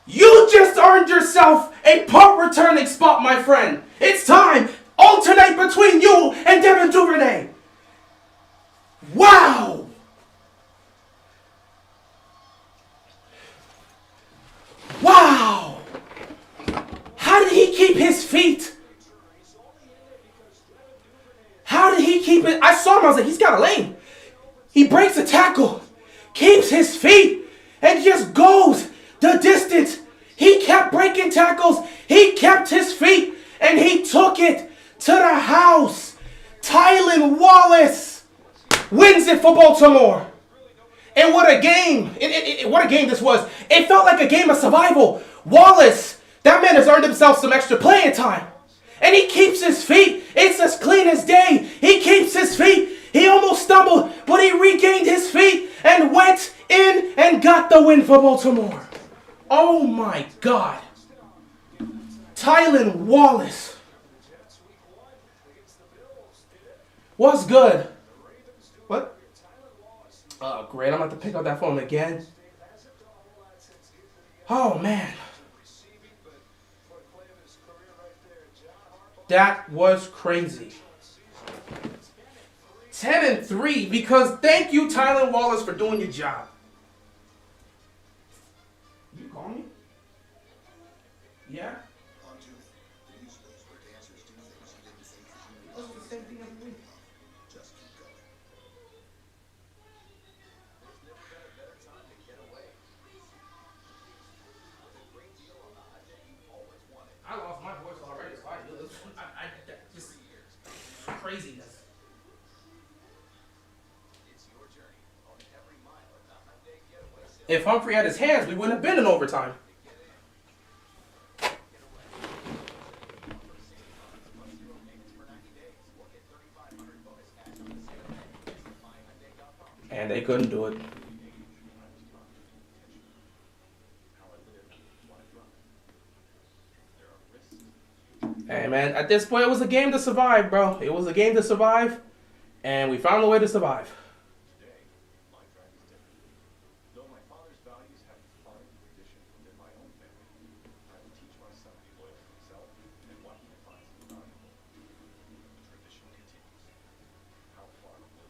You just earned yourself a punt returning spot, my friend. It's time. Alternate between you and Devin Duvernay. Wow. Wow. How did he keep his feet? How did he keep it? I saw him. I was like, he's got a lane. He breaks a tackle, keeps his feet, and just goes the distance. He kept breaking tackles. He kept his feet, and he took it to the house. Tylan Wallace wins it for Baltimore. And what a game. What a game this was. It felt like a game of survival. Wallace, that man has earned himself some extra playing time. And he keeps his feet. It's as clean as day. He keeps his feet. He almost stumbled, but he regained his feet and went in and got the win for Baltimore. Oh my God. Tylan Wallace. What's good? What? Oh, great. I'm about to pick up that phone again. Oh, man. That was crazy. 10-3 because thank you, Tylan Wallace, for doing your job. You call me? Yeah? On to the newsplays where dancers do things you didn't think that you That's the same thing every week. Just keep going. There's never been a better time to get away. With a great deal on the highway you always wanted. I lost my voice already, so I just craziness. If Humphrey had his hands, we wouldn't have been in overtime. And they couldn't do it. Hey, man, at this point, it was a game to survive, bro. It was a game to survive, and we found a way to survive. Today, my drive is different. Though my father's values have defined tradition within my own family, I will teach my son to be loyal to himself and what he defines as valuable. The tradition continues. How far will you go?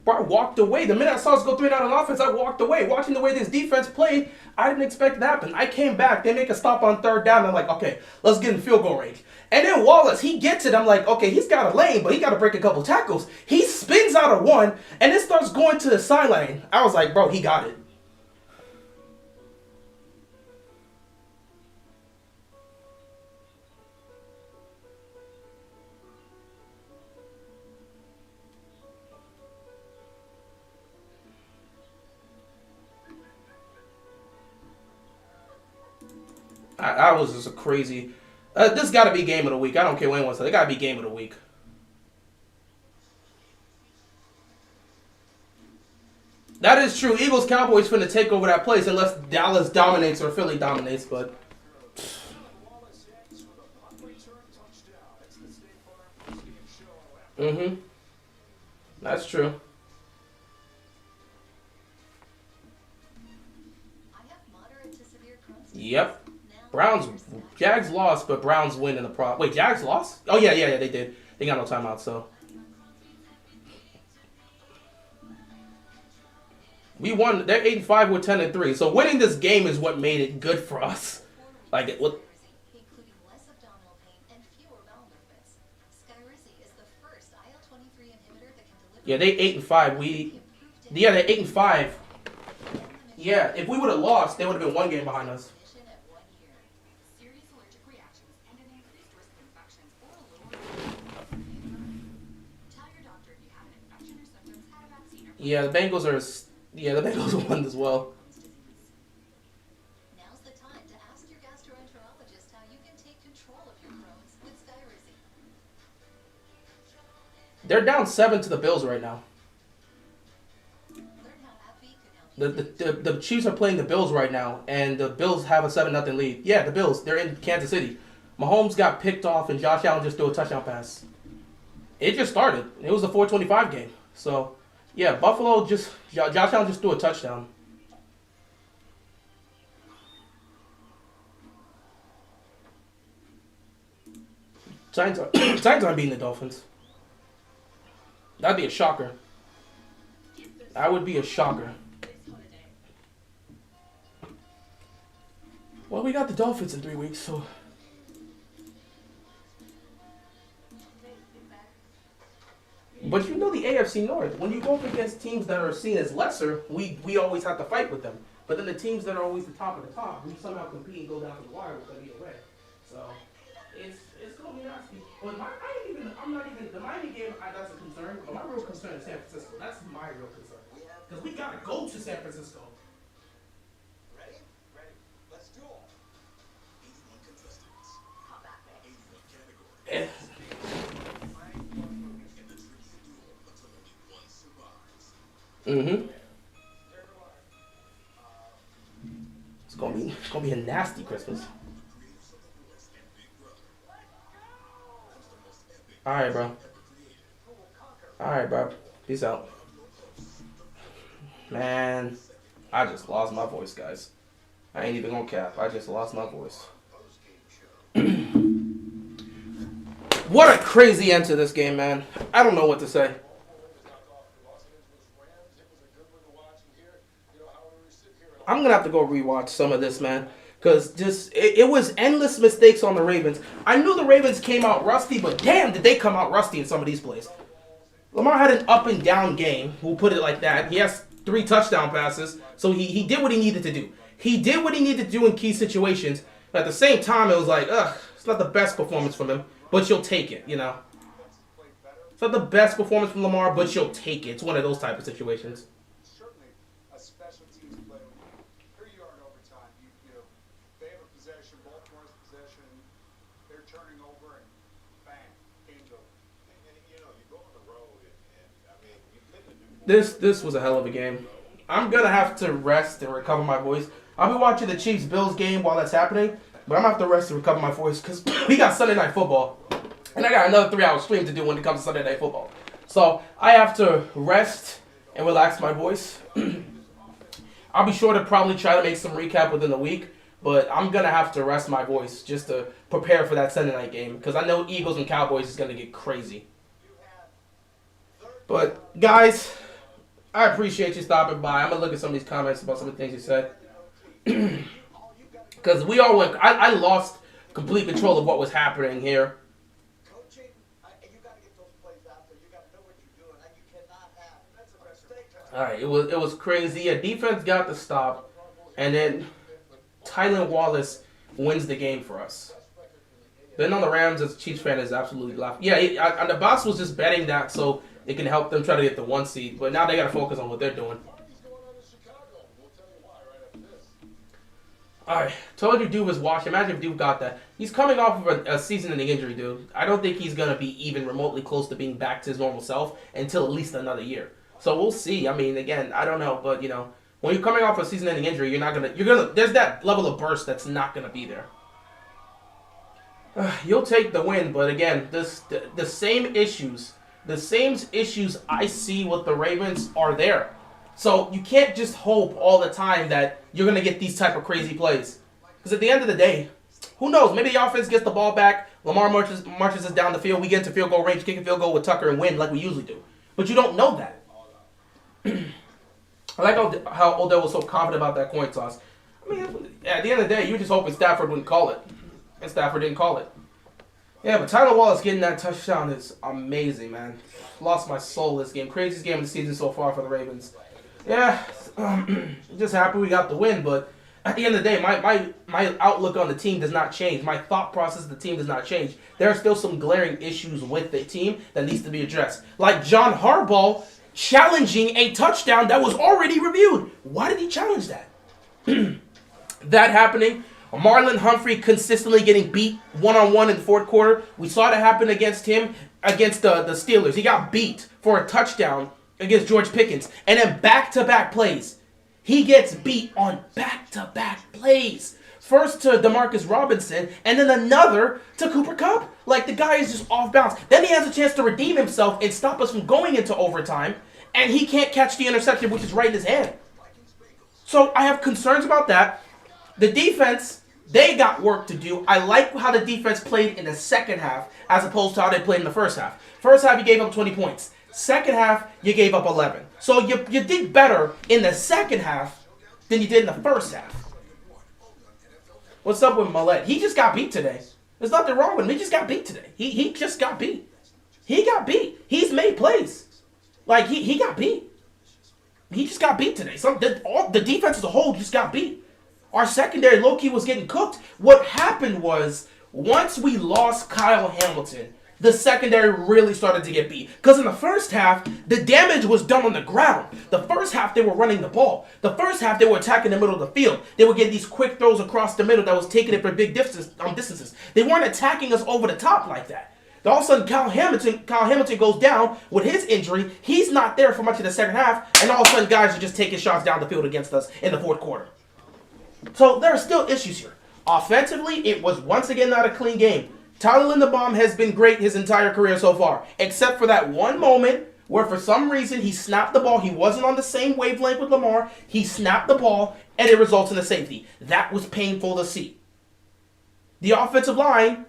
Bro, I walked away. The minute I saw us go 3-0 on offense, I walked away. Watching the way this defense played, I didn't expect it to happen. I came back. They make a stop on 3rd down. I'm like, okay, let's get in field goal range. And then Wallace, he gets it. I'm like, okay, he's got a lane, but he got to break a couple tackles. He spins out of one, and then starts going to the sideline. I was like, bro, he got it. I was just a crazy. This got to be game of the week. I don't care when it was. It got to be game of the week. That is true. Eagles Cowboys finna take over that place unless Dallas dominates or Philly dominates. But that's true. Yep. Jags lost, but Browns win in the pro. Wait, Jags lost? Oh yeah, they did. They got no timeout, so we won. They're 8-5 with 10-3. So winning this game is what made it good for us. Like it. What? Yeah, they 8-5. They're 8-5. Yeah, if we would have lost, they would have been one game behind us. Yeah, the Bengals are. Yeah, the Bengals won as well. Now's the time to ask your gastroenterologist how you can take control of your Crohn's with Skyrizi. They're down 7 to the Bills right now. Learn how AbbVie can help you. The Chiefs are playing the Bills right now, and the Bills have a 7-0 lead. Yeah, the Bills. They're in Kansas City. Mahomes got picked off, and Josh Allen just threw a touchdown pass. It just started. It was a 4:25 game. So, yeah, Buffalo just... Josh Allen just threw a touchdown. Giants aren't beating the Dolphins. That'd be a shocker. That would be a shocker. Well, we got the Dolphins in 3 weeks, so... But you know the AFC North, when you go up against teams that are seen as lesser, we always have to fight with them. But then the teams that are always the top of the top, we somehow compete and go down to the wire with them either way. So it's gonna be nasty. But I'm not even the Miami game. That's a concern. But my real concern is San Francisco. That's my real concern because we gotta go to San Francisco. Ready? Ready. Let's do it. 81 contestants, Hop back, babe. 81 categories. Eh. In the trivia duel, until only one survives. It's gonna be a nasty Christmas. Creators of The Voice and Big Brother. Comes the most epic All right, bro. ever created. All right, bro. Peace out. Man, I just lost my voice, guys. I ain't even gonna cap. I just lost my voice. What a crazy end to this game, man. I don't know what to say. I'm going to have to go rewatch some of this, man. Because just it was endless mistakes on the Ravens. I knew the Ravens came out rusty, but damn, did they come out rusty in some of these plays. Lamar had an up and down game. We'll put it like that. He has 3 touchdown passes, so he did what he needed to do. He did what he needed to do in key situations. But at the same time, it was like, it's not the best performance from him, but you'll take it, you know. It's not the best performance from Lamar, but you'll take it. It's one of those type of situations. Certainly a special teams player they're turning over and bang, game's over. And you know, you go on the road and I mean, you've been to New This was a hell of a game. I'm gonna have to rest and recover my voice. I'll be watching the Chiefs Bills game while that's happening, but I'm gonna have to rest and recover my voice because we got Sunday Night Football, and I got another 3-hour stream to do when it comes to Sunday Night Football. So I have to rest and relax my voice. I'll be sure to probably try to make some recap within the week, but I'm gonna have to rest my voice just to prepare for that Sunday night game because I know Eagles and Cowboys is gonna get crazy. But guys, I appreciate you stopping by. I'm gonna look at some of these comments about some of the things you said. Because we all went. I lost complete control of what was happening here. Coaching, you got to get those plays out there. You got to know what you're doing. You cannot have mistakes. All right, it was crazy. Yeah, defense got the stop, and then Tylan Wallace wins the game for us. Then on the Rams, as a Chiefs fan, is absolutely laughing. Yeah, and the boss was just betting that so it can help them try to get the 1 seed. But now they got to focus on what they're doing. All right, told you Dude was washed. Imagine if Dude got that. He's coming off of a season-ending injury, dude. I don't think he's going to be even remotely close to being back to his normal self until at least another year. So we'll see. I mean, again, I don't know. But, you know, when you're coming off a season-ending injury, there's that level of burst that's not going to be there. You'll take the win, but again, the same issues I see with the Ravens are there. So you can't just hope all the time that you're going to get these type of crazy plays. Because at the end of the day, who knows? Maybe the offense gets the ball back. Lamar marches us down the field. We get into field goal range, kick a field goal with Tucker and win like we usually do. But you don't know that. I like how Odell was so confident about that coin toss. I mean, at the end of the day, you were just hoping Stafford wouldn't call it. And Stafford didn't call it. Yeah, but Tylan Wallace getting that touchdown is amazing, man. Lost my soul this game. Craziest game of the season so far for the Ravens. Yeah, just happy we got the win, but at the end of the day, my outlook on the team does not change. My thought process of the team does not change. There are still some glaring issues with the team that needs to be addressed. Like John Harbaugh challenging a touchdown that was already reviewed. Why did he challenge that? That happening. Marlon Humphrey consistently getting beat one-on-one in the fourth quarter. We saw that happen against him, against the Steelers. He got beat for a touchdown against George Pickens. And then back-to-back plays. He gets beat on back-to-back plays. First to Demarcus Robinson, and then another to Cooper Kupp. Like, the guy is just off balance. Then he has a chance to redeem himself and stop us from going into overtime. And he can't catch the interception, which is right in his hand. So I have concerns about that. The defense, they got work to do. I like how the defense played in the second half as opposed to how they played in the first half. First half, you gave up 20 points. Second half, you gave up 11. So you did better in the second half than you did in the first half. What's up with Millette? He just got beat today. There's nothing wrong with him. He just got beat today. He just got beat. He got beat. He's made plays. Like, he got beat. He just got beat today. The defense as a whole just got beat. Our secondary low-key was getting cooked. What happened was, once we lost Kyle Hamilton, the secondary really started to get beat. Because in the first half, the damage was done on the ground. The first half, they were running the ball. The first half, they were attacking the middle of the field. They were getting these quick throws across the middle that was taking it for big distances. They weren't attacking us over the top like that. All of a sudden, Kyle Hamilton goes down with his injury. He's not there for much of the second half. And all of a sudden, guys are just taking shots down the field against us in the fourth quarter. So there are still issues here. Offensively, it was once again not a clean game. Tyler Linderbaum has been great his entire career so far, except for that one moment where for some reason he snapped the ball. He wasn't on the same wavelength with Lamar. He snapped the ball, and it results in a safety. That was painful to see. The offensive line,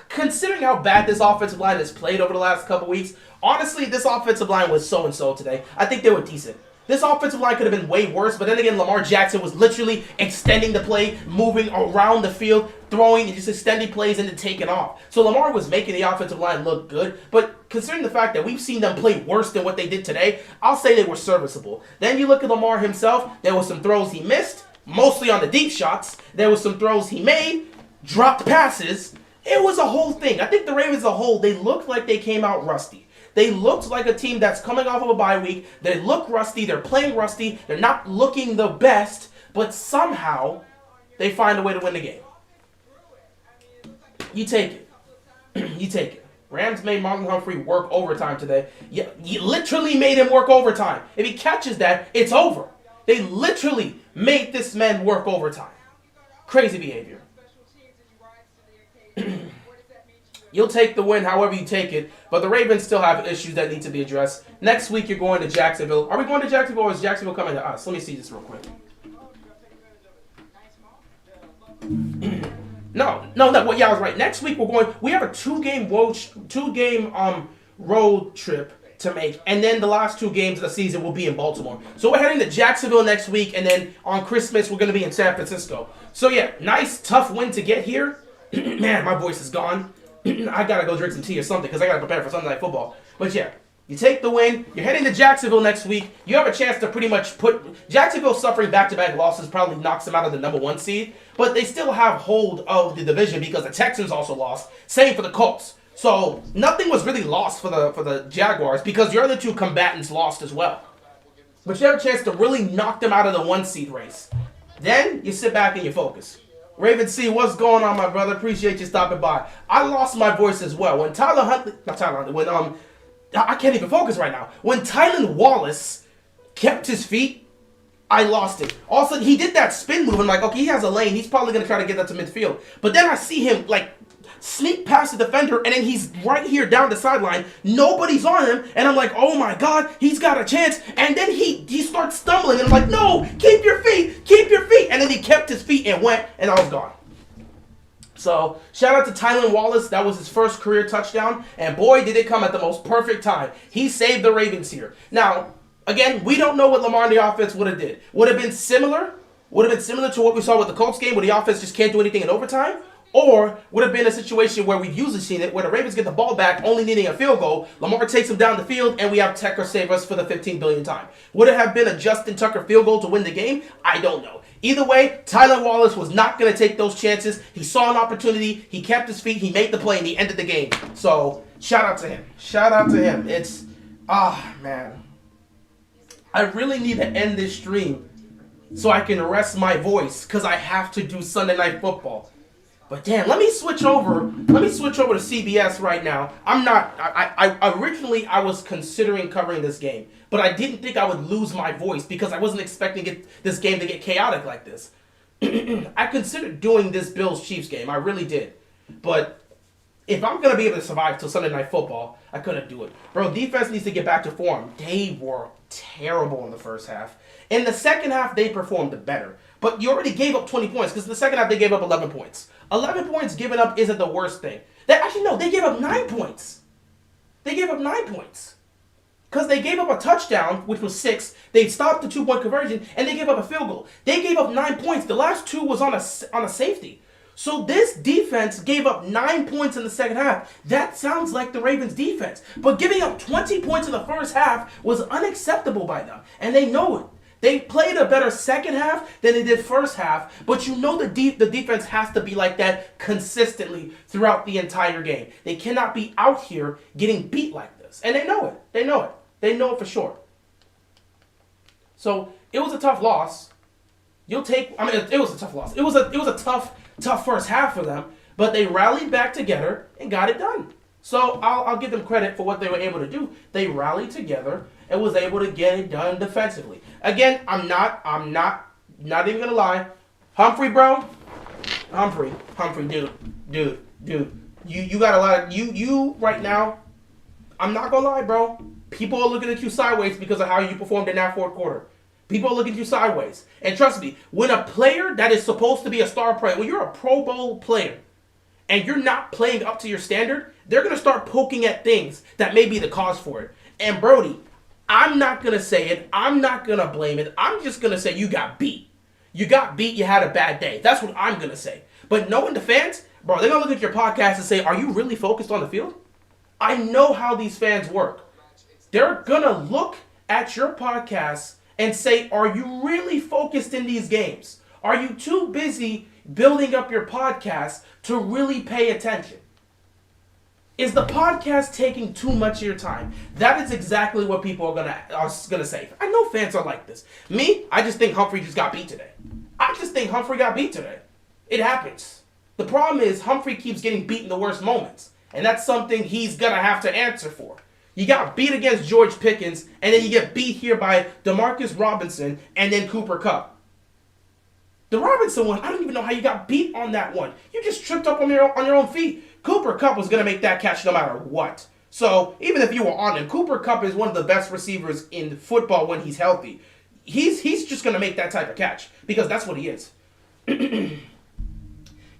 considering how bad this offensive line has played over the last couple weeks, honestly, this offensive line was so-and-so today. I think they were decent. This offensive line could have been way worse, but then again, Lamar Jackson was literally extending the play, moving around the field, throwing and just extending plays and then taking off. So Lamar was making the offensive line look good, but considering the fact that we've seen them play worse than what they did today, I'll say they were serviceable. Then you look at Lamar himself, there were some throws he missed, mostly on the deep shots. There were some throws he made, dropped passes. It was a whole thing. I think the Ravens as a whole, they looked like they came out rusty. They looked like a team that's coming off of a bye week. They look rusty. They're playing rusty. They're not looking the best, but somehow they find a way to win the game. You take it. You take it. Rams made Marlon Humphrey work overtime today. You literally made him work overtime. If he catches that, it's over. They literally made this man work overtime. Crazy behavior. You'll take the win however you take it, but the Ravens still have issues that need to be addressed. Next week, you're going to Jacksonville. Are we going to Jacksonville, or is Jacksonville coming to us? Let me see this real quick. No. Well, yeah, I was right. Next week, we have a two-game road trip to make, and then the last 2 games of the season will be in Baltimore. So we're heading to Jacksonville next week, and then on Christmas, we're going to be in San Francisco. So yeah, nice, tough win to get here. Man, my voice is gone. I gotta go drink some tea or something because I gotta prepare for Sunday Night Football. But yeah, you take the win. You're heading to Jacksonville next week. You have a chance to pretty much put Jacksonville suffering back-to-back losses probably knocks them out of the number 1 seed, but they still have hold of the division because the Texans also lost. Same for the Colts. So nothing was really lost for the Jaguars because your other 2 combatants lost as well. But you have a chance to really knock them out of the 1 seed race. Then you sit back and you focus. Raven C, what's going on, my brother? Appreciate you stopping by. I lost my voice as well. When I can't even focus right now. When Tylan Wallace kept his feet, I lost it. Also, he did that spin move. I'm like, okay, he has a lane. He's probably going to try to get that to midfield. But then I see him, like, sneak past the defender, and then he's right here down the sideline. Nobody's on him, and I'm like, oh my God, he's got a chance. And then he starts stumbling, and I'm like, no, keep your feet. And then he kept his feet and went, and I was gone. So, shout out to Tylan Wallace. That was his first career touchdown, and boy, did it come at the most perfect time. He saved the Ravens here. Now, again, we don't know what Lamar in the offense would have did. Would have been similar to what we saw with the Colts game, where the offense just can't do anything in overtime? Or would have been a situation where we've usually seen it, where the Ravens get the ball back, only needing a field goal. Lamar takes him down the field, and we have Tucker save us for the 15 billionth time. Would it have been a Justin Tucker field goal to win the game? I don't know. Either way, Tylan Wallace was not going to take those chances. He saw an opportunity. He kept his feet. He made the play, and he ended the game. So, shout out to him. It's, man. I really need to end this stream so I can rest my voice because I have to do Sunday Night Football. But damn, let me switch over to CBS right now. Originally I was considering covering this game, but I didn't think I would lose my voice because I wasn't expecting this game to get chaotic like this. I considered doing this Bills-Chiefs game. I really did. But if I'm going to be able to survive till Sunday Night Football, I couldn't do it. Bro, defense needs to get back to form. They were terrible in the first half. In the second half, they performed better. But you already gave up 20 points because in the second half, they gave up 11 points. 11 points given up isn't the worst thing. They gave up 9 points. Because they gave up a touchdown, which was 6. They stopped the 2-point conversion, and they gave up a field goal. They gave up 9 points. The last 2 was on a safety. So this defense gave up 9 points in the second half. That sounds like the Ravens defense. But giving up 20 points in the first half was unacceptable by them. And they know it. They played a better second half than they did first half, but you know the defense has to be like that consistently throughout the entire game. They cannot be out here getting beat like this. And they know it. They know it for sure. So it was a tough loss. It was a tough loss. It was a tough first half for them, but they rallied back together and got it done. So I'll give them credit for what they were able to do. They rallied together and was able to get it done defensively. Again, I'm not even gonna lie. Humphrey, bro. Humphrey, dude. You got a lot of you right now. I'm not gonna lie, bro. People are looking at you sideways because of how you performed in that fourth quarter. People are looking at you sideways. And trust me, when a player that is supposed to be a star player, when you're a Pro Bowl player, and you're not playing up to your standard, they're going to start poking at things that may be the cause for it. And Brody, I'm not going to say it. I'm not going to blame it. I'm just going to say you got beat. You got beat. You had a bad day. That's what I'm going to say. But knowing the fans, bro, they're going to look at your podcast and say, are you really focused on the field? I know how these fans work. They're going to look at your podcast and say, are you really focused in these games? Are you too busy building up your podcast to really pay attention? Is the podcast taking too much of your time? That is exactly what people are gonna say. I know fans are like this. Me, I just think Humphrey just got beat today. It happens. The problem is Humphrey keeps getting beat in the worst moments. And that's something he's going to have to answer for. You got beat against George Pickens, and then you get beat here by DeMarcus Robinson and then Cooper Kupp. The Robinson one, I don't even know how you got beat on that one. You just tripped up on your own feet. Cooper Kupp was going to make that catch no matter what. So even if you were on him, Cooper Kupp is one of the best receivers in football when he's healthy. He's just going to make that type of catch because that's what he is.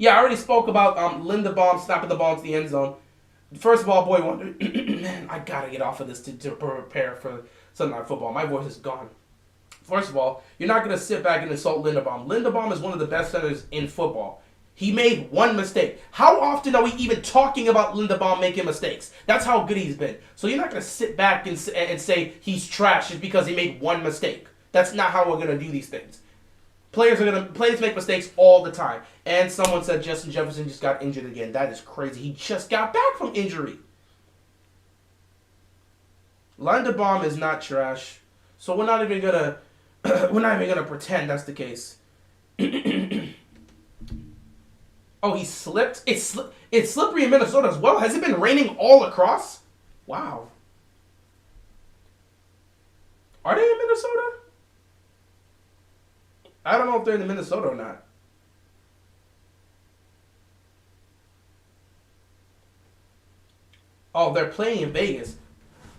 Yeah, I already spoke about Linderbaum snapping the ball into the end zone. First of all, boy wonder, man, I got to get off of this to prepare for Sunday Night Football. My voice is gone. First of all, you're not going to sit back and insult Linderbaum. Linderbaum is one of the best centers in football. He made one mistake. How often are we even talking about Linderbaum making mistakes? That's how good he's been. So you're not going to sit back and say he's trash just because he made one mistake. That's not how we're going to do these things. Players make mistakes all the time. And someone said Justin Jefferson just got injured again. That is crazy. He just got back from injury. Linderbaum is not trash. So we're not even gonna pretend that's the case. Oh, he slipped. It's slippery in Minnesota as well. Has it been raining all across? Wow. Are they in Minnesota? I don't know if they're in Minnesota or not. Oh, they're playing in Vegas.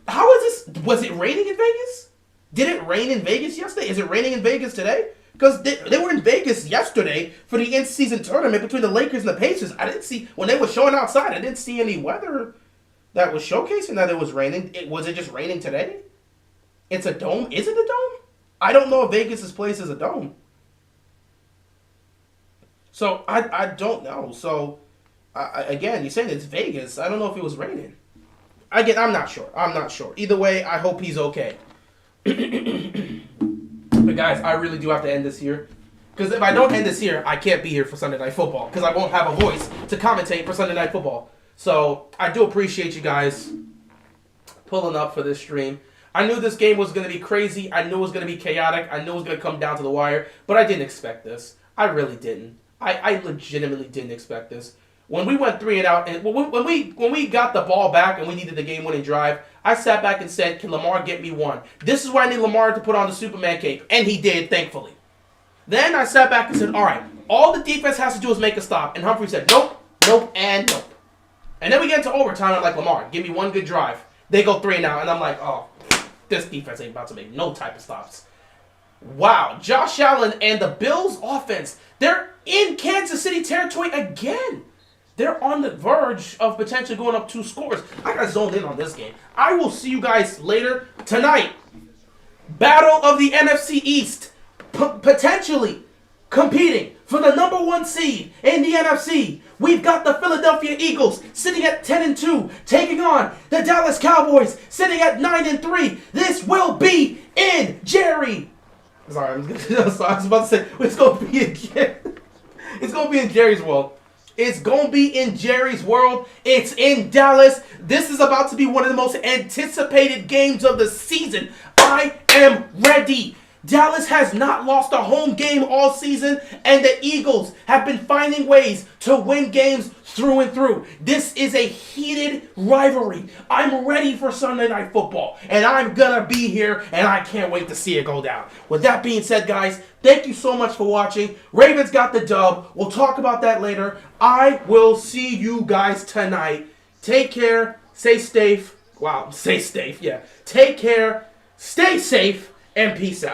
How is this? Was it raining in Vegas? Did it rain in Vegas yesterday? Is it raining in Vegas today? Because they were in Vegas yesterday for the in-season tournament between the Lakers and the Pacers. I didn't see, when they were showing outside, I didn't see any weather that was showcasing that it was raining. Was it just raining today? It's a dome? Is it a dome? I don't know if Vegas' place is a dome. So, I don't know. So, again, you're saying it's Vegas. I don't know if it was raining. Again, I'm not sure. Either way, I hope he's okay. But guys, I really do have to end this here. Because if I don't end this here, I can't be here for Sunday Night Football. Because I won't have a voice to commentate for Sunday Night Football. So, I do appreciate you guys pulling up for this stream. I knew this game was going to be crazy. I knew it was going to be chaotic. I knew it was going to come down to the wire. But I didn't expect this. I really didn't. I legitimately didn't expect this. When we went 3 and out, and when we got the ball back and we needed the game-winning drive, I sat back and said, "Can Lamar get me one?" This is why I need Lamar to put on the Superman cape, and he did, thankfully. Then I sat back and said, "All right, all the defense has to do is make a stop." And Humphrey said, "Nope, nope, and nope." And then we get into overtime. I'm like, "Lamar, give me one good drive." They go 3 and out, and I'm like, "Oh, this defense ain't about to make no type of stops." Wow, Josh Allen and the Bills offense, they're in Kansas City territory again. They're on the verge of potentially going up 2 scores. I got zoned in on this game. I will see you guys later tonight. Battle of the NFC East. Potentially competing for the number 1 seed in the NFC. We've got the Philadelphia Eagles sitting at 10-2, taking on the Dallas Cowboys sitting at 9-3. This will be in Jerry. Sorry, I was about to say it's gonna be in Jerry's world. It's going to be in Jerry's world. It's in Dallas. This is about to be one of the most anticipated games of the season. I am ready. Dallas has not lost a home game all season, and the Eagles have been finding ways to win games through and through. This is a heated rivalry. I'm ready for Sunday Night Football, and I'm going to be here, and I can't wait to see it go down. With that being said, guys, thank you so much for watching. Ravens got the dub. We'll talk about that later. I will see you guys tonight. Take care. Stay safe. Wow, stay safe, yeah. Take care. Stay safe, and peace out.